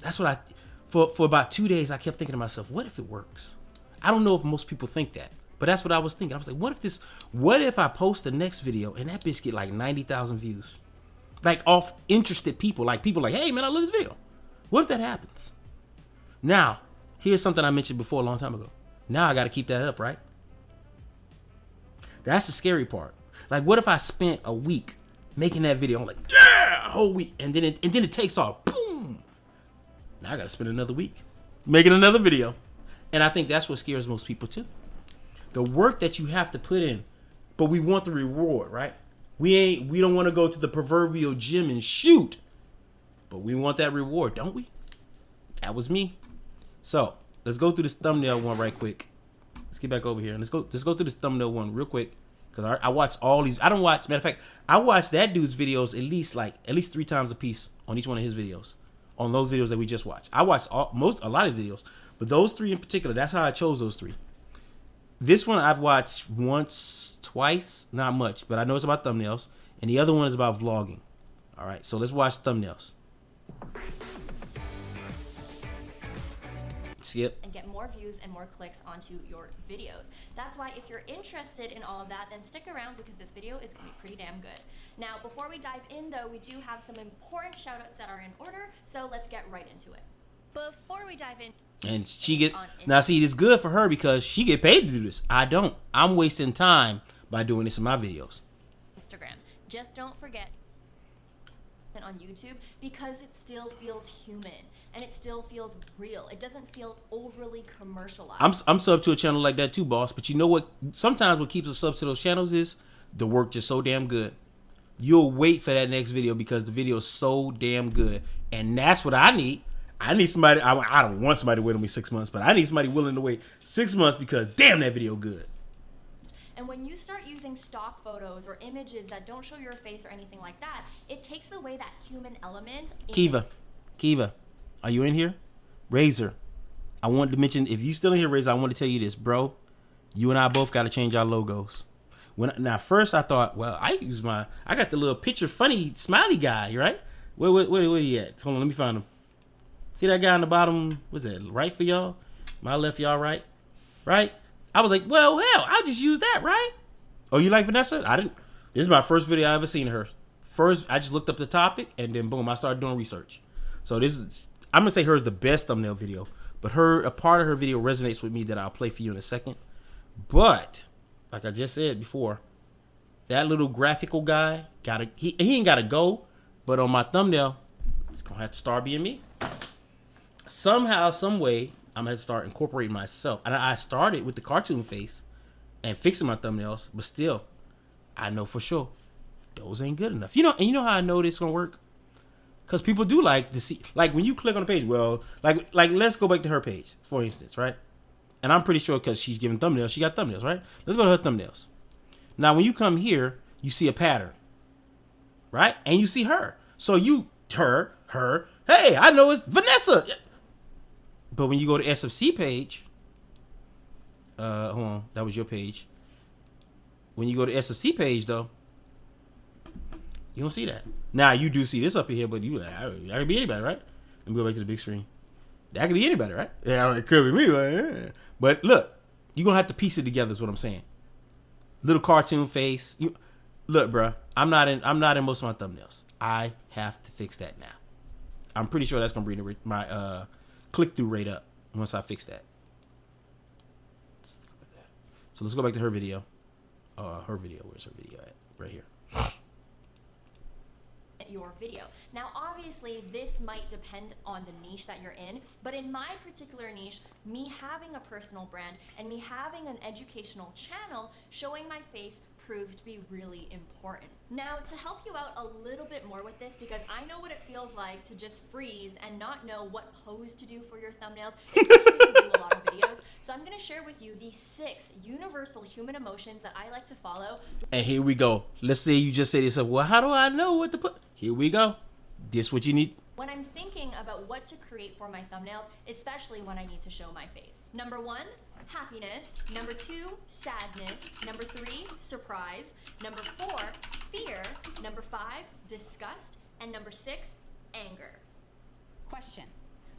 That's what for about 2 days, I kept thinking to myself, what if it works? I don't know if most people think that, but that's what I was thinking. I was like, what if I post the next video and that bitch get like 90,000 views? Like off interested people, like hey man, I love this video. What if that happens? Now, here's something I mentioned before a long time ago. Now I got to keep that up, right? That's the scary part. Like, what if I spent a week making that video? I'm like, yeah, a whole week, and then it takes off. Boom. Now I got to spend another week making another video, and I think that's what scares most people too. The work that you have to put in, but we want the reward, right? We don't want to go to the proverbial gym and shoot, but we want that reward, don't we? That was me. So let's go through this thumbnail one right quick. Let's get back over here and let's go through this thumbnail one real quick because I watch all these. I watch that dude's videos at least 3 times a piece on each one of his videos. On those videos that we just watched, I watched a lot of videos, but those 3 in particular, that's how I chose those 3. This one I've watched once, twice, not much, but I know it's about thumbnails, and the other one is about vlogging. All right, so let's watch thumbnails. Skip. And get more views and more clicks onto your videos. That's why if you're interested in all of that, then stick around because this video is going to be pretty damn good. Now, before we dive in though, we do have some important shoutouts that are in order, so let's get right into it. Before we dive in, and now see, it's good for her because she get paid to do this. I don't. I'm wasting time by doing this in my videos. Instagram. Just don't forget content on YouTube because it still feels human and it still feels real. It doesn't feel overly commercialized. I'm sub to a channel like that too, boss. But you know what? Sometimes what keeps us sub to those channels is the work just so damn good. You'll wait for that next video because the video is so damn good, and that's what I need. I need somebody. I don't want somebody to wait on me 6 months, but I need somebody willing to wait 6 months because damn, that video good. And when you start using stock photos or images that don't show your face or anything like that, it takes away that human element. Kiva, are you in here? Razor, I wanted to mention, if you still in here, Razor, I want to tell you this, bro. You and I both got to change our logos. Now, first I thought, well, I got the little picture funny smiley guy, right? Where he at? Hold on, let me find him. See that guy on the bottom? What's that? Right for y'all? My left, y'all right? Right? I was like, well, hell, I'll just use that, right? Oh, you like Vanessa? This is my first video I ever seen of her. First, I just looked up the topic, and then boom, I started doing research. So I'm gonna say hers the best thumbnail video, but a part of her video resonates with me that I'll play for you in a second. But like I just said before, that little graphical guy he ain't gotta go, but on my thumbnail, it's gonna have to start being me. Somehow, some way, I'm gonna start incorporating myself. And I started with the cartoon face and fixing my thumbnails, but still, I know for sure those ain't good enough. And you know how I know this gonna work? Because people do like to see, like when you click on the page, well, like let's go back to her page, for instance, right? And I'm pretty sure because she's giving thumbnails, she got thumbnails, right? Let's go to her thumbnails. Now, when you come here, you see a pattern, right? And you see her. So her, hey, I know it's Vanessa. But when you go to SFC page, hold on, that was your page. When you go to SFC page, though, you don't see that. Now, you do see this up here, but that could be anybody, right? Let me go back to the big screen. That could be anybody, right? Yeah, it could be me, right? Yeah. But look, you're going to have to piece it together is what I'm saying. Little cartoon face. Look, bro, I'm not in most of my thumbnails. I have to fix that now. I'm pretty sure that's going to bring my click-through rate up once I fix that. So let's go back to her video. Where's her video at? Right here. Your video. Now, obviously, this might depend on the niche that you're in, but in my particular niche, me having a personal brand and me having an educational channel, showing my face proved to be really important. Now, to help you out a little bit more with this, because I know what it feels like to just freeze and not know what pose to do for your thumbnails, especially if you do a lot of videos. So I'm going to share with you the 6 universal human emotions that I like to follow. And here we go. Let's say you just say to yourself, well, how do I know what to put? Here we go. This what you need. When I'm thinking about what to create for my thumbnails, especially when I need to show my face. Number 1, happiness. Number 2, sadness. Number 3, surprise. Number 4, fear. Number 5, disgust. And number 6, anger. Question: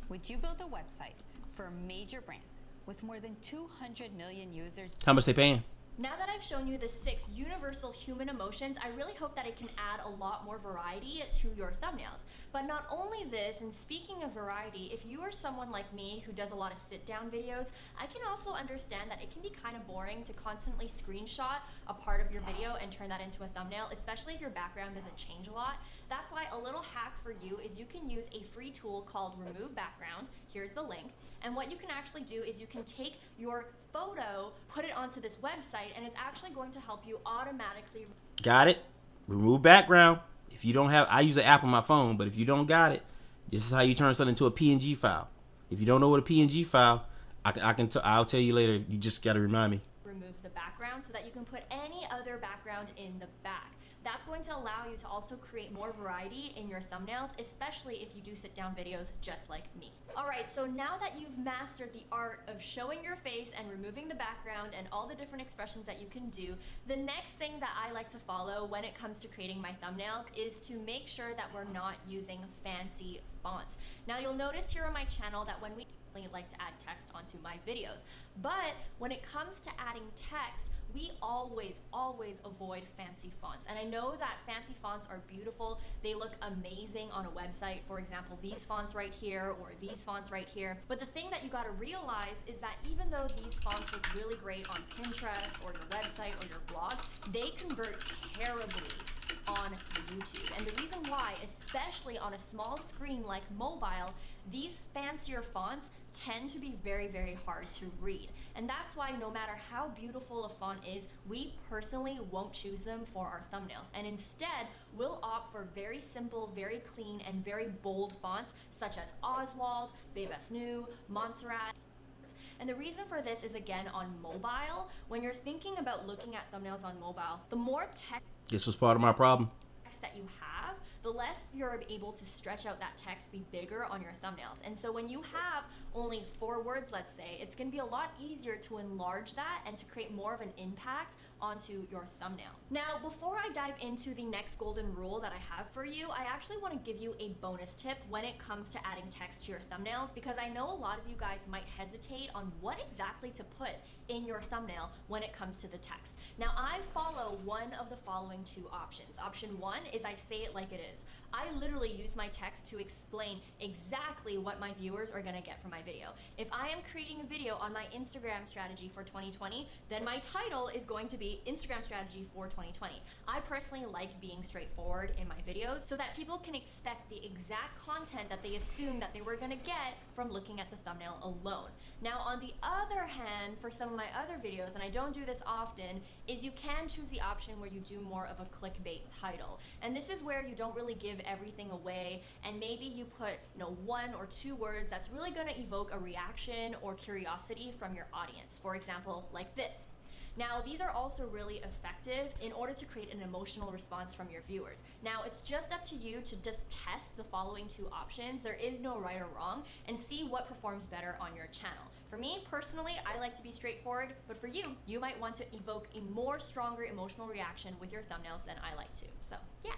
would you build a website for a major brand with more than 200 million users? How much they paying? Now that I've shown you the 6 universal human emotions, I really hope that it can add a lot more variety to your thumbnails. But not only this, and speaking of variety, if you are someone like me who does a lot of sit-down videos, I can also understand that it can be kind of boring to constantly screenshot a part of your video and turn that into a thumbnail, especially if your background doesn't change a lot. That's why a little hack for you is you can use a free tool called Remove Background. Here's the link. And what you can actually do is you can take your photo, put it onto this website, and it's actually going to help you automatically. Got it? Remove background. If you don't have, I use an app on my phone, but if you don't got it, this is how you turn something into a PNG file. If you don't know what a PNG file, I'll tell you later. You just got to remind me. Remove the background so that you can put any other background in the back. That's going to allow you to also create more variety in your thumbnails, especially if you do sit down videos just like me. Alright, so now that you've mastered the art of showing your face and removing the background and all the different expressions that you can do, the next thing that I like to follow when it comes to creating my thumbnails is to make sure that we're not using fancy fonts. Now you'll notice here on my channel that when we like to add text onto my videos, but when it comes to adding text, we always avoid fancy fonts. And I know that fancy fonts are beautiful. They look amazing on a website. For example, these fonts right here or these fonts right here. But the thing that you gotta realize is that even though these fonts look really great on Pinterest or your website or your blog, they convert terribly on YouTube. And the reason why, especially on a small screen like mobile, these fancier fonts tend to be very, very hard to read. And that's why no matter how beautiful a font is, we personally won't choose them for our thumbnails. And instead, we'll opt for very simple, very clean, and very bold fonts such as Oswald, Bebas Nu, Montserrat. And the reason for this is, again, on mobile. When you're thinking about looking at thumbnails on mobile, the more text This was part of my problem. that you have, the less you're able to stretch out that text, be bigger on your thumbnails. And so when you have only 4 words, let's say, it's going to be a lot easier to enlarge that and to create more of an impact onto your thumbnail. Now, before I dive into the next golden rule that I have for you, I actually want to give you a bonus tip when it comes to adding text to your thumbnails, because I know a lot of you guys might hesitate on what exactly to put in your thumbnail when it comes to the text. Now, I follow one of the following 2 options. Option 1 is I say it like it is. I literally use my text to explain exactly what my viewers are gonna get from my video. If I am creating a video on my Instagram strategy for 2020, then my title is going to be Instagram strategy for 2020. I personally like being straightforward in my videos so that people can expect the exact content that they assume that they were gonna get from looking at the thumbnail alone. Now, on the other hand, for some of my other videos, and I don't do this often, is you can choose the option where you do more of a clickbait title. And this is where you don't really give everything away, and maybe you put 1 or 2 words that's really going to evoke a reaction or curiosity from your audience. For example, like this. Now, these are also really effective in order to create an emotional response from your viewers. Now, it's just up to you to just test the following 2 options. There is no right or wrong, and see what performs better on your channel. For me, personally, I like to be straightforward, but for you, you might want to evoke a more stronger emotional reaction with your thumbnails than I like to. So, yeah.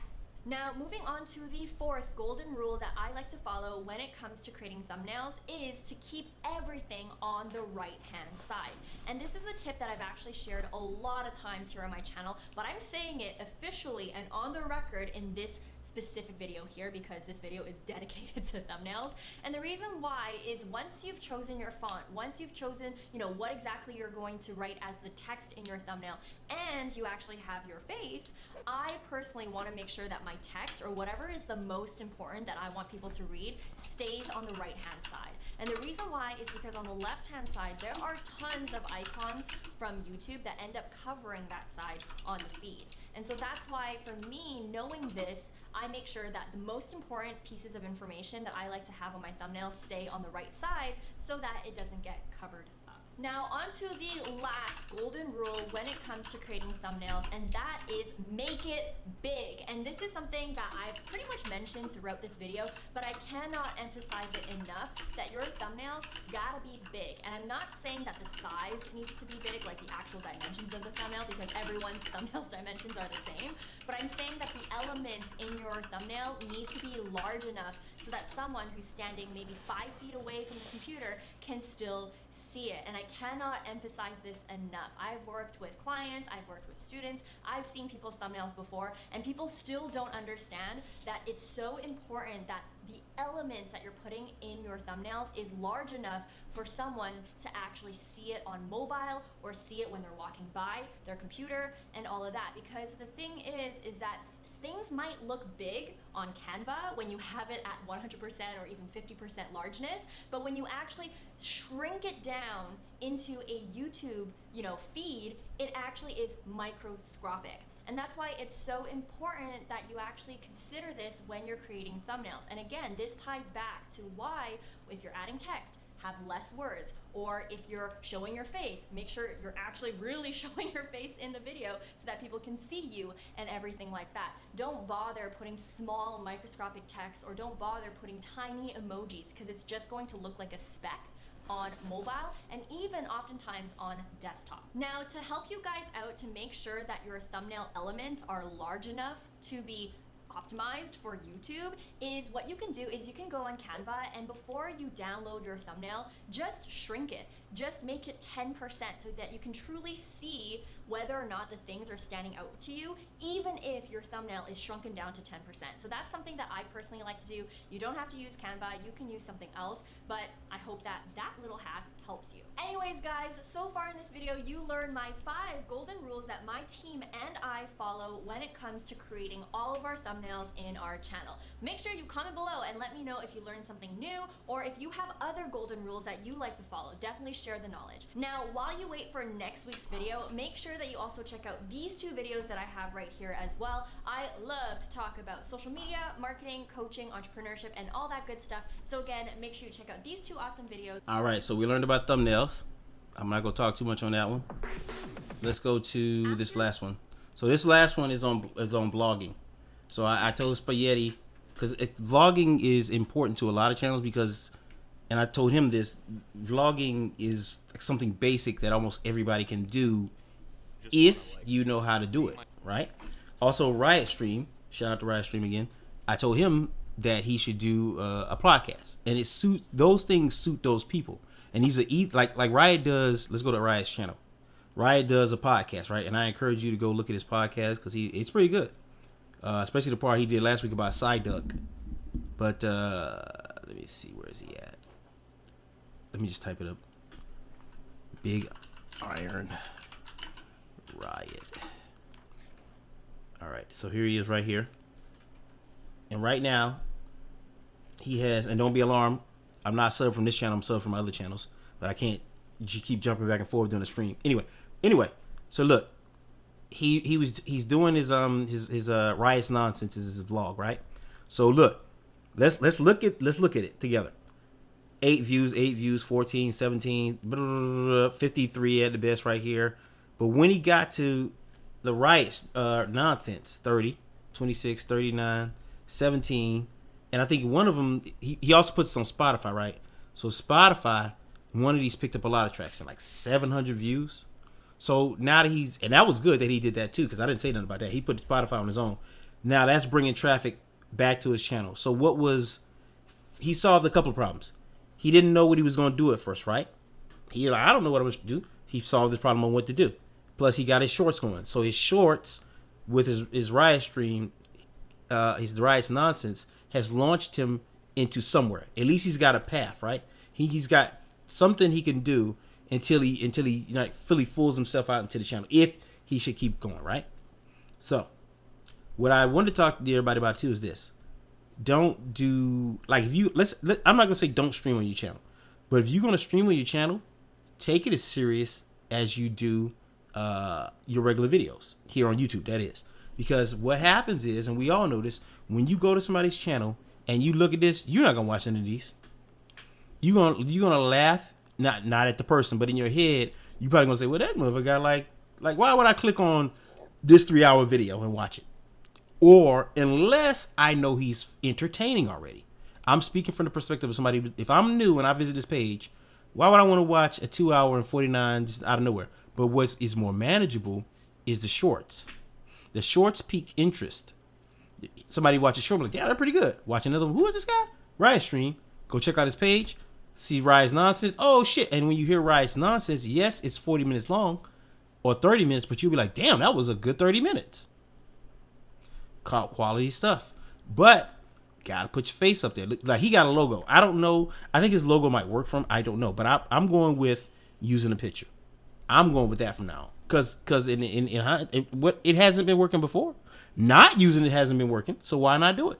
Now, moving on to the 4th golden rule that I like to follow when it comes to creating thumbnails is to keep everything on the right-hand side. And this is a tip that I've actually shared a lot of times here on my channel, but I'm saying it officially and on the record in this specific video here because this video is dedicated to thumbnails. And the reason why is once you've chosen your font, once you've chosen, what exactly you're going to write as the text in your thumbnail, and you actually have your face, I personally want to make sure that my text or whatever is the most important that I want people to read stays on the right-hand side. And the reason why is because on the left-hand side, there are tons of icons from YouTube that end up covering that side on the feed. And so that's why, for me, knowing this, I make sure that the most important pieces of information that I like to have on my thumbnail stay on the right side so that it doesn't get covered up. Now, on to the last golden rule when it comes to creating thumbnails, and that is make it big. And this is something that I've pretty much mentioned throughout this video, but I cannot emphasize it enough that your thumbnails gotta be big. And I'm not saying that the size needs to be big, like the actual dimensions of the thumbnail, because everyone's thumbnail's dimensions are the same, but I'm saying that the elements in your thumbnail need to be large enough so that someone who's standing maybe 5 feet away from the computer can still see it. And I cannot emphasize this enough. I've worked with clients, I've worked with students, I've seen people's thumbnails before, and people still don't understand that it's so important that the elements that you're putting in your thumbnails is large enough for someone to actually see it on mobile or see it when they're walking by their computer and all of that. Because the thing is that things might look big on Canva when you have it at 100% or even 50% largeness, but when you actually shrink it down into a YouTube, feed, it actually is microscopic. And that's why it's so important that you actually consider this when you're creating thumbnails. And again, this ties back to why, if you're adding text, have less words, or if you're showing your face, make sure you're actually really showing your face in the video so that people can see you and everything like that. Don't bother putting small microscopic text, or don't bother putting tiny emojis, because it's just going to look like a speck on mobile and even oftentimes on desktop. Now, to help you guys out to make sure that your thumbnail elements are large enough to be optimized for YouTube, is what you can do is you can go on Canva, and before you download your thumbnail, just shrink it. Just make it 10% so that you can truly see whether or not the things are standing out to you, even if your thumbnail is shrunken down to 10%. So that's something that I personally like to do. You don't have to use Canva, you can use something else, but I hope that that little hack helps you. Anyways guys, so far in this video you learned my 5 golden rules that my team and I follow when it comes to creating all of our thumbnails in our channel. Make sure you comment below and let me know if you learned something new, or if you have other golden rules that you like to follow. Definitely share the knowledge. Now, while you wait for next week's video, make sure that you also check out these 2 videos that I have right here as well. I love to talk about social media, marketing, coaching, entrepreneurship, and all that good stuff. So again, make sure you check out these 2 awesome videos. All right, so we learned about thumbnails. I'm not gonna talk too much on that one. Let's go to this last one. So this last one is on vlogging. So I told Spaghetti, because vlogging is important to a lot of channels, because, and I told him this, vlogging is something basic that almost everybody can do if you know how to do it, right? Also, Riot Stream, shout out to Riot Stream again. I told him that he should do a podcast, and it suits, those things suit those people. And he's like Riot does. Let's go to Riot's channel. Riot does a podcast, right? And I encourage you to go look at his podcast, because it's pretty good. Especially the part he did last week about Side Duck. But let me see, where is he at? Let me just type it up. Big Iron Riot. All right, so here he is right here. And right now, he has, and don't be alarmed, I'm not subbed from this channel, I'm subbed from other channels, but I can't keep jumping back and forth during the stream. Anyway, so look, he's doing his Riot's Nonsense, is his vlog, right? So look, let's look at it together. 8 views, 14, 17, 53 at the best right here. But when he got to the Riot Nonsense, 30, 26, 39, 17, and I think one of them, he also puts it on Spotify, right? So Spotify, one of these picked up a lot of traction, like 700 views. So now that and that was good that he did that too, because I didn't say nothing about that. He put Spotify on his own. Now that's bringing traffic back to his channel. So he solved a couple of problems. He didn't know what he was going to do at first, right? He like, I don't know what I was to do. He solved this problem on what to do. Plus he got his shorts going. So his shorts with his Riot Stream, his Riot's Nonsense, has launched him into somewhere. At least he's got a path, right? He's got something he can do until he fully fools himself out into the channel, if he should keep going, right? So what I wanted to talk to everybody about too is this. Don't do, like, I'm not gonna say don't stream on your channel, but if you're gonna stream on your channel, take it as serious as you do your regular videos here on YouTube, that is. Because what happens is, and we all know this, when you go to somebody's channel and you look at this, you're not gonna watch any of these. You're gonna laugh, not at the person, but in your head, you probably gonna say, well, that motherfucker got like why would I click on this 3-hour video and watch it? Or unless I know he's entertaining already. I'm speaking from the perspective of somebody, if I'm new and I visit this page, why would I want to watch a 2-hour and 49 just out of nowhere? But what is more manageable is the shorts. The shorts pique interest. Somebody watches a short, like, yeah, they're pretty good. Watch another one. Who is this guy? Riot Stream. Go check out his page. See Riot's Nonsense. Oh, shit. And when you hear Riot's Nonsense, yes, it's 40 minutes long or 30 minutes, but you'll be like, damn, that was a good 30 minutes. Quality stuff. But gotta put your face up there. Like, he got a logo. I don't know. I think his logo might work for him. I don't know. But I'm going with using a picture. I'm going with that from now on. Because what it hasn't been working before. Not using it hasn't been working. So why not do it?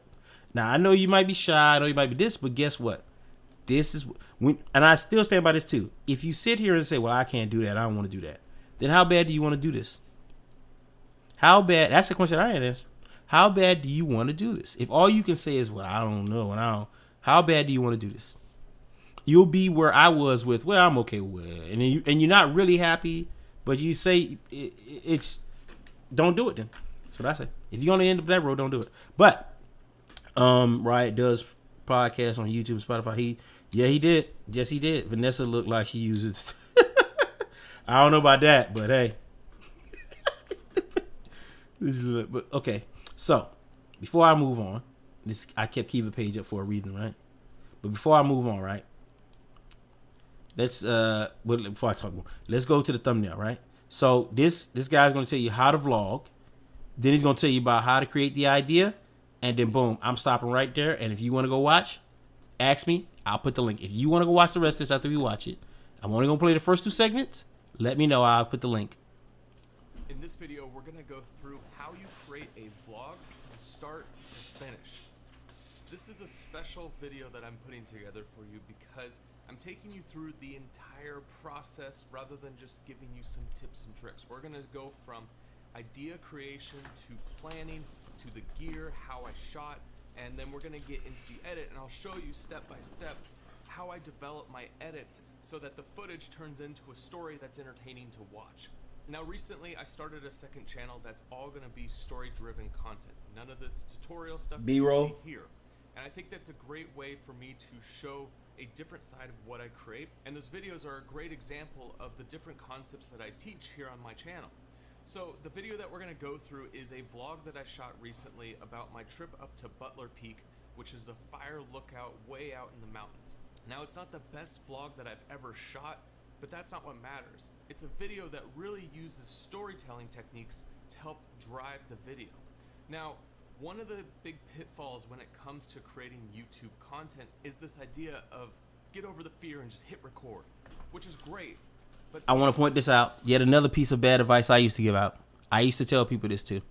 Now, I know you might be shy. I know you might be this. But guess what? This is when, and I still stand by this too. If you sit here and say, well, I can't do that, I don't want to do that, then how bad do you want to do this? How bad? That's the question I ain't answer. How bad do you want to do this? If all you can say is, well, I don't know, and how bad do you want to do this? You'll be where I was with, well, I'm okay with it. And you're not really happy, but you say it's, don't do it then. That's what I say. If you're going to end up that road, don't do it. But Riot does podcast on YouTube, Spotify. He did. Yes, he did. Vanessa looked like she uses. I don't know about that, but hey. But okay. So, before I move on, I kept Kiva page up for a reason, right? But before I move on, right? Let's before I talk more, let's go to the thumbnail, right? So this guy's gonna tell you how to vlog. Then he's gonna tell you about how to create the idea, and then boom, I'm stopping right there. And if you want to go watch, ask me. I'll put the link. If you want to go watch the rest of this after we watch it, I'm only gonna play the first 2 segments. Let me know. I'll put the link. In this video, we're gonna go through how you create a vlog from start to finish. This is a special video that I'm putting together for you because I'm taking you through the entire process rather than just giving you some tips and tricks. We're gonna go from idea creation to planning to the gear, how I shot, and then we're gonna get into the edit, and I'll show you step by step how I develop my edits so that the footage turns into a story that's entertaining to watch. Now recently I started a second channel that's all gonna be story-driven content. None of this tutorial stuff B-roll. you see here. And I think that's a great way for me to show a different side of what I create. And those videos are a great example of the different concepts that I teach here on my channel. So the video that we're gonna go through is a vlog that I shot recently about my trip up to Butler Peak, which is a fire lookout way out in the mountains. Now it's not the best vlog that I've ever shot, but that's not what matters. It's a video that really uses storytelling techniques to help drive the video. Now, one of the big pitfalls when it comes to creating YouTube content is this idea of get over the fear and just hit record, which is great. But I want to point this out. Yet another piece of bad advice I used to give out. I used to tell people this too.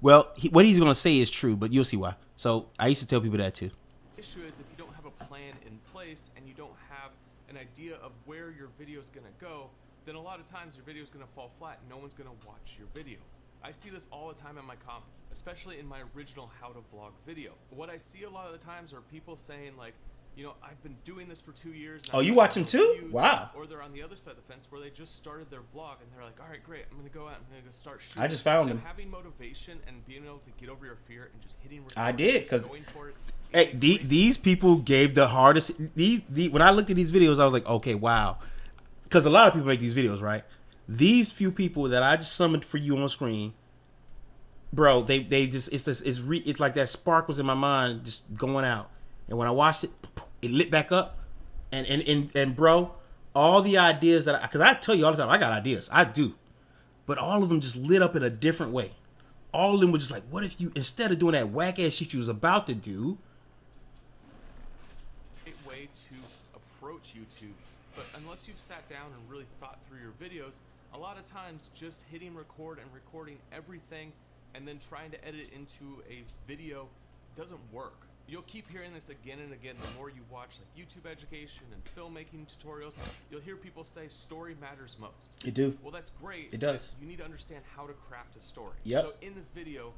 What he's going to say is true, but you'll see why. So I used to tell people that too. The issue is if you don't have a plan in place and you don't have an idea of where your video is going to go, then a lot of times your video is going to fall flat and no one's going to watch your video. I see this all the time in my comments, especially in my original how to vlog video. What I see a lot of the times are people saying like, you know, I've been doing this for 2 years. Oh, you watch them too? Wow. Or they're on the other side of the fence where they just started their vlog and they're like, all right, great, I'm gonna go out and I'm gonna go start shooting. I just found them. Having motivation and being able to get over your fear and just hitting record. I did, because hey, these people gave the hardest. When I looked at these videos, I was like, okay, wow. Because a lot of people make these videos, right? These few people that I just summoned for you on screen, bro, they just it's like that spark was in my mind just going out, and when I watched it, it lit back up, and bro, all the ideas that because I tell you all the time I got ideas, I do, but all of them just lit up in a different way. All of them were just like, what if you instead of doing that whack ass shit you was about to do. Great way to approach YouTube, but unless you've sat down and really thought through your videos, a lot of times just hitting record and recording everything and then trying to edit it into a video doesn't work. You'll keep hearing this again and again the more you watch like YouTube education and filmmaking tutorials. You'll hear people say story matters most. It do. Well, that's great. It does. You need to understand how to craft a story. Yep. So in this video,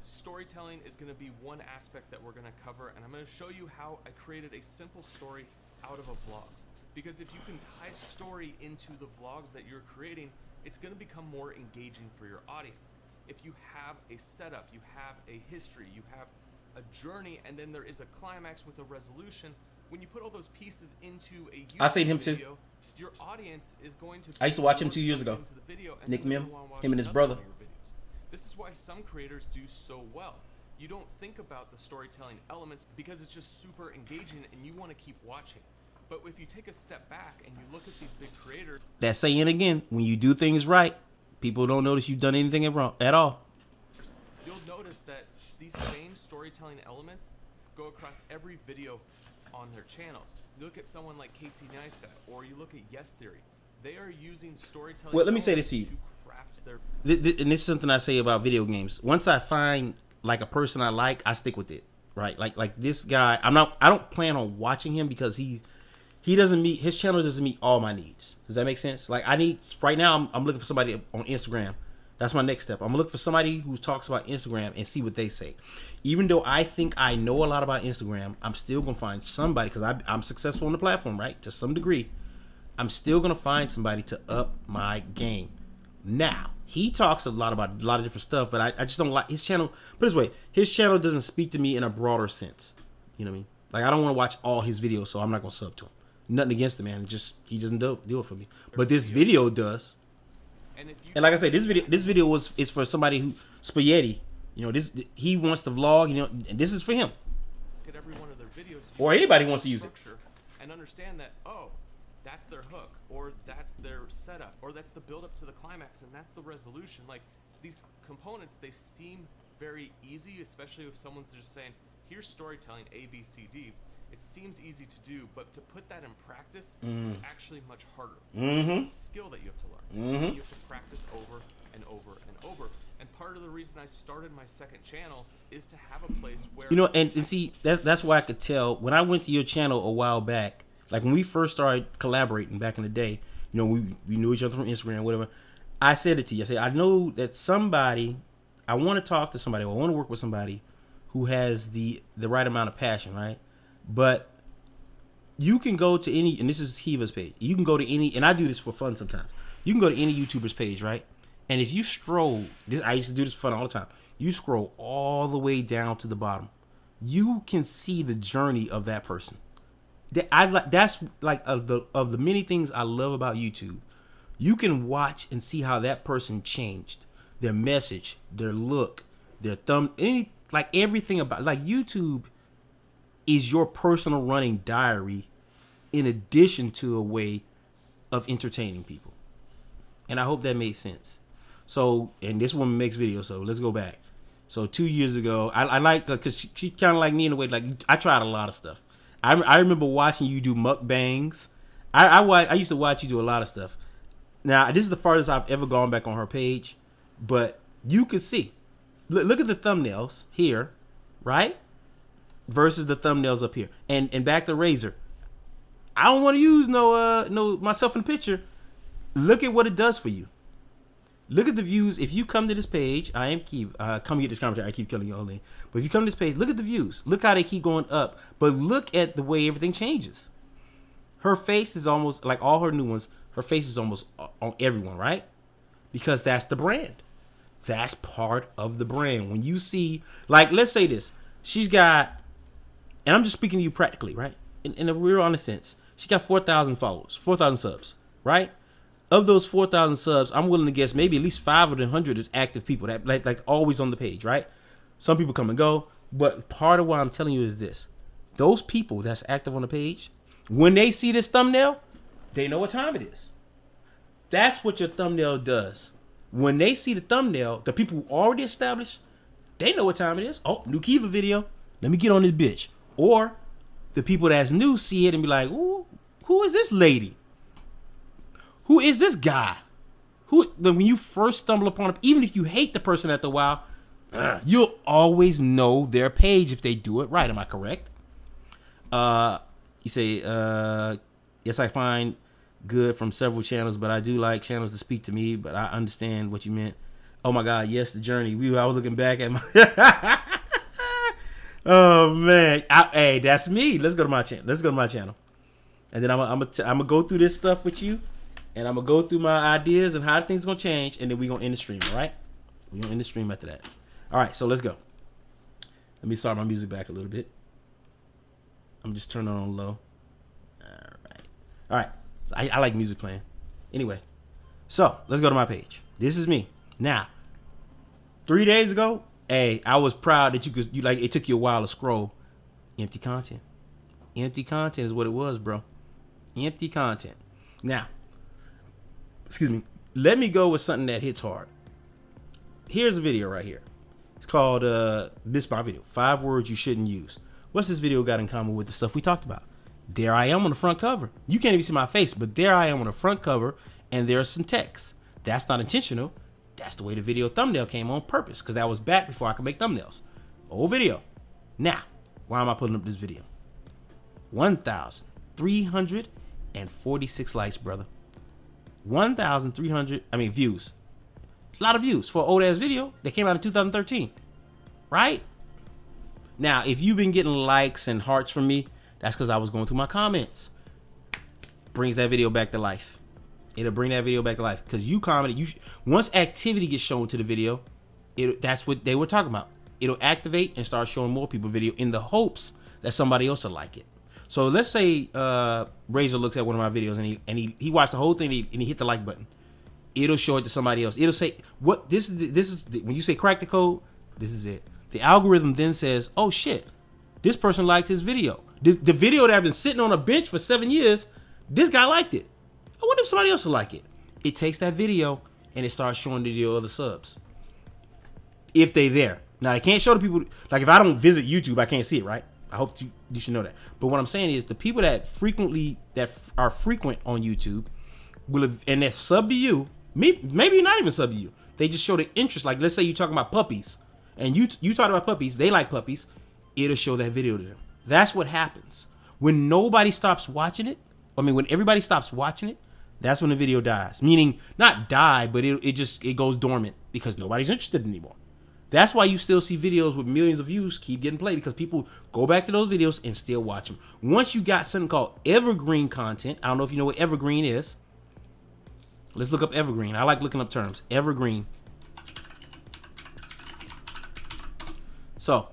storytelling is going to be one aspect that we're going to cover, and I'm going to show you how I created a simple story out of a vlog. Because if you can tie story into the vlogs that you're creating, it's going to become more engaging for your audience. If you have a setup, you have a history, you have a journey, and then there is a climax with a resolution, when you put all those pieces into a YouTube I seen him video, too. your audience is going to I used to watch him 2 years ago. Nick Mim, him and his brother. This is why some creators do so well. You don't think about the storytelling elements because it's just super engaging and you want to keep watching. But if you take a step back and you look at these big creators, That saying again, when you do things right, people don't notice you've done anything wrong at all. you'll notice that these same storytelling elements go across every video on their channels. You look at someone like Casey Neistat, or you look at Yes Theory. They are using storytelling. Well, let me say this to you. Craft their And this is something I say about video games. Once I find like a person I like, I stick with it. Right? Like this guy, I don't plan on watching him because his channel doesn't meet all my needs. Does that make sense? Like right now I'm looking for somebody on Instagram. That's my next step. I'm gonna look for somebody who talks about Instagram and see what they say. Even though I think I know a lot about Instagram, I'm still gonna find somebody, because I'm successful on the platform, right? To some degree, I'm still gonna find somebody to up my game. Now, he talks a lot about a lot of different stuff, but I just don't like his channel. Put it this way, his channel doesn't speak to me in a broader sense. You know what I mean? Like, I don't want to watch all his videos, so I'm not gonna sub to him. Nothing against the man, just he doesn't do it for me. But this video does. And like I said, this video is for somebody who spaghetti. You know, he wants to vlog. You know, and this is for him. Look at every one of their videos. Or anybody wants to use it. And understand that, oh, that's their hook, or that's their setup, or that's the build up to the climax, and that's the resolution. Like, these components, they seem very easy, especially if someone's just saying, here's storytelling A, B, C, D. It seems easy to do, but to put that in practice is actually much harder. It's a skill that you have to learn. It's something you have to practice over and over and over. And part of the reason I started my second channel is to have a place where, you know, and see, that's why I could tell when I went to your channel a while back, like when we first started collaborating back in the day, you know, we knew each other from Instagram, whatever. I said it to you. I said, I know that somebody, I want to talk to somebody, or I want to work with somebody who has the right amount of passion, right? But you can go to any, and this is Kiva's page. You can go to any, and I do this for fun sometimes. You can go to any YouTuber's page, right? And if you scroll, I used to do this for fun all the time. You scroll all the way down to the bottom, you can see the journey of that person. That's like of the many things I love about YouTube. You can watch and see how that person changed, their message, their look, their like everything about, like, YouTube is your personal running diary in addition to a way of entertaining people. And I hope that made sense. So, and this woman makes videos, so let's go back. So 2 years ago, I liked her because she kind of like me in a way. Like, I tried a lot of stuff. I remember watching you do mukbangs. I used to watch you do a lot of stuff. Now, this is the farthest I've ever gone back on her page, but you can see. Look at the thumbnails here, right? Versus the thumbnails up here. And back to Razor. I don't want to use no myself in the picture. Look at what it does for you. Look at the views. If you come to this page, I am come get this commentary. I keep killing you all day. But if you come to this page, look at the views. Look how they keep going up. But look at the way everything changes. Her face is almost like all her new ones. Her face is almost on everyone, right? Because that's the brand. That's part of the brand. When you see, like, let's say this. She's got, and I'm just speaking to you practically, right? In a real honest sense. She got 4,000 followers, 4,000 subs, right? Of those 4,000 subs, I'm willing to guess maybe at least 500 is active people that like always on the page, right? Some people come and go, but part of what I'm telling you is this. Those people that's active on the page, when they see this thumbnail, they know what time it is. That's what your thumbnail does. When they see the thumbnail, the people who already established, they know what time it is. Oh, new Kiva video. Let me get on this bitch. Or the people that's new see it and be like, ooh, who is this lady? Who is this guy? When you first stumble upon it, even if you hate the person after a while, you'll always know their page if they do it right. Am I correct? You say, yes, I find good from several channels, but I do like channels to speak to me, but I understand what you meant. Oh my God, yes, the journey. I was looking back at my oh man. Hey, that's me. Let's go to my channel. And then I'm gonna go through this stuff with you, and I'm gonna go through my ideas and how things gonna change, and then we're gonna end the stream, all right? We're gonna end the stream after that. All right, so let's go. Let me start my music back a little bit. I'm just turning it on low. All right. I like music playing. Anyway, so let's go to my page. This is me. Now, 3 days ago, hey, I was proud that you like. It took you a while to scroll. Empty content. Empty content is what it was, bro. Empty content. Now, excuse me. Let me go with something that hits hard. Here's a video right here. It's called this my video. 5 words you shouldn't use. What's this video got in common with the stuff we talked about? There I am on the front cover. You can't even see my face, but there I am on the front cover, and there's some text. That's not intentional. That's the way the video thumbnail came on purpose, because that was back before I could make thumbnails. Old video. Now, why am I putting up this video? 1,346 likes, brother. 1,300, views. A lot of views for an old ass video that came out in 2013. Right? Now, if you've been getting likes and hearts from me, that's because I was going through my comments. Brings that video back to life. It'll bring that video back to life. Because you commented. Once activity gets shown to the video, that's what they were talking about. It'll activate and start showing more people video in the hopes that somebody else will like it. So let's say Razor looks at one of my videos and he watched the whole thing and he hit the like button. It'll show it to somebody else. It'll say, what this is when you say crack the code, this is it. The algorithm then says, oh shit, this person liked his video. The video that I've been sitting on a bench for 7 years, This guy liked it. I wonder if somebody else will like it. It takes that video and it starts showing the other subs. If they there. Now, I can't show the people, like if I don't visit YouTube, I can't see it, right? I hope you should know that. But what I'm saying is the people that are frequent on YouTube will have, and that sub to you, maybe not even sub to you. They just show the interest. Like let's say you're talking about puppies and you talk about puppies, they like puppies, it'll show that video to them. That's what happens. When nobody stops watching it, when everybody stops watching it, that's when the video dies. Meaning not die, but it goes dormant because nobody's interested anymore. That's why you still see videos with millions of views keep getting played, because people go back to those videos and still watch them. Once you got something called evergreen content, I don't know if you know what evergreen is. Let's look up evergreen. I like looking up terms. Evergreen. So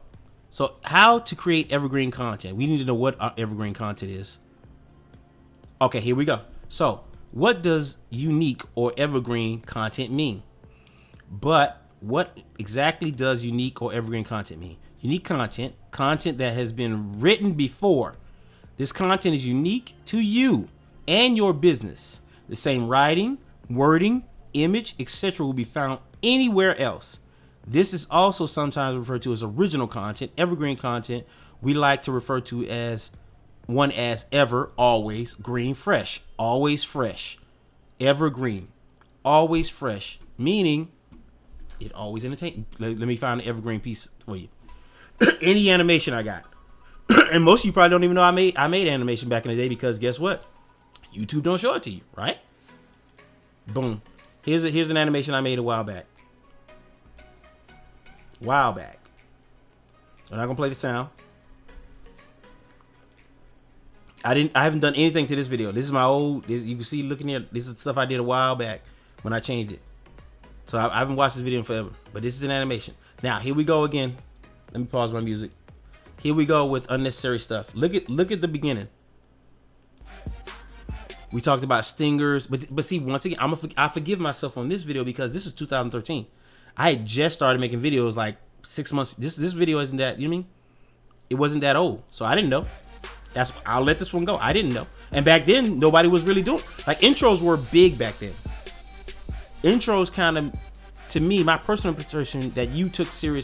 how to create evergreen content. We need to know what evergreen content is. Okay, here we go. So what does unique or evergreen content mean? But what exactly does unique or evergreen content mean? Unique content that has been written before. This content is unique to you and your business. The same writing, wording, image, etc. will be found anywhere else. This is also sometimes referred to as original content. Evergreen content we like to refer to as ever, always, green, fresh. Always fresh. Evergreen. Always fresh. Meaning it always entertains. Let me find an evergreen piece for you. Any animation I got. And most of you probably don't even know I made animation back in the day, because guess what? YouTube don't show it to you, right? Boom. Here's an animation I made a while back. I'm not gonna play the sound. I haven't done anything to this video. This is my old. You can see, looking here. This is stuff I did a while back when I changed it. So I haven't watched this video in forever. But this is an animation. Now here we go again. Let me pause my music. Here we go with unnecessary stuff. Look at the beginning. We talked about stingers, but see, once again, I forgive myself on this video because this is 2013. I had just started making videos like 6 months. This video isn't that, you know what I mean? It wasn't that old, so I didn't know. I'll let this one go. I didn't know. And back then, nobody was really doing, like, intros were big back then. Intros kind of, to me, my personal interpretation, that you took your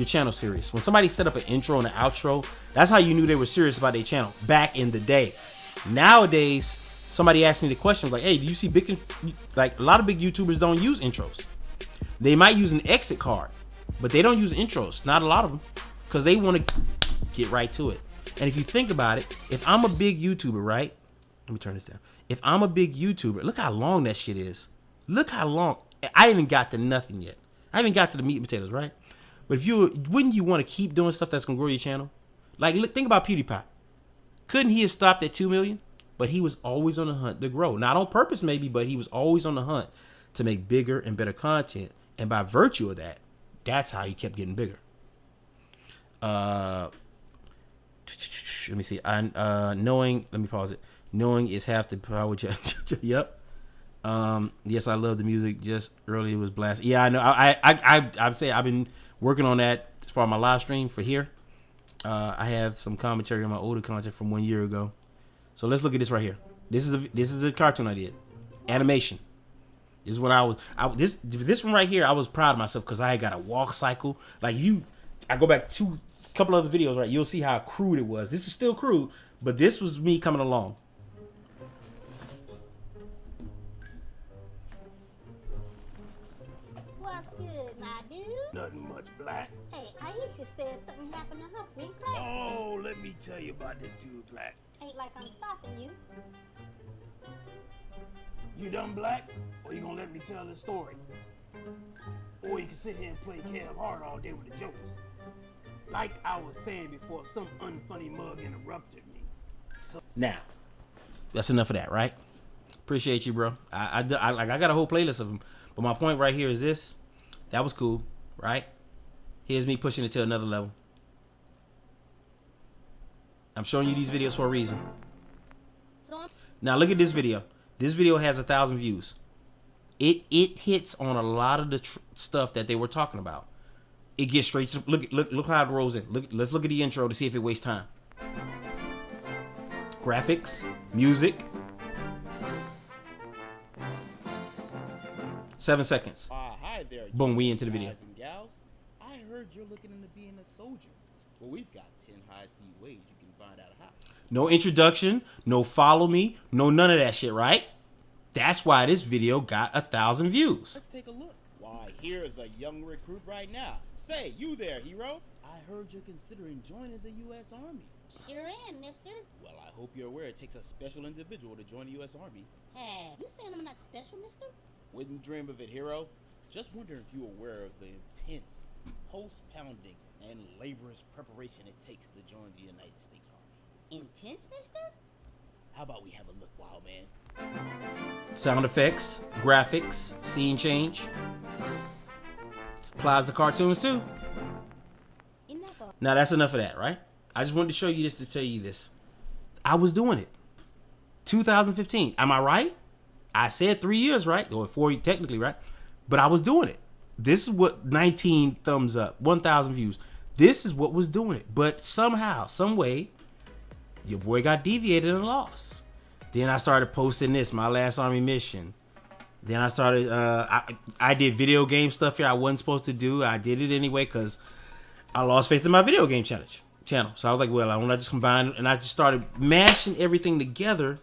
channel serious. When somebody set up an intro and an outro, that's how you knew they were serious about their channel back in the day. Nowadays, somebody asked me the question, like, hey, do you see like a lot of big YouTubers don't use intros. They might use an exit card, but they don't use intros. Not a lot of them, because they want to get right to it. And if you think about it, if I'm a big YouTuber, right? Let me turn this down. If I'm a big YouTuber, look how long that shit is. Look how long. I haven't got to nothing yet. I haven't got to the meat and potatoes, right? But wouldn't you want to keep doing stuff that's gonna grow your channel? Like, look, think about PewDiePie. Couldn't he have stopped at 2 million? But he was always on the hunt to grow. Not on purpose, maybe, but he was always on the hunt to make bigger and better content. And by virtue of that, that's how he kept getting bigger. Let me see. Knowing. Let me pause it. Knowing is half the power. Yep. Yes, I love the music. Just earlier it was blast. Yeah, I know. I'd say I've been working on that as far as my live stream for here. I have some commentary on my older content from 1 year ago. So let's look at this right here. This is a cartoon I did. Animation. This is what this one right here, I was proud of myself because I had got a walk cycle. Like I go back to a couple other videos, right? You'll see how crude it was. This is still crude, but this was me coming along. What's good, my dude? Nothing much, Black. Hey, Aisha said something happened to her in class. Oh, let me tell you about this dude, Black. Ain't like I'm stopping you. You done, Black? Or you gonna let me tell the story? Or you can sit here and play Kev hard all day with the jokes. Like I was saying before, some unfunny mug interrupted me. Now, that's enough of that, right? Appreciate you, bro. I got a whole playlist of them. But my point right here is this. That was cool, right? Here's me pushing it to another level. I'm showing you these videos for a reason. Now look at this video. This video has 1,000 views. It hits on a lot of the stuff that they were talking about. It gets straight to look how it rolls in. Let's look at the intro to see if it wastes time. Graphics, music, 7 seconds. Hi there. Boom, we into the video. Guys and gals. I heard you're looking into being a soldier. Well, we've got 10 high-speed ways you can find out how. No introduction, no follow me, no none of that shit, right? That's why this video got 1,000 views. Let's take a look. Why, here's a young recruit right now. Say, you there, hero. I heard you're considering joining the U.S. Army. Sure am, mister. Well, I hope you're aware it takes a special individual to join the U.S. Army. Hey, you saying I'm not special, mister? Wouldn't dream of it, hero. Just wonder if you're aware of the intense, post-pounding, and laborious preparation it takes to join the United States Army. Intense, mister? How about we have a look, wild man? Sound effects, graphics, scene change. Applies to cartoons too. Now that's enough of that, right? I just wanted to show you this to tell you this. I was doing it. 2015. Am I right? I said 3 years, right? Or 4 technically, right? But I was doing it. This is what 19 thumbs up, 1,000 views. This is what was doing it. But somehow, some way, your boy got deviated and lost. Then I started posting this, my last army mission. Then I started, I did video game stuff here I wasn't supposed to do. I did it anyway because I lost faith in my video game channel. So I was like, well, I want to just combine, and I just started mashing everything together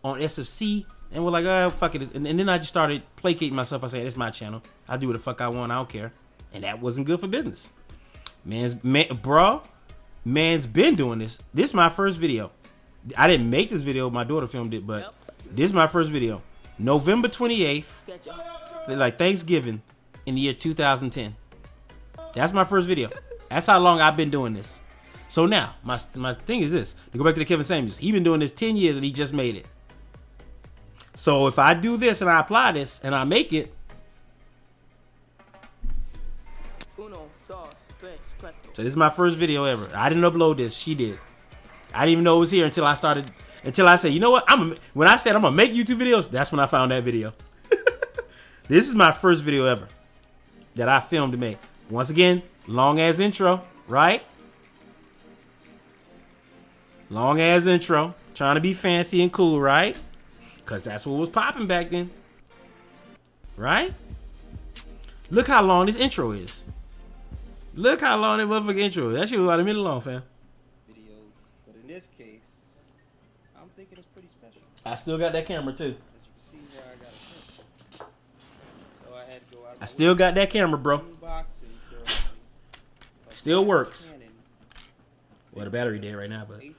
on SFC, and we're like, oh, fuck it. And then I just started placating myself. I said, it's my channel. I do what the fuck I want. I don't care. And that wasn't good for business. Man's been doing this. This is my first video. I didn't make this video. My daughter filmed it, but this is my first video. November 28th, like Thanksgiving in the year 2010. That's my first video. That's how long I've been doing this. So now, my thing is this. To go back to the Kevin Samuels. He's been doing this 10 years and he just made it. So if I do this and I apply this and I make it. So this is my first video ever. I didn't upload this. She did. I didn't even know it was here until I said, you know what? When I said I'm going to make YouTube videos, that's when I found that video. This is my first video ever that I filmed to make. Once again, long ass intro, right? Long ass intro. Trying to be fancy and cool, right? Because that's what was popping back then. Right? Look how long this intro is. Look how long that motherfucking intro is. That shit was about a minute long, fam. Videos, but in this case, I'm thinking it's pretty special. I still got that camera too. As you can see here, I got a camera. So I had to go out. I still got that camera, bro. Still works. Well, the battery dead right now, but this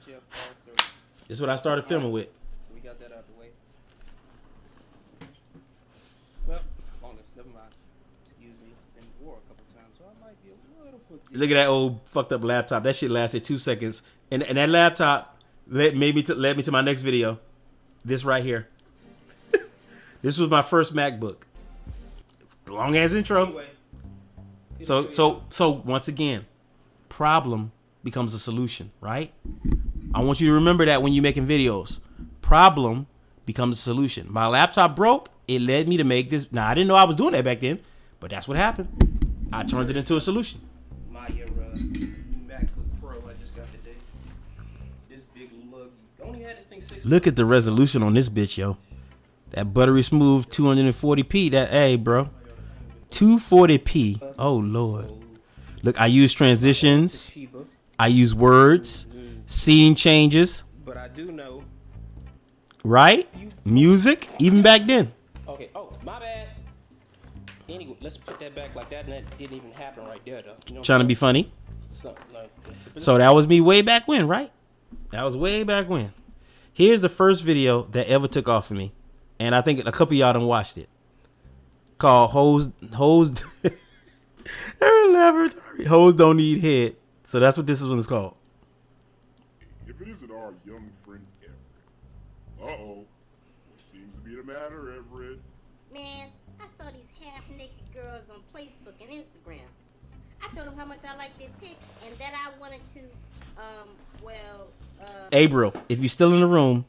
is what I started filming with. We got that out the way. Well, longest, never mind. Excuse me. Been to war a couple times, so I might be a little foot. Look at that old fucked up laptop. That shit lasted 2 seconds, and that laptop led me to my next video. This right here. This was my first MacBook. Long ass intro. Anyway, so once again, problem becomes a solution, right? I want you to remember that when you're making videos. Problem becomes a solution. My laptop broke. It led me to make this. Now, I didn't know I was doing that back then, but that's what happened. I turned it into a solution. My MacBook Pro I just got today. This big lug. Only had this thing 6 Look at the resolution on this bitch, yo. That buttery smooth 240p. That, hey, bro. 240p. Oh, Lord. Look, I use transitions. I use words. Scene changes. But I do know. Right? Music, even back then. Okay. Oh, my bad. Anyway, let's put that back like that, and that didn't even happen right there, though. You know, Trying to be funny. Like, So that was me way back when, right? That was way back when. Here's the first video that ever took off for me. And I think a couple of y'all done watched it. Called Hoes Hoes Don't Need Head. So that's what this one is called. If it isn't our young friend Everett. Uh-oh. What seems to be the matter, Everett? Man, I saw these half-naked girls on Facebook and Instagram. I told them how much I liked their pic and that I wanted to, April, if you're still in the room,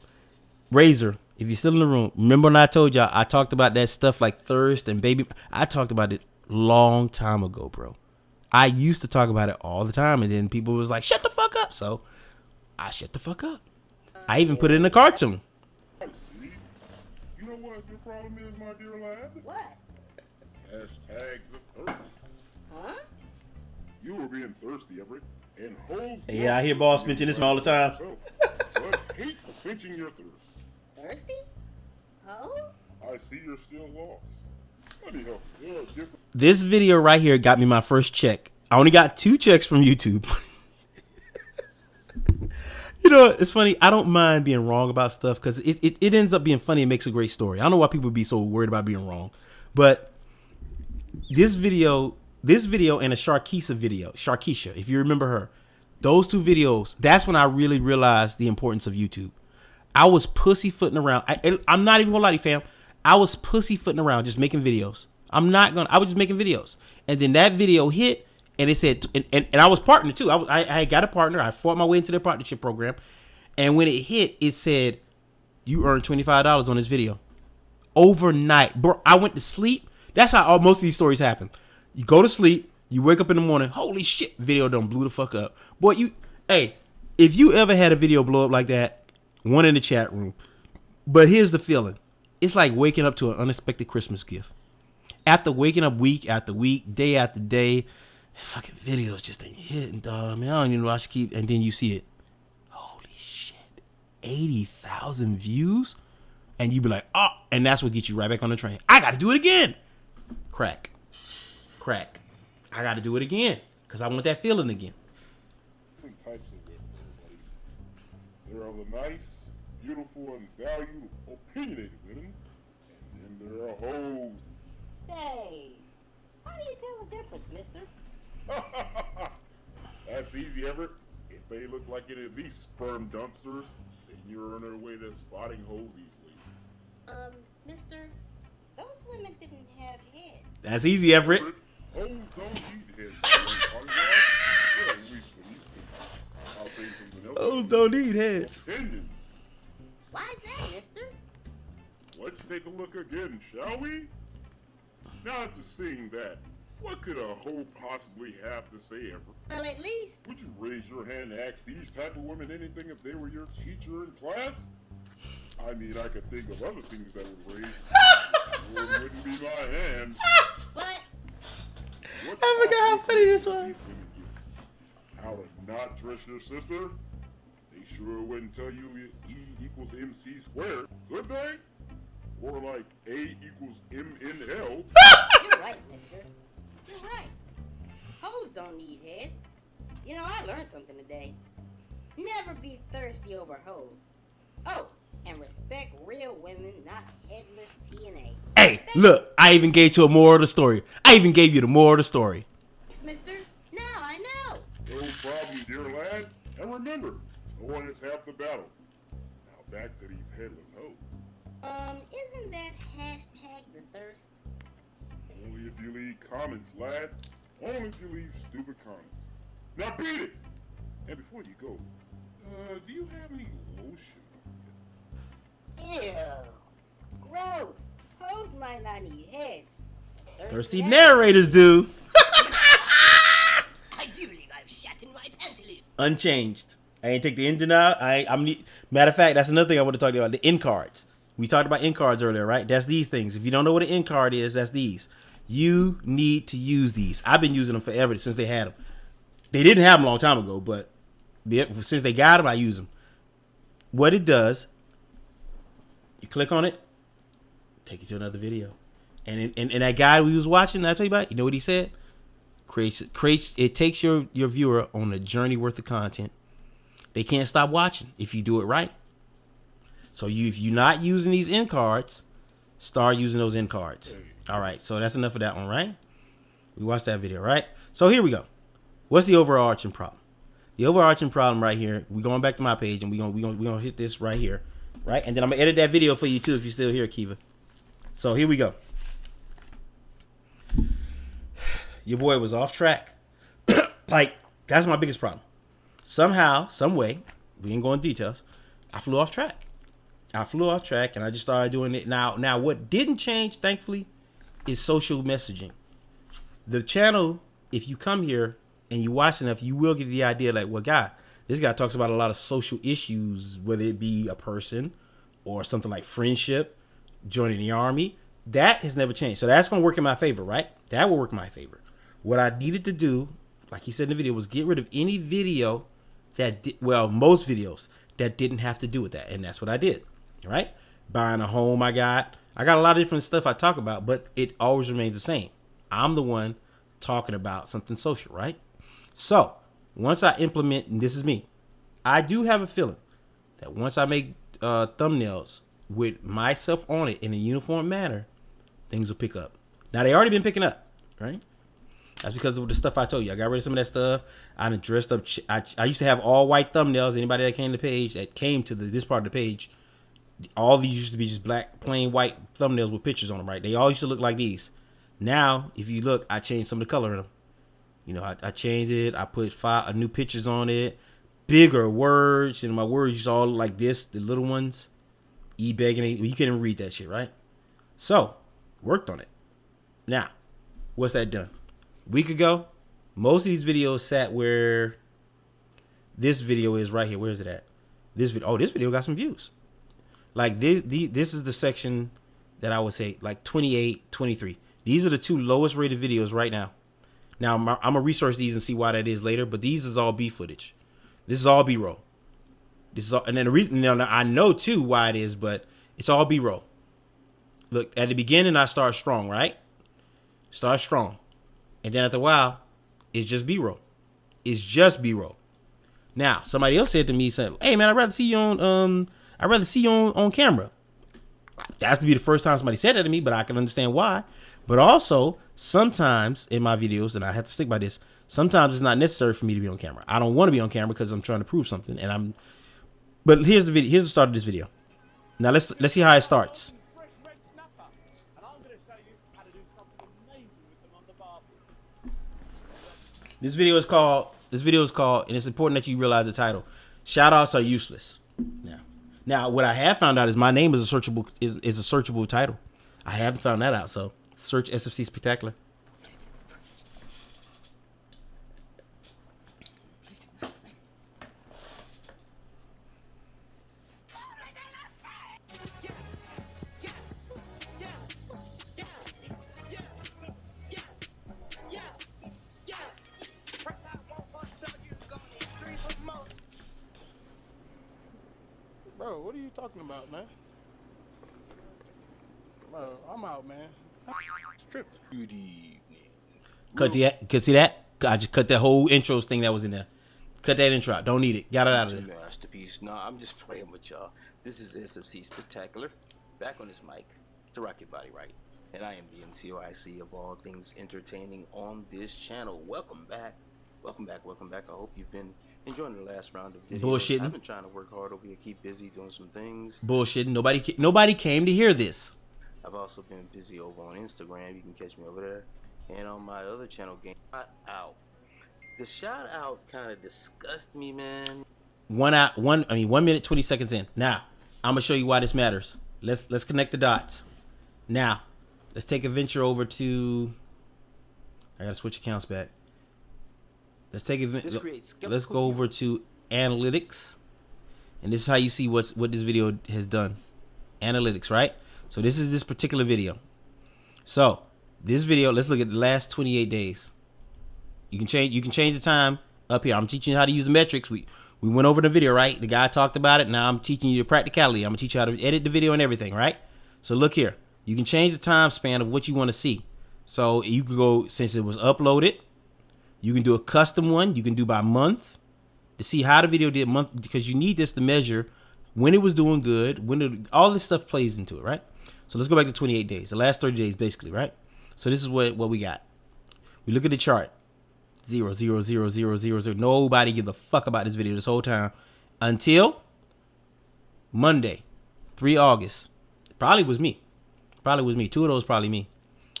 Razor, if you're still in the room, remember when I told y'all I talked about that stuff like thirst and baby? I talked about it long time ago, bro. I used to talk about it all the time, and then people was like, shut the fuck up. So I shut the fuck up. I even put it in a cartoon. You know what your problem is, my dear lad? What? Hashtag the thirst. Huh? You were being thirsty, Everett. And hoes. Yeah, I hear boss mention this one all the time. But hate quenching your thirst. Thirsty? Hoes? I see you're still lost. Let me help you. There are different. This video right here got me my first check. I only got 2 checks from YouTube. You know, it's funny. I don't mind being wrong about stuff because it ends up being funny and makes a great story. I don't know why people be so worried about being wrong. But this video and a Sharkeisha video, Sharkeisha, if you remember her, those 2 videos, that's when I really realized the importance of YouTube. I was pussyfooting around. I'm not even gonna lie to you, fam. I was pussyfooting around just making videos. I was just making videos. And then that video hit and it said, and I was partner too. I got a partner. I fought my way into their partnership program. And when it hit, it said, you earned $25 on this video. Overnight. Bro, I went to sleep. That's how most of these stories happen. You go to sleep, you wake up in the morning, holy shit, video done blew the fuck up. Boy, hey, if you ever had a video blow up like that, one in the chat room. But here's the feeling. It's like waking up to an unexpected Christmas gift. After waking up week after week, day after day, fucking videos just ain't hitting, dog. Man, I don't even know I should keep. And then you see it. Holy shit. 80,000 views? And you be like, oh, and that's what gets you right back on the train. I got to do it again. Crack. I got to do it again because I want that feeling again. Different types of women, everybody. There are the nice, beautiful, and valued, opinionated women. And then there are hoes. Say, how do you tell the difference, mister? That's easy, Everett. If they look like it at least sperm dumpsters, then you're on your way to spotting hoes easily. Mister, those women didn't have heads. That's easy, Everett. Hoes don't need heads. Well, at least for these people. I'll tell you something else. Hoes don't need heads. Tendons. Why's that, mister? Let's take a look again, shall we? Now after seeing that, what could a hoe possibly have to say, Everett? Well, at least. Would you raise your hand and ask these type of women anything if they were your teacher in class? I mean, I could think of other things that would raise. It wouldn't be my hand. But I forgot how funny this was. How to not dress your sister? They sure wouldn't tell you E equals MC squared, could they? Or like A equals M in L. you're right, mister. You're right. Hoes don't need heads. You know, I learned something today. Never be thirsty over hoes. Oh, and respect real women, not headless TNA. Hey, look, I even gave you a moral of the story. I even gave you the moral of the story. Yes, mister. Now I know. No problem, dear lad. And remember, no one is half the battle. Now back to these headless hoes. Isn't that hashtag the thirst? Only if you leave comments, lad. Only if you leave stupid comments. Now beat it! And before you go, do you have any lotion on you? Ew. Gross. Hoes might not need heads. Thirsty narrators do. I do believe I've shat in my pantaloons. Unchanged. I ain't take the engine out. Matter of fact, that's another thing I want to talk to you about. The end cards. We talked about end cards earlier, right? That's these things. If you don't know what an end card is, that's these. You need to use these. I've been using them forever since they had them. They didn't have them a long time ago, but since they got them, I use them. What it does, you click on it, take you to another video. And that guy we was watching, that I tell you about, you know what he said? It takes your viewer on a journey worth of content. They can't stop watching if you do it right. So if you're not using these end cards, start using those end cards. All right, so that's enough of that one, right? We watched that video, right? So here we go. What's the overarching problem? The overarching problem right here. We're going back to my page, and we're gonna hit this right here, right? And then I'm gonna edit that video for you too if you're still here, Kiva. So here we go. Your boy was off track. Like, that's my biggest problem. Somehow, some way, we ain't go in details, I flew off track. And I just started doing it. Now what didn't change, thankfully, is social messaging. The channel, if you come here and you watch enough, you will get the idea like, well, this guy talks about a lot of social issues, whether it be a person or something like friendship, joining the army, that has never changed. So that's going to work in my favor, right? That will work in my favor. What I needed to do, like he said in the video, was get rid of any video most videos that didn't have to do with that. And that's what I did, right? Buying a home I got a lot of different stuff I talk about, but it always remains the same. I'm the one talking about something social, right? So once I implement, and this is me, I do have a feeling that once I make thumbnails with myself on it in a uniform manner, things will pick up. Now they already been picking up, right? That's because of the stuff I told you. I got rid of some of that stuff. I done dressed up. I used to have all white thumbnails. Anybody that came to the page, that came to this part of the page, all these used to be just black, plain white thumbnails with pictures on them, right? They all used to look like these. Now, if you look, I changed some of the color in them. You know, I changed it. I put new pictures on it, bigger words, and my words used to all look like this, the little ones. E-begging, you can't even read that shit, right? So, worked on it. Now, what's that done? A week ago, most of these videos sat where this video is right here. Where is it at? This video got some views. Like this is the section that I would say like 28, 23. These are the two lowest rated videos right now. Now I'm gonna research these and see why that is later, but these is all B footage. This is all B-roll. This is all, and then the reason now I know too why it is, but it's all B-roll. Look, at the beginning I start strong, right? Start strong. And then after a while, it's just B-roll. It's just B-roll. Now, somebody else said to me, said, "Hey man, I'd rather see you on camera." That's to be the first time somebody said that to me, but I can understand why. But also, sometimes in my videos, and I have to stick by this, sometimes it's not necessary for me to be on camera. I don't want to be on camera because I'm trying to prove something, but here's the video. Here's the start of this video. Now let's see how it starts. This video is called, and it's important that you realize the title. Shoutouts are useless. Now what I have found out is my name is a searchable title. I haven't found that out, so search SFC Spectacular. Bro, what are you talking about, man? Bro, I'm out, man. Strip. Good evening. See that? I just cut that whole intros thing that was in there. Cut that intro out. Don't need it. Got it out of there. Masterpiece. Nah, I'm just playing with y'all. This is SFC Spectacular. Back on this mic to rock your body right. And I am the NCOIC of all things entertaining on this channel. Welcome back. Welcome back. Welcome back. I hope you've been enjoying the last round of videos. Bullshitting. I've been trying to work hard over here, keep busy doing some things. Bullshitting. Nobody came to hear this. I've also been busy over on Instagram. You can catch me over there. And on my other channel, Game Shout Out. The shout out kind of disgusted me, man. 1 minute 20 seconds in. Now, I'm gonna show you why this matters. Let's connect the dots. Now, let's take a venture over to. I gotta switch accounts back. Let's go over to analytics, and this is how you see what this video has done. Analytics, right? So this is this particular video. So this video, let's look at the last 28 days. You can change the time up here. I'm teaching you how to use the metrics. We went over the video, right? The guy talked about it. Now I'm teaching you the practicality. I'm gonna teach you how to edit the video and everything, right? So look here. You can change the time span of what you want to see. So you can go, since it was uploaded, you can do a custom one. You can do by month to see how the video did month, because you need this to measure when it was doing good, all this stuff plays into it, right? So let's go back to 28 days, the last 30 days basically, right? So this is what we got. We look at the chart. 0, 0, 0, 0, 0, 0. Nobody give a fuck about this video this whole time until Monday, 3 August. Probably was me. 2 of those probably me.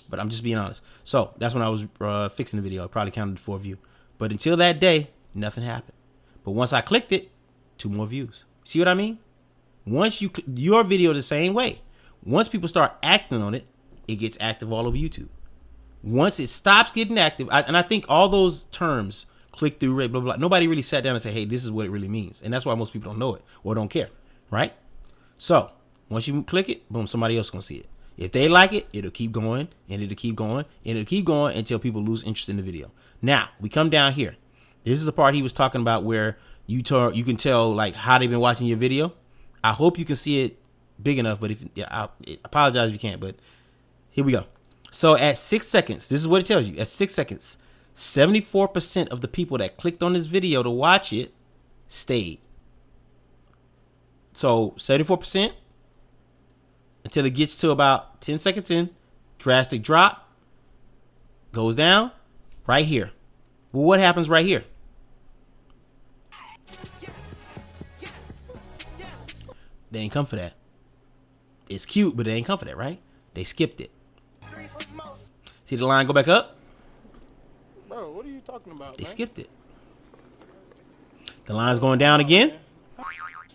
But I'm just being honest. So that's when I was fixing the video. I probably counted 4 views. But until that day, nothing happened. But once I clicked it, 2 more views. See what I mean? Once your video the same way. Once people start acting on it, it gets active all over YouTube. Once it stops getting active, and I think all those terms, click through rate, blah, blah, blah, nobody really sat down and said, hey, this is what it really means. And that's why most people don't know it or don't care, right? So once you click it, boom, somebody else is going to see it. If they like it, it'll keep going, and it'll keep going, and it'll keep going until people lose interest in the video. Now, we come down here. This is the part he was talking about where you can tell like how they've been watching your video. I hope you can see it big enough, but I apologize if you can't, but here we go. So at 6 seconds, this is what it tells you. At 6 seconds, 74% of the people that clicked on this video to watch it stayed. So 74% until it gets to about 10 seconds in, drastic drop, goes down right here. Well, what happens right here? They ain't come for that. It's cute, but they ain't come for that, right? They skipped it. See the line go back up? Bro, what are you talking about? They skipped it. The line's going down again.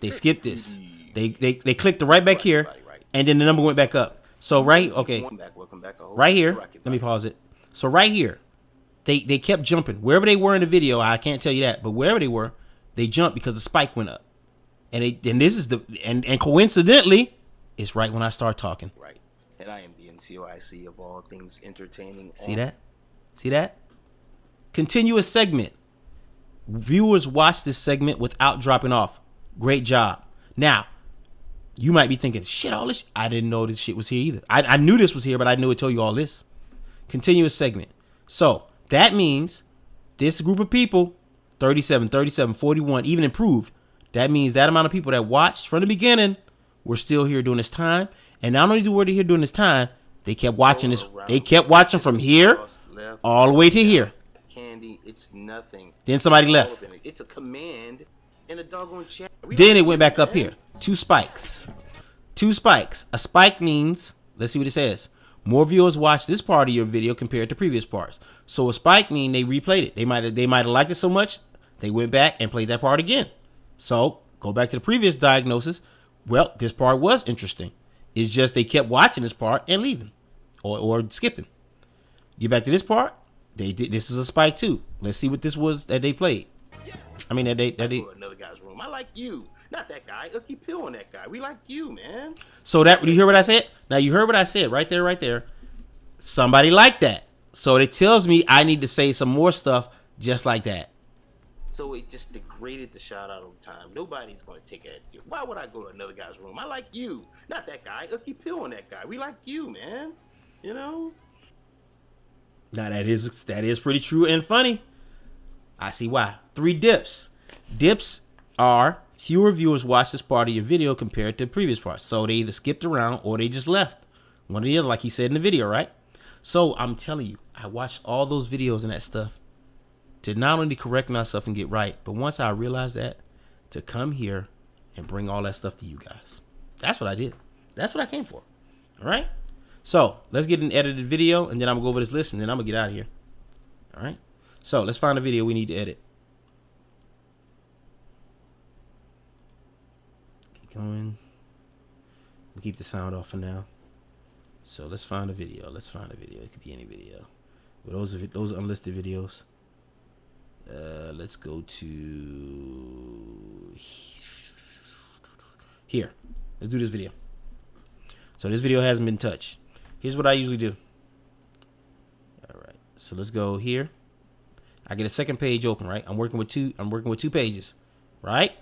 They skipped this. They clicked it right back here, and then the number went back up. So okay, right here. Let me pause it. So right here, they kept jumping wherever they were in the video. I can't tell you that, but wherever they were, they jumped because the spike went up. And this is and coincidentally, it's right when I start talking. Right. And I am the NCOIC of all things entertaining. See that? See that? Continuous segment. Viewers watch this segment without dropping off. Great job. Now, you might be thinking, shit, all this. I didn't know this shit was here either. I knew this was here, but I knew it told you all this. Continuous segment. So that means this group of people, 37, 41, even improved. That means that amount of people that watched from the beginning were still here during this time. And not only were they here during this time, they kept watching this. They kept watching from here all the way to here. Candy, it's nothing. Then somebody left. It's a command in a doggone chat. Then it went back up here. 2 spikes. 2 spikes. A spike means, let's see what it says. More viewers watch this part of your video compared to previous parts. So a spike means they replayed it. They might have liked it so much, they went back and played that part again. So go back to the previous diagnosis. Well, this part was interesting. It's just they kept watching this part and leaving or skipping. Get back to this part. They did. This is a spike too. Let's see what this was that they played. I mean that they another guy's room. I like you, not that guy. Let's keep peeling that guy. We like you, man. So that you hear what I said? Now you heard what I said right there. Somebody liked that. So it tells me I need to say some more stuff just like that. So it just degraded the shout out over time. Nobody's going to take it at you. Why would I go to another guy's room? I like you, not that guy. Let's keep peeling that guy. We like you, man. You know? Now that is pretty true and funny. I see why. 3 dips. Dips are fewer viewers watch this part of your video compared to previous parts. So they either skipped around or they just left. One or the other, like he said in the video, right? So I'm telling you, I watched all those videos and that stuff to not only correct myself and get right, but once I realized that, to come here and bring all that stuff to you guys. That's what I did. That's what I came for. All right? So let's get an edited video, and then I'm going to go over this list, and then I'm going to get out of here. All right? So let's find a video we need to edit. Keep going. We'll keep the sound off for now. So let's find a video. It could be any video. But those are unlisted videos. Let's go to here. Let's do this video. So this video hasn't been touched. Here's what I usually do. All right. So let's go here. I get a second page open, right? I'm working with two pages, right?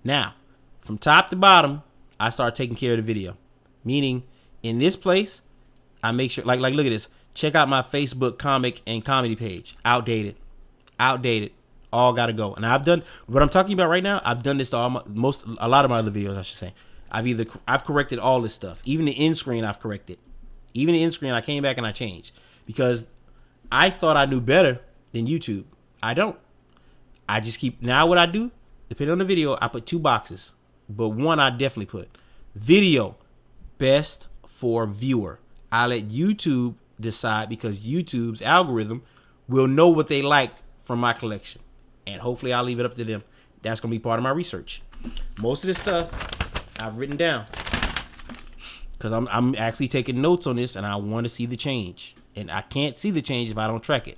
Now, from top to bottom, I start taking care of the video. Meaning, in this place, I make sure, like look at this. Check out my Facebook comic and comedy page. Outdated. All gotta go. And I've done what I'm talking about right now. I've done this to a lot of my other videos, I should say. I've corrected all this stuff. Even the end screen I've corrected. Even the end screen I came back and I changed because I thought I knew better than YouTube. I don't. I just keep, now what I do, depending on the video, I put 2 boxes. But one I definitely put. Video, best for viewer. I let YouTube decide because YouTube's algorithm will know what they like from my collection. And hopefully I'll leave it up to them. That's going to be part of my research. Most of this stuff I've written down because I'm actually taking notes on this and I want to see the change. And I can't see the change if I don't track it.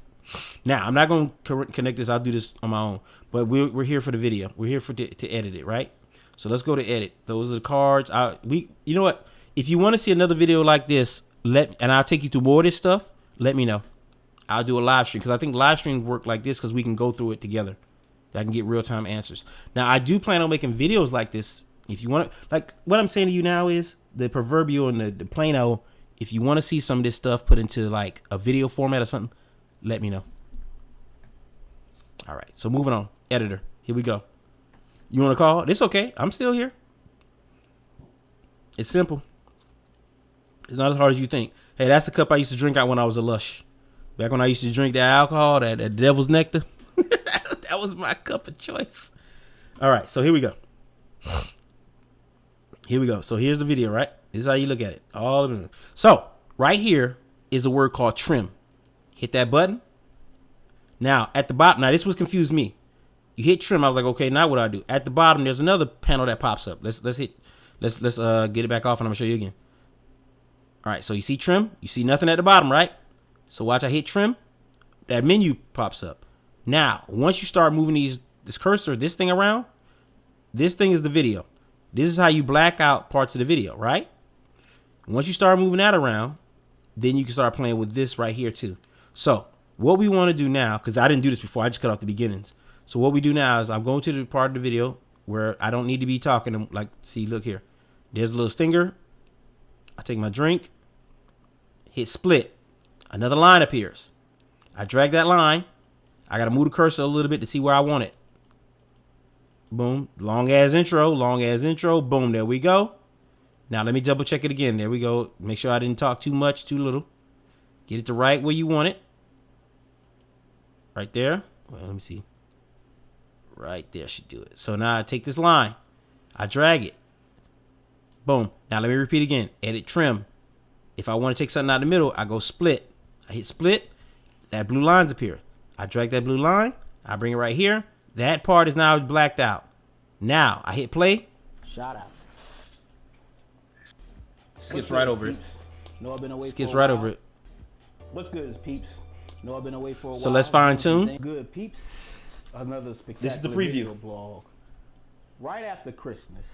Now, I'm not going to connect this. I'll do this on my own. But we're here for the video. We're here to edit it, right? So let's go to edit. Those are the cards. You know what? If you want to see another video like this, and I'll take you through more of this stuff, let me know. I'll do a live stream because I think live streams work like this because we can go through it together. I can get real-time answers. Now, I do plan on making videos like this. If you want to, like what I'm saying to you now is the proverbial and the Plano. If you want to see some of this stuff put into like a video format or something, let me know. All right, so moving on. Editor, here we go. You want to call? It's okay. I'm still here. It's simple. It's not as hard as you think. Hey, that's the cup I used to drink out when I was a lush. Back when I used to drink that alcohol, that devil's nectar. That was my cup of choice. All right, so here we go. Here we go. So here's the video, right? This is how you look at it. So right here is a word called trim. Hit that button. Now at the bottom, now this was confused me. You hit trim. I was like, okay, now what do I do? At the bottom, there's another panel that pops up. Let's get it back off, and I'm gonna show you again. All right, so you see trim. You see nothing at the bottom, right? So watch. I hit trim. That menu pops up. Now, once you start moving this cursor, this thing around, this thing is the video. This is how you black out parts of the video, right? Once you start moving that around, then you can start playing with this right here too. So what we want to do now, because I didn't do this before, I just cut off the beginnings. So what we do now is I'm going to the part of the video where I don't need to be talking. Like, see, look here. There's a little stinger. I take my drink, hit split. Another line appears. I drag that line. I got to move the cursor a little bit to see where I want it. Boom. Long ass intro. Boom. There we go. Now let me double check it again. There we go. Make sure I didn't talk too much, too little. Get it to right where you want it. Right there. Well, let me see. Right there should do it. So now I take this line. I drag it. Boom. Now let me repeat again. Edit trim. If I want to take something out of the middle, I go split. I hit split. That blue line's appear. I drag that blue line. I bring it right here. That part is now blacked out. Now I hit play. Shout out. Skips right over it. No, I've been away Skips for a right while. over it. What's good is peeps? No, I've been away for a while. So let's fine tune. Good peeps. Another spectacular This is the preview. video blog. Right after Christmas,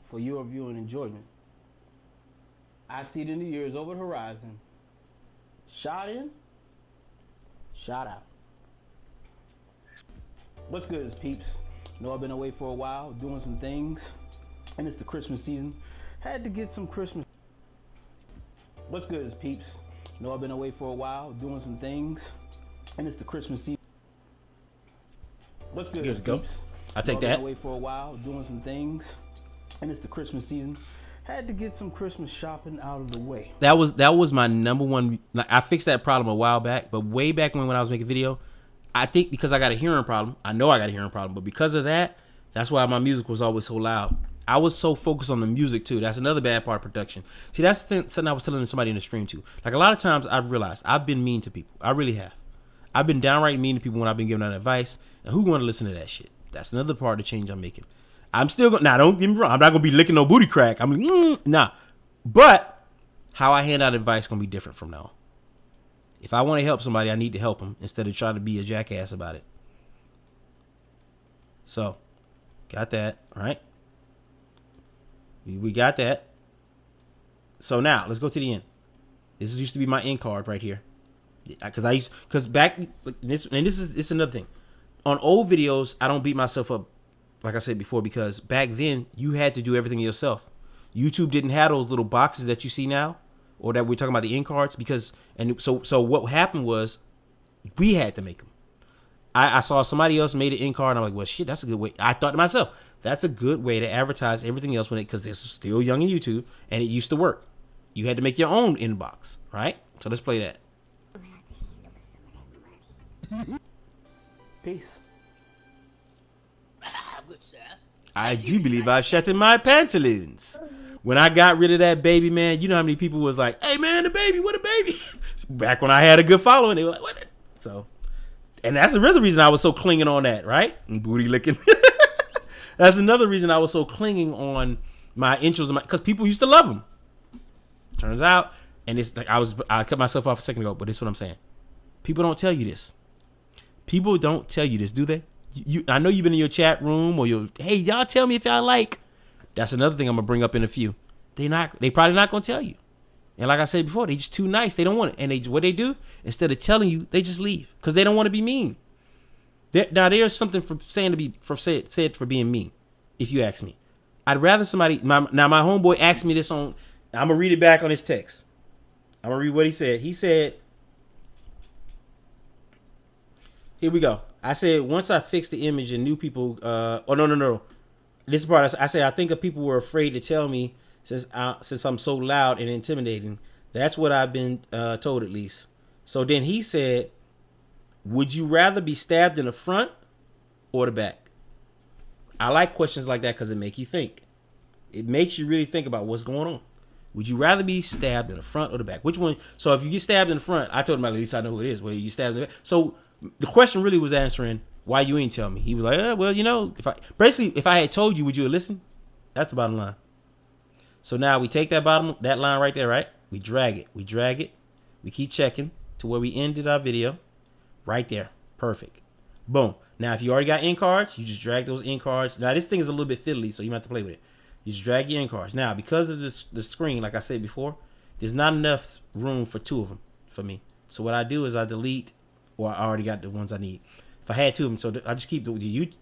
for your viewing enjoyment, I see the New Year's over the horizon. Shot in, shot out. What's good is peeps? No, I've been away for a while doing some things, and it's the Christmas season. Had to get some Christmas. What's good is peeps? No, I've been away for a while doing some things, and it's the Christmas season. What's good? Good to go. Peeps? I take No, I've that. been away for a while doing some things, and it's the Christmas season. Had to get some Christmas shopping out of the way. That was my number one. Like, I fixed that problem a while back, but way back when I was making video, I think because I got a hearing problem. I know I got a hearing problem, but because of that, that's why my music was always so loud. I was so focused on the music too. That's another bad part of production. See, that's something I was telling somebody in the stream too. Like a lot of times I've realized I've been mean to people. I really have. I've been downright mean to people when I've been giving out advice. And who want to listen to that shit? That's another part of the change I'm making. I'm still going. Now, don't get me wrong. I'm not gonna be licking no booty crack. I'm like, nah. But how I hand out advice gonna be different from now on. If I want to help somebody, I need to help them instead of trying to be a jackass about it. So, got that, all right? We got that. So now, let's go to the end. This used to be my end card right here. Because back, this is another thing. On old videos, I don't beat myself up, like I said before, because back then, you had to do everything yourself. YouTube didn't have those little boxes that you see now, or that we're talking about the end cards, so what happened was, we had to make them. I saw somebody else made an end card, and I'm like, well, shit, that's a good way. I thought to myself, that's a good way to advertise everything else because this is still young in YouTube, and it used to work. You had to make your own inbox, right? So let's play that. Peace. I do believe I shat in my pantaloons. When I got rid of that baby, man, you know how many people was like, hey, man, the baby, what a baby. Back when I had a good following, they were like, what? So, and that's another reason I was so clinging on that, right? And booty licking. That's another reason I was so clinging on my intros, because people used to love them. Turns out, and it's like I cut myself off a second ago, but this is what I'm saying. People don't tell you this. People don't tell you this, do they? I know you've been in your chat room or hey, y'all tell me if y'all like. That's another thing I'm gonna bring up in a few. They probably not gonna tell you. And like I said before, they just too nice. They don't want it. And what they do, instead of telling you, they just leave because they don't want to be mean. Now there's something said for being mean. If you ask me, I'd rather somebody. My homeboy asked me this on. I'm gonna read it back on his text. I'm gonna read what he said. He said, "Here we go." I said, "Once I fixed the image and new people." No. This part I said, "I think of people were afraid to tell me since I'm so loud and intimidating. That's what I've been told at least." So then he said, "Would you rather be stabbed in the front or the back?" I like questions like that because it makes you think. It makes you really think about what's going on. Would you rather be stabbed in the front or the back? Which one? So if you get stabbed in the front, I told him at least I know who it is. Well, you stabbed in the back. So the question really was answering why you ain't tell me. He was like, well, if I had told you, would you have listened? That's the bottom line. So now we take that line right there, right? We drag it. We keep checking to where we ended our video. Right there. Perfect. Boom. Now, if you already got end cards, you just drag those end cards. Now, this thing is a little bit fiddly, so you might have to play with it. You just drag your end cards. Now, because of the screen, like I said before, there's not enough room for 2 of them for me. So what I do is I delete, or I already got the ones I need. If I had 2 of them, so I just keep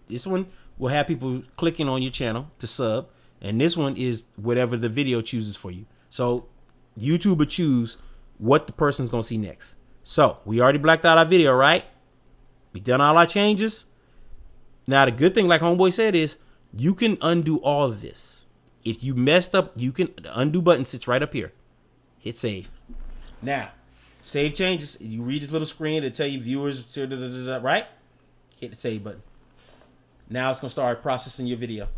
this one will have people clicking on your channel to sub, and this one is whatever the video chooses for you. So YouTube will choose what the person's gonna see next. So we already blacked out our video, right? We done all our changes. Now the good thing, like homeboy said, is you can undo all of this. If you messed up, the undo button sits right up here. Hit save. Now, save changes. You read this little screen to tell you viewers, right? Hit the save button. Now it's gonna start processing your video.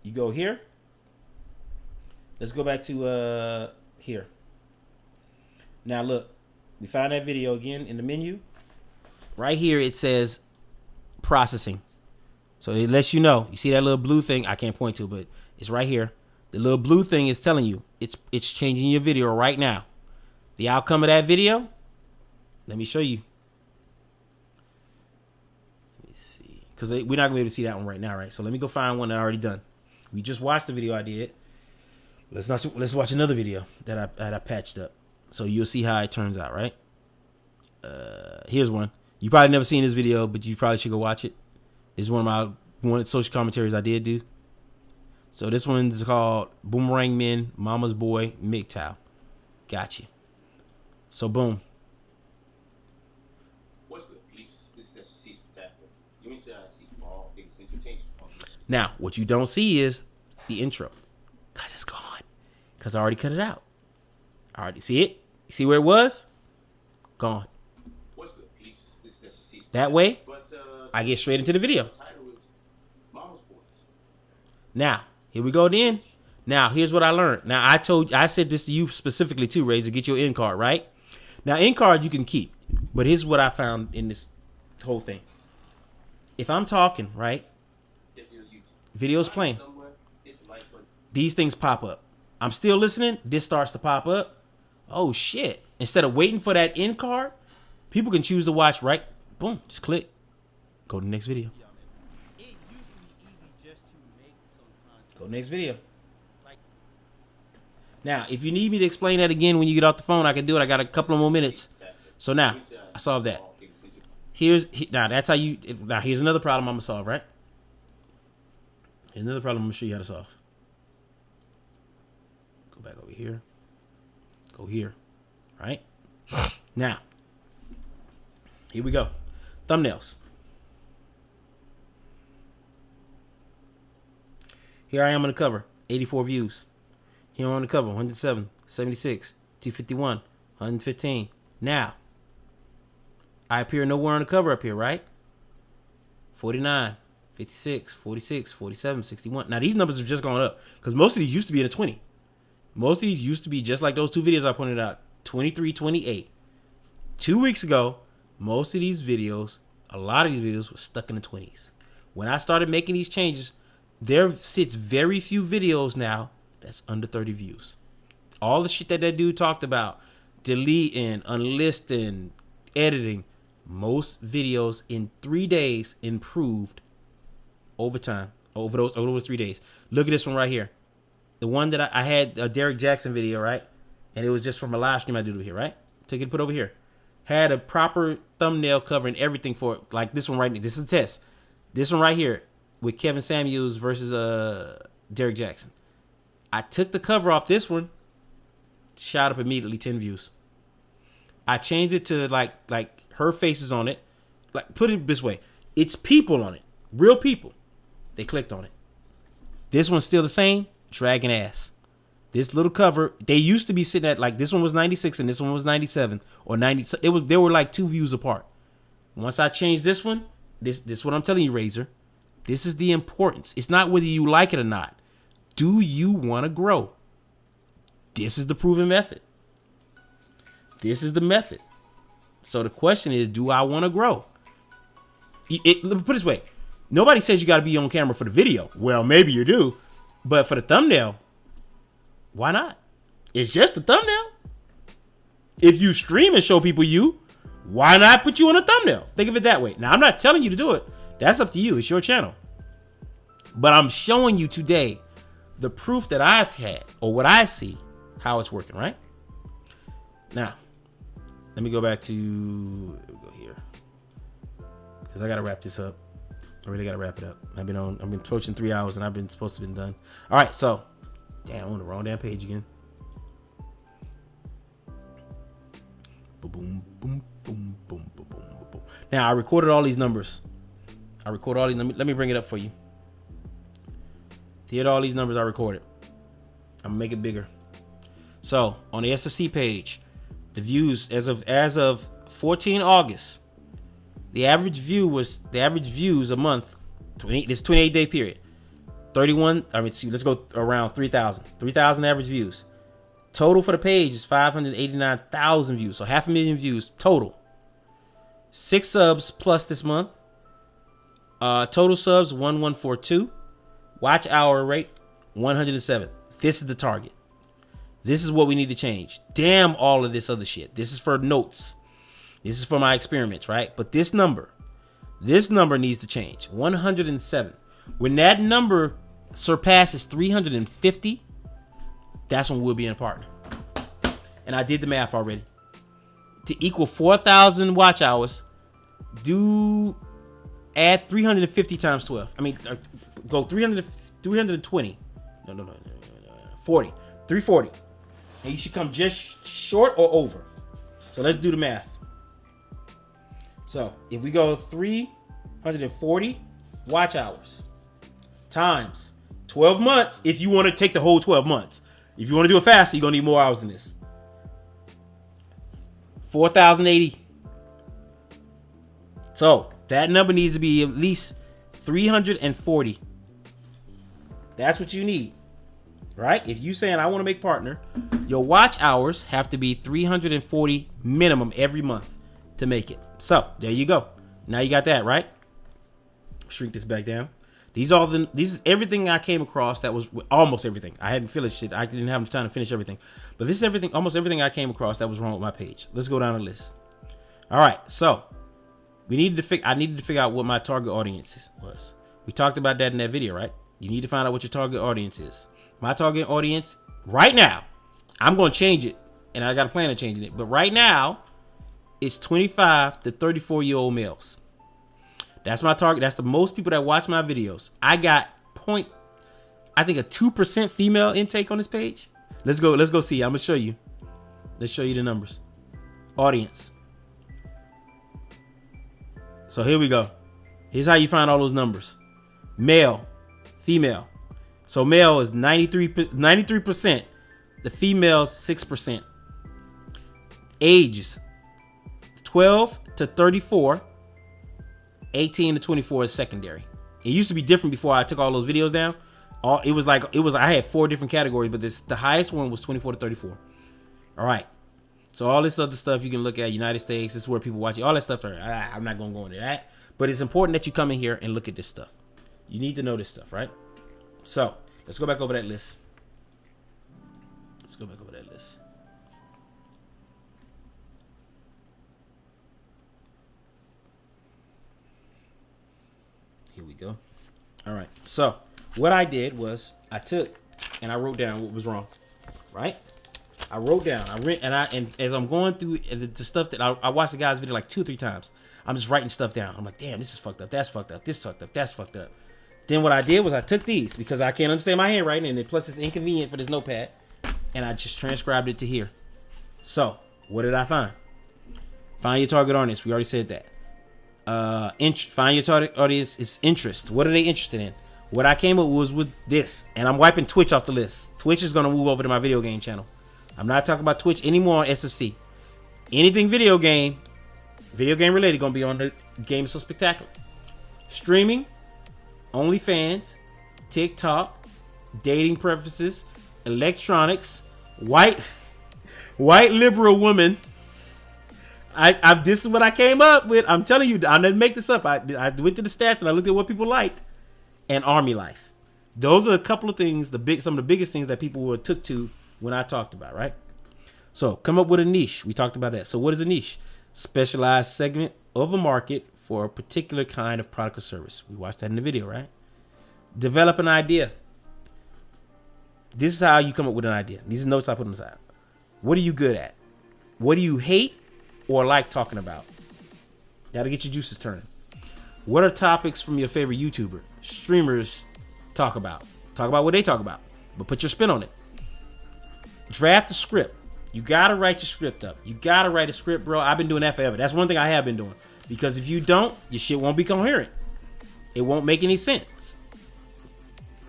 You go here. Let's go back to here. Now look, we found that video again in the menu. Right here it says processing. So it lets you know. You see that little blue thing? I can't point to, but it's right here. The little blue thing is telling you it's changing your video right now. The outcome of that video, let me show you. Let me see. Because we're not going to be able to see that one right now, right? So let me go find one that I already done. We just watched the video I did. Let's watch another video that I patched up. So you'll see how it turns out, right? Here's one. You probably never seen this video, but you probably should go watch it. This is one of the social commentaries I did do. So this one's called Boomerang Men, Mama's Boy, MGTOW. Got you. So boom. What's good, peeps? This is SFC Spectacular. Let me say I see for all things entertaining. Now, what you don't see is the intro. Guys, it's gone. Because I already cut it out. I already see it. You see where it was? Gone. What's good, peeps? This is SFC. That way, I get straight into the video. Now, here we go then. Now, here's what I learned. Now, I said this to you specifically too, Ray, to get your end card, right? Now, end card you can keep. But here's what I found in this whole thing. If I'm talking, right? Video's playing. These things pop up. I'm still listening. This starts to pop up. Oh, shit. Instead of waiting for that end card, people can choose to watch, right? Boom. Just click. Go to the next video. Go next video. Now, if you need me to explain that again when you get off the phone, I can do it. I got a couple of more minutes. So now, I solved that. That's how you. Now, here's another problem I'm gonna solve, right? Here's another problem I'm gonna show you how to solve. Go back over here. Go here. Right? Now, here we go. Thumbnails. Here I am on the cover, 84 views. Here on the cover, 107, 76, 251, 115. Now, I appear nowhere on the cover up here, right? 49, 56, 46, 47, 61. Now, these numbers have just gone up because most of these used to be in the 20. Most of these used to be just like those 2 videos I pointed out, 23, 28. 2 weeks ago, most of these videos, a lot of these videos were stuck in the 20s. When I started making these changes, there sits very few videos now that's under 30 views. All the shit that dude talked about, deleting, unlisting, editing, most videos in 3 days improved over time. over those 3 days. Look at this one right here. The one that I had a Derek Jackson video, right? And it was just from a live stream I did over here, right? Took it, put over here. Had a proper thumbnail covering everything for it. Like this one right now. This is a test. This one right here with Kevin Samuels versus Derek Jackson. I took the cover off this one. Shot up immediately 10 views. I changed it to like her face is on it. Like, put it this way. It's people on it. Real people. They clicked on it. This one's still the same. Dragging ass. This little cover, they used to be sitting at like this one was 96 and this one was 97 or 90. They were like 2 views apart. Once I changed this one, this is what I'm telling you, Razor. This is the importance. It's not whether you like it or not. Do you want to grow? This is the proven method. This is the method. So the question is, do I want to grow? Let me put it this way. Nobody says you got to be on camera for the video. Well, maybe you do. But for the thumbnail, why not? It's just a thumbnail. If you stream and show people you, why not put you on a thumbnail? Think of it that way. Now, I'm not telling you to do it. That's up to you. It's your channel. But I'm showing you today the proof that I've had, or what I see, how it's working, right? Now, let me go back to, go here, because I got to wrap this up. I really got to wrap it up. I've been approaching 3 hours and I've been supposed to be done. All right, so, damn, I'm on the wrong damn page again. Boom, boom, boom, boom, boom, boom, boom. Now, I recorded all these numbers. Let me bring it up for you. Did all these numbers I recorded. I'm gonna make it bigger. So on the SFC page, the views as of 14 August, the average views a month, this 28-day period, 31. Let's go around 3,000. 3,000 average views. Total for the page is 589,000 views. So 500,000 views total. 6 subs plus this month. Total subs 1142. Watch hour rate 107. This is the target. This is what we need to change. Damn all of this other shit. This is for notes. This is for my experiments, right? But this number needs to change. 107. When that number surpasses 350, that's when we'll be in a partner. And I did the math already. To equal 4,000 watch hours, add 350 times 12. Go 320. No. 40. 340. And you should come just short or over. So let's do the math. So if we go 340 watch hours times 12 months, if you want to take the whole 12 months. If you want to do it faster, you're going to need more hours than this. 4,080. So that number needs to be at least 340. That's what you need, right? If you saying I want to make partner, your watch hours have to be 340 minimum every month to make it. So there you go. Now you got that, right? Shrink this back down. These is everything I came across that was almost everything. I hadn't finished it. I didn't have time to finish everything. But this is everything, almost everything I came across that was wrong with my page. Let's go down the list. All right, so I needed to figure out what my target audience was. We talked about that in that video, right? You need to find out what your target audience is. My target audience right now, I'm going to change it, and I got a plan of changing it. But right now, it's 25 to 34-year-old males. That's my target. That's the most people that watch my videos. I got a 2% female intake on this page. Let's go see. I'm gonna show you. Let's show you the numbers. Audience. So here we go. Here's how you find all those numbers. Male, female. So male is 93%. The female's 6%. Ages 12 to 34. 18 to 24 is secondary. It used to be different before I took all those videos down. I had 4 different categories, but the highest one was 24 to 34. All right. So all this other stuff you can look at, United States, this is where people watch it. All that stuff, I'm not going to go into that. But it's important that you come in here and look at this stuff. You need to know this stuff, right? So let's go back over that list. Here we go. All right. So what I did was I took and I wrote down what was wrong. Right. I wrote down. And as I'm going through the stuff that I watched the guy's video like 2 or 3 times. I'm just writing stuff down. I'm like, damn, this is fucked up. That's fucked up. This fucked up. That's fucked up. Then what I did was I took these because I can't understand my handwriting, and plus it's inconvenient for this notepad, and I just transcribed it to here. So what did I find? Find your target audience. We already said that. Find your target audience is interest. What are they interested in? What I came up with this, and I'm wiping Twitch off the list. Twitch is gonna move over to my video game channel. I'm not talking about Twitch anymore on SFC. Anything video game related, gonna be on the Game So Spectacular. Streaming, OnlyFans, TikTok, dating preferences, electronics, white liberal woman. This is what I came up with. I'm telling you, I didn't make this up. I went to the stats and I looked at what people liked, and army life. Those are a couple of things, some of the biggest things that people took to when I talked about, right? So come up with a niche. We talked about that. So what is a niche? Specialized segment of a market for a particular kind of product or service. We watched that in the video, right? Develop an idea. This is how you come up with an idea. These are notes I put on the side. What are you good at? What do you hate or like talking about? Gotta get your juices turning. What are topics from your favorite YouTuber, streamers talk about? Talk about what they talk about, but put your spin on it. Draft a script. You gotta write your script up. You gotta write a script, bro. I've been doing that forever. That's one thing I have been doing. Because if you don't, your shit won't be coherent. It won't make any sense.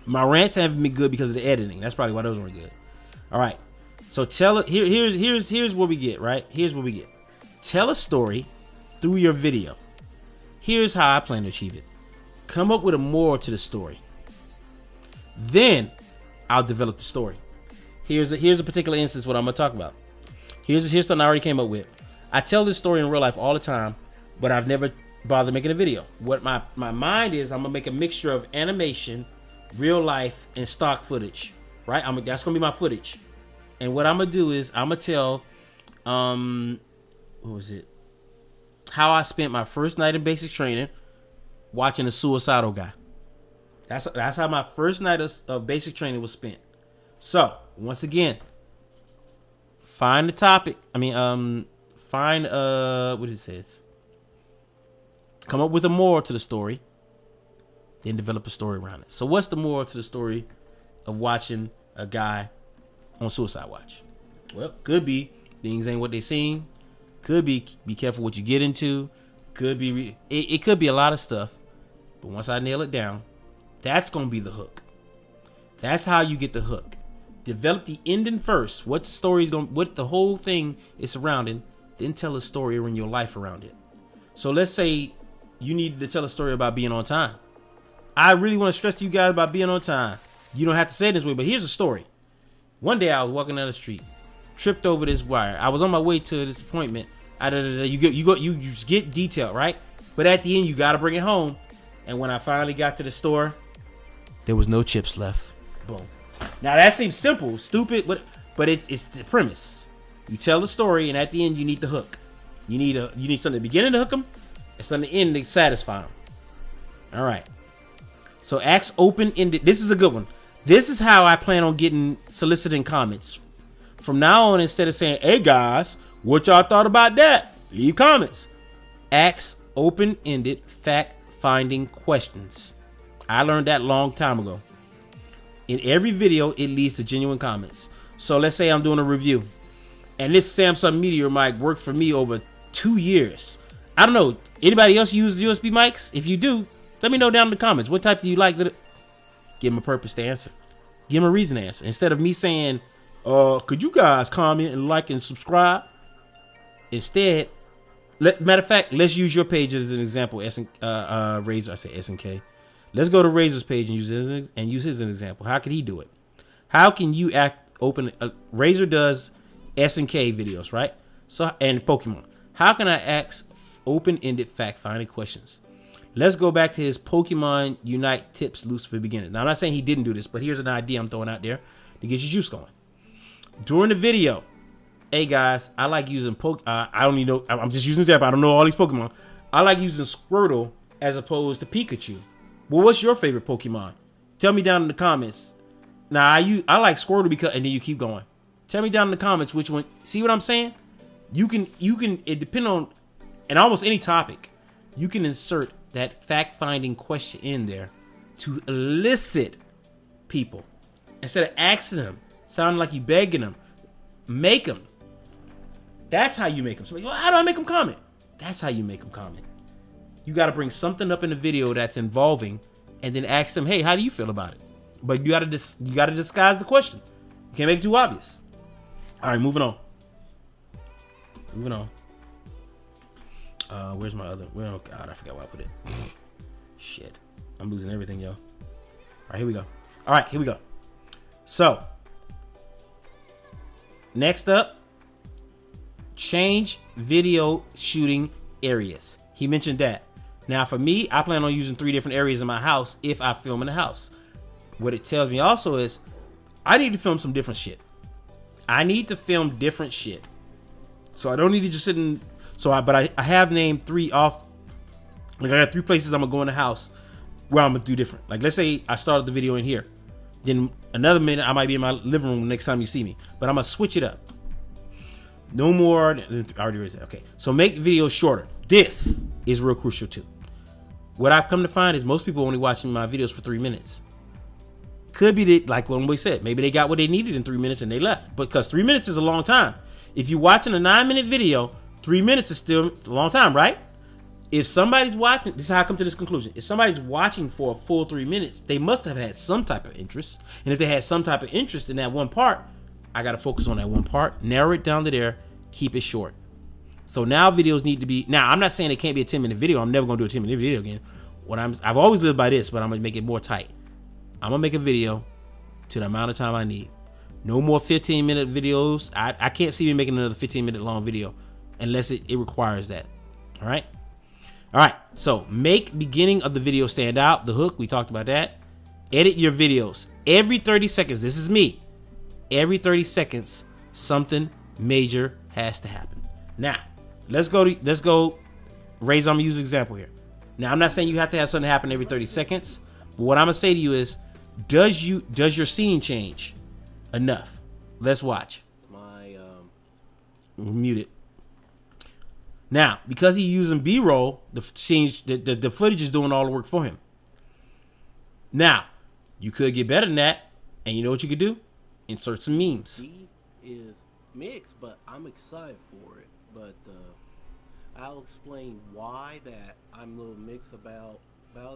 My rants haven't been good because of the editing. That's probably why those weren't good. All right. So here's what we get, right? Here's what we get. Tell a story through your video. Here's how I plan to achieve it. Come up with a moral to the story. Then I'll develop the story. Here's a particular instance what I'm gonna talk about. Here's something I already came up with. I tell this story in real life all the time, but I've never bothered making a video. What my mind is, I'm gonna make a mixture of animation, real life, and stock footage. Right? That's gonna be my footage. And what I'm gonna do is I'm gonna tell, what was it? How I spent my first night in basic training watching a suicidal guy. That's how my first night of basic training was spent. So once again, find the topic. Find what it says. Come up with a moral to the story, then develop a story around it. So what's the moral to the story of watching a guy on suicide watch? Well, could be things ain't what they seem. Could be careful what you get into. Could be it could be a lot of stuff. But once I nail it down, that's gonna be the hook. That's how you get the hook. Develop the ending first. What the whole thing is surrounding. Then tell a story in your life around it. So let's say you needed to tell a story about being on time. I really want to stress to you guys about being on time. You don't have to say it this way, but here's a story. One day I was walking down the street, tripped over this wire. I was on my way to this appointment. You just get detail, right? But at the end, you got to bring it home. And when I finally got to the store, there was no chips left. Boom. Now that seems simple, stupid, but it's the premise. You tell the story, and at the end, you need the hook. You need something at the beginning to hook them, and something at the end to satisfy them. All right. So ask open-ended. This is a good one. This is how I plan on soliciting comments. From now on, instead of saying, "Hey guys, what y'all thought about that?" Leave comments. Ask open-ended, fact-finding questions. I learned that a long time ago. In every video, it leads to genuine comments. So let's say I'm doing a review, and this Samson Meteor Mic worked for me over 2 years. I don't know. Anybody else use USB mics? If you do, let me know down in the comments. What type do you like? Give them a purpose to answer. Give them a reason to answer. Instead of me saying, could you guys comment and like and subscribe? Instead, matter of fact, let's use your page as an example. Razor, I say SNK. Let's go to Razor's page and use his as an example. How can he do it? How can you Razor does SNK videos, right? So, and Pokemon. How can I ask open-ended fact-finding questions? Let's go back to his Pokemon Unite tips loose for beginners. Now, I'm not saying he didn't do this, but here's an idea I'm throwing out there to get your juice going. During the video, hey guys, I like using I don't even know. I'm just using an example. I don't know all these Pokemon. I like using Squirtle as opposed to Pikachu. Well, what's your favorite Pokemon? Tell me down in the comments. Now, I like Squirtle because, and then you keep going. Tell me down in the comments which one. See what I'm saying? You can, it depends on, and almost any topic, you can insert that fact-finding question in there to elicit people. Instead of asking them, sounding like you begging them, make them. That's how you make them. So, well, how do I make them comment? That's how you make them comment. You got to bring something up in the video that's involving, and then ask them, hey, how do you feel about it? But you got to disguise the question. You can't make it too obvious. All right, moving on. Where's my other? Oh God, I forgot where I put it. Shit, I'm losing everything, yo. All right, here we go. All right, here we go. So, next up, change video shooting areas. He mentioned that. Now, for me, I plan on using 3 different areas in my house if I film in the house. What it tells me also is I need to film some different shit. I need to film different shit. So I don't need to just sit in. But I have named 3 off. Like I got 3 places I'm gonna go in the house where I'm gonna do different. Like let's say I started the video in here. Then another minute I might be in my living room next time you see me. But I'm gonna switch it up. No more. I already raised it. Okay. So make videos shorter. This is real crucial too. What I've come to find is most people only watching my videos for 3 minutes. Could be that, like when we said, maybe they got what they needed in 3 minutes and they left. Because 3 minutes is a long time. If you're watching a 9-minute video, 3 minutes is still a long time, right? If somebody's watching, this is how I come to this conclusion. If somebody's watching for a full 3 minutes, they must have had some type of interest. And if they had some type of interest in that one part, I got to focus on that one part, narrow it down to there, keep it short. So now videos need to be, now I'm not saying it can't be a 10-minute video. I'm never going to do a 10-minute video again. I've always lived by this, but I'm going to make it more tight. I'm going to make a video to the amount of time I need. No more 15-minute videos. I can't see me making another 15-minute long video unless it requires that. All right. All right. So make beginning of the video stand out. The hook, we talked about that. Edit your videos. Every 30 seconds, this is me. Every 30 seconds, something major has to happen. Now, let's go. Raise, I'm going to use an example here. Now, I'm not saying you have to have something happen every 30 seconds. But what I'm going to say to you is, does your scene change enough? Let's watch. Mute it. Now, because he's using B-roll, the footage is doing all the work for him. Now, you could get better than that, and you know what you could do? Insert some memes. He is mixed, but I'm excited for it. But I'll explain why that I'm a little mixed about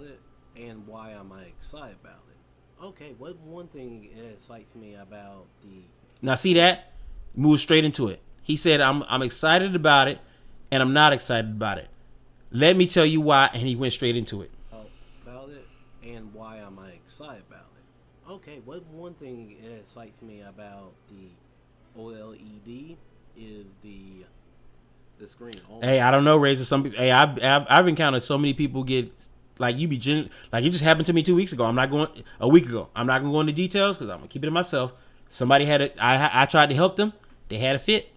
it and why I'm excited about it. Okay, one thing that excites me about the... Now see that? Move straight into it. He said, I'm excited about it, and I'm not excited about it. Let me tell you why, and he went straight into it. About it, and why am I excited about it? Okay, one thing that excites me about the OLED is the screen. Hey, I don't know, Razor. Some people. Hey, I've encountered so many people get like you be like it just happened to me 2 weeks ago. A week ago. I'm not gonna go into details because I'm gonna keep it to myself. Somebody had it. I tried to help them. They had a fit.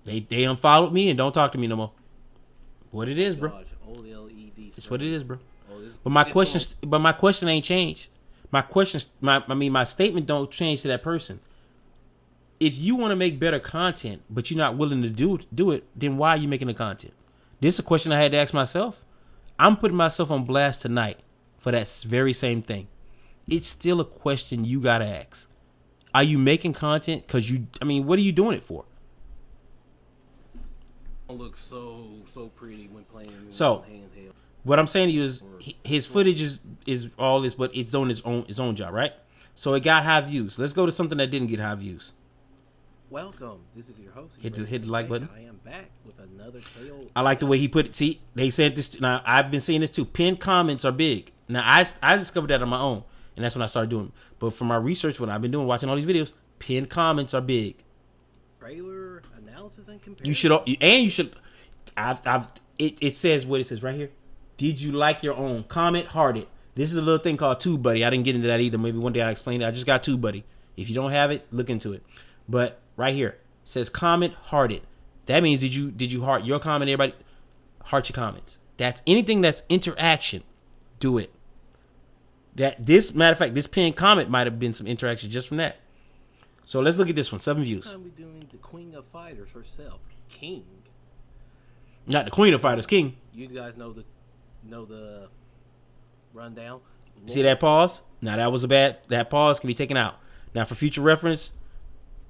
They unfollowed me and don't talk to me no more. What it is, bro. It's what it is, bro. But my question ain't changed. My statement don't change to that person. If you want to make better content, but you're not willing to do it, then why are you making the content? This is a question I had to ask myself. I'm putting myself on blast tonight for that very same thing. It's still a question you gotta ask. Are you making content because what are you doing it for? Look so pretty when playing handheld. What I'm saying to you is his footage is all this, but it's on his own job, right? So it got high views. Let's go to something that didn't get high views. Welcome. This is your host. Hit the like button. I am back with another tale. I like the way he put it. See, they said this. Now I've been seeing this too. Pinned comments are big. Now I discovered that on my own, and that's when I started doing it. But for my research, what I've been doing, watching all these videos, pinned comments are big. Trailer analysis and comparison. You should. It says what it says right here. Did you like your own? Comment hearted. This is a little thing called TubeBuddy. I didn't get into that either. Maybe one day I'll explain it. I just got TubeBuddy. If you don't have it, look into it. But right here it says comment hearted. That means did you heart your comment? Everybody heart your comments. That's anything that's interaction. Do it. Matter of fact, this pinned comment might have been some interaction just from that. So let's look at this one. 7 views. This time we're doing the Queen of Fighters herself, King. Not the Queen of Fighters, King. You guys know the rundown. See that pause? Now that was that pause can be taken out. Now for future reference,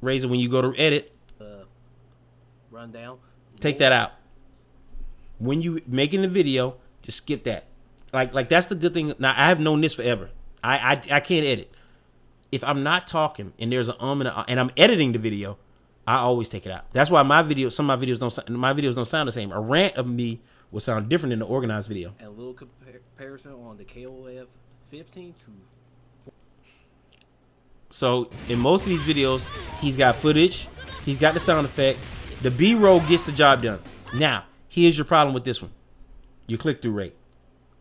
Razor, when you go to edit, rundown, take that out. When you making the video, just skip that. Like that's the good thing. Now I have known this forever. I can't edit. If I'm not talking and there's an and I'm editing the video, I always take it out. That's why some of my videos don't sound the same. A rant of me will sound different than the organized video. And a little comparison on the KOF 15 to 4. So in most of these videos, he's got footage, he's got the sound effect. The B-roll gets the job done. Now, here's your problem with this one. Your click-through rate.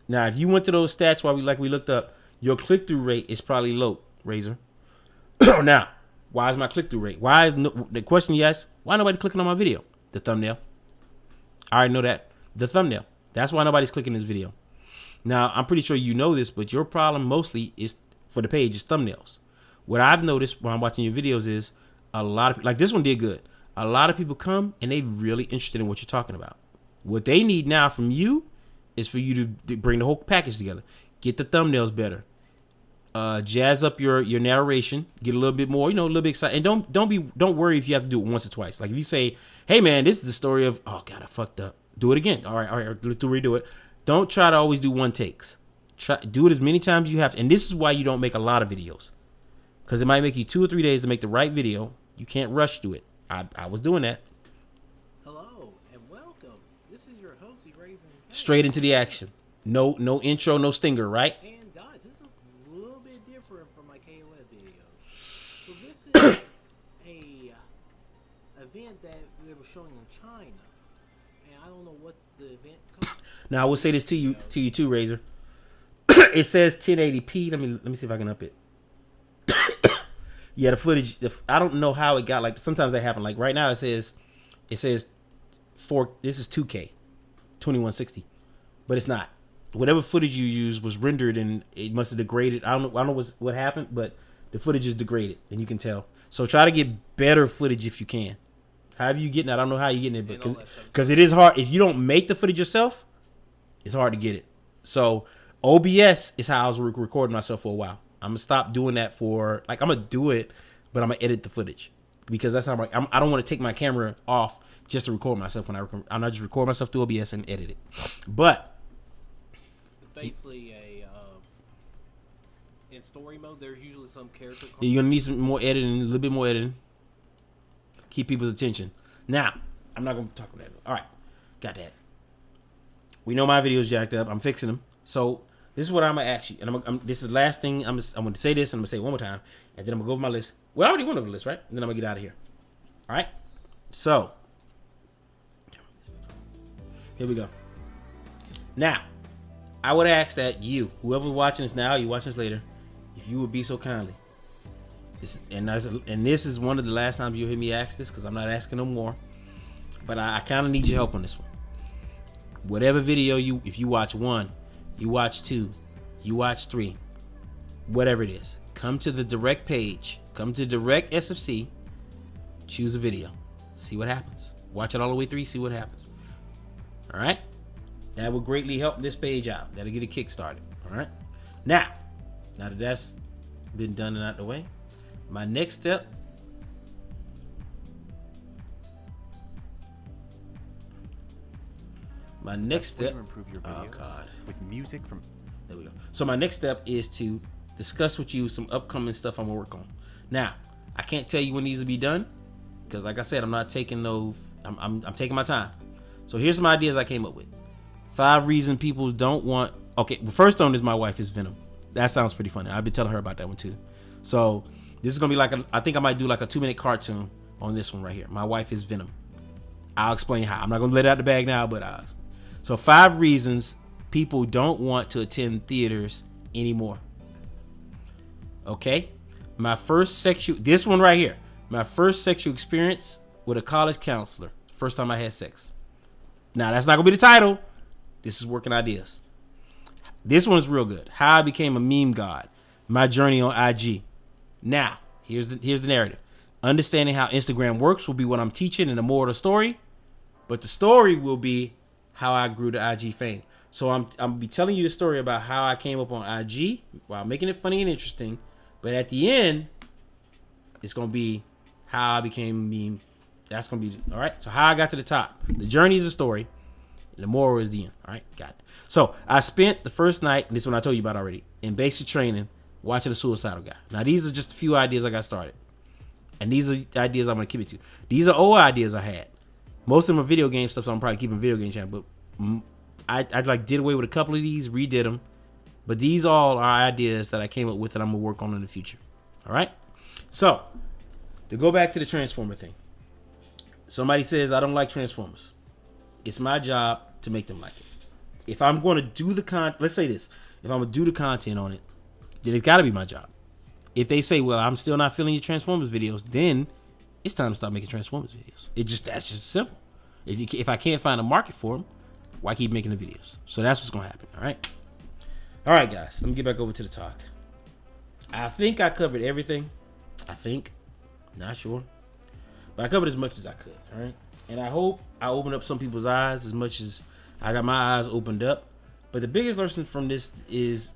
Now, if you went to those stats while we looked up, your click-through rate is probably low, Razor. Now, why is my click-through rate? The question you asked, why nobody clicking on my video? The thumbnail. I already know that. The thumbnail. That's why nobody's clicking this video. Now, I'm pretty sure you know this, but your problem mostly is for the page is thumbnails. What I've noticed when I'm watching your videos is a lot of, like this one did good. A lot of people come and they really interested in what you're talking about. What they need now from you is for you to bring the whole package together. Get the thumbnails better. Jazz up your narration. Get a little bit more, a little bit excited. And don't worry if you have to do it once or twice. Like if you say, hey man, this is the story of, oh God, I fucked up. Do it again. All right, let's redo it. Don't try to always do one takes. Do it as many times as you have. And this is why you don't make a lot of videos. Because it might make you 2 or 3 days to make the right video. You can't rush through it. I was doing that. Hello and welcome. This is your host, Raven. Straight into the action. No intro, no stinger, right? And guys, this is a little bit different from my KOF videos. So this is a event that they were showing in China. And I don't know what the event called. Now I will say this to you too, Razor. It says 1080p. Let me see if I can up it. Yeah, the footage. I don't know how it got. Like sometimes that happen. Like right now, it says, This is 2K, 2160, but it's not. Whatever footage you use was rendered and it must have degraded. I don't know what happened, but the footage is degraded, and you can tell. So try to get better footage if you can. However you getting it, I don't know how you getting it, because it is hard. If you don't make the footage yourself, it's hard to get it. So OBS is how I was recording myself for a while. I'm gonna stop doing that I'm gonna do it, but I'm gonna edit the footage because that's how I don't want to take my camera off just to record myself when I'm not just record myself through OBS and edit it. But basically in story mode, there's usually some character. You're gonna need some more editing, a little bit more editing. Keep people's attention. Now, I'm not gonna talk about that. All right, got that. We know my video's jacked up. I'm fixing them. So this is what I'm gonna ask you, and this is the last thing. I'm gonna say this, and I'm gonna say it one more time, and then I'm gonna go over my list. Well, I already went over the list, right? And then I'm gonna get out of here. All right. So here we go. Now, I would ask that whoever's watching this now, you watching this later, if you would be so kindly. This is one of the last times you'll hear me ask this because I'm not asking no more. But I kind of need your help on this one. Whatever video if you watch 1, you watch 2, you watch 3, whatever it is, come to the direct page, come to direct SFC, choose a video, see what happens. Watch it all the way through, see what happens. All right, that will greatly help this page out. That'll get it kick started. All right, now that that's been done and out the way, my next step. Improve your videos with music from. There we go. So my next step is to discuss with you some upcoming stuff I'm gonna work on. Now, I can't tell you when these will be done because, like I said, I'm not taking no. I'm taking my time. So here's some ideas I came up with. 5 reasons people don't want. Okay, the first one is my wife is Venom. That sounds pretty funny. I've been telling her about that one too. So this is gonna be I think I might do like a 2-minute cartoon on this one right here. My wife is Venom. I'll explain how. I'm not gonna let it out the bag now, but so 5 reasons people don't want to attend theaters anymore. Okay? My first sexual experience with a college counselor. First time I had sex. Now, that's not going to be the title. This is working ideas. This one's real good. How I became a meme god. My journey on IG. Now, here's the narrative. Understanding how Instagram works will be what I'm teaching in the moral of the story. But the story will be how I grew to IG fame. So I'm gonna be telling you the story about how I came up on IG while making it funny and interesting. But at the end, it's gonna be how I became a meme. That's gonna be all right. So how I got to the top. The journey is the story, and the moral is the end. All right, got it. So I spent the first night, and this one I told you about already, in basic training, watching a suicidal guy. Now these are just a few ideas I got started, and these are ideas I'm gonna keep it to. These are old ideas I had. Most of them are video game stuff, so I'm probably keeping video game channel. But I like did away with a couple of these, redid them. But these all are ideas that I came up with that I'm gonna work on in the future. All right. So to go back to the Transformer thing, somebody says I don't like Transformers. It's my job to make them like it. If I'm going to do the let's say this, if I'm gonna do the content on it, then it's got to be my job. If they say, well, I'm still not feeling your Transformers videos, then it's time to stop making Transformers videos. That's just simple. If I can't find a market for them, why keep making the videos? So that's what's gonna happen. All right, guys. Let me get back over to the talk. I think I covered everything. Not sure, but I covered as much as I could. All right, and I hope I opened up some people's eyes as much as I got my eyes opened up. But the biggest lesson from this is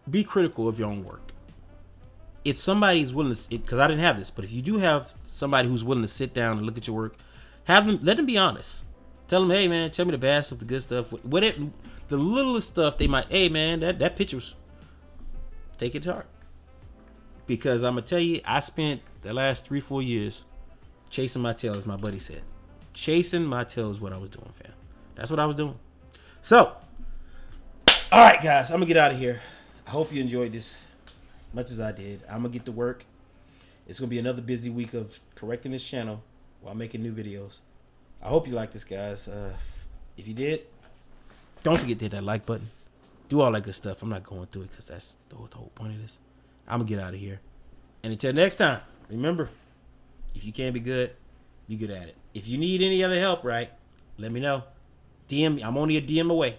be critical of your own work. If somebody's willing to, because I didn't have this, but if you do have somebody who's willing to sit down and look at your work, let them be honest. Tell them, hey man, tell me the bad stuff, the good stuff, whatever, the littlest stuff they might. Hey man, that picture's, take it to heart. Because I'm gonna tell you, I spent the last 3-4 years chasing my tail, as my buddy said. Chasing my tail is what I was doing, fam. That's what I was doing. So, all right, guys, I'm gonna get out of here. I hope you enjoyed this much as I did. I'm gonna get to work. It's gonna be another busy week of correcting this channel while making new videos. I hope you like this, guys. If you did, don't forget to hit that like button. Do all that good stuff. I'm not going through it because that's the whole point of this. I'm gonna get out of here. And until next time, remember, if you can't be good at it. If you need any other help, right, let me know. DM me. I'm only a DM away.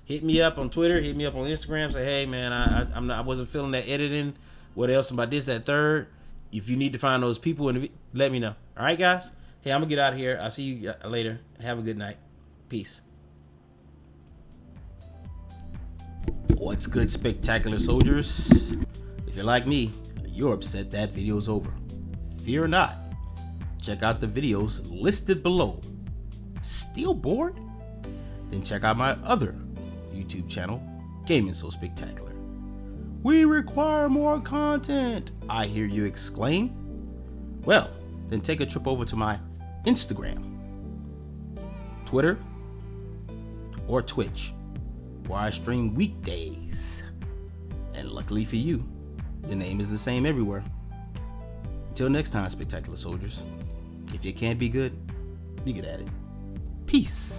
Hit me up on Twitter. Hit me up on Instagram. Say, hey man, I wasn't feeling that editing. What else about this, that, third? If you need to find those people, let me know. All right, guys. Hey, I'm gonna get out of here. I'll see you later. Have a good night. Peace. What's good, spectacular soldiers? If you're like me, you're upset that video's over. Fear not. Check out the videos listed below. Still bored? Then check out my other YouTube channel, Gaming So Spectacular. We require more content, I hear you exclaim. Well, then take a trip over to my Instagram, Twitter, or Twitch, where I stream weekdays. And luckily for you, the name is the same everywhere. Until next time, spectacular soldiers, if you can't be good at it. Peace.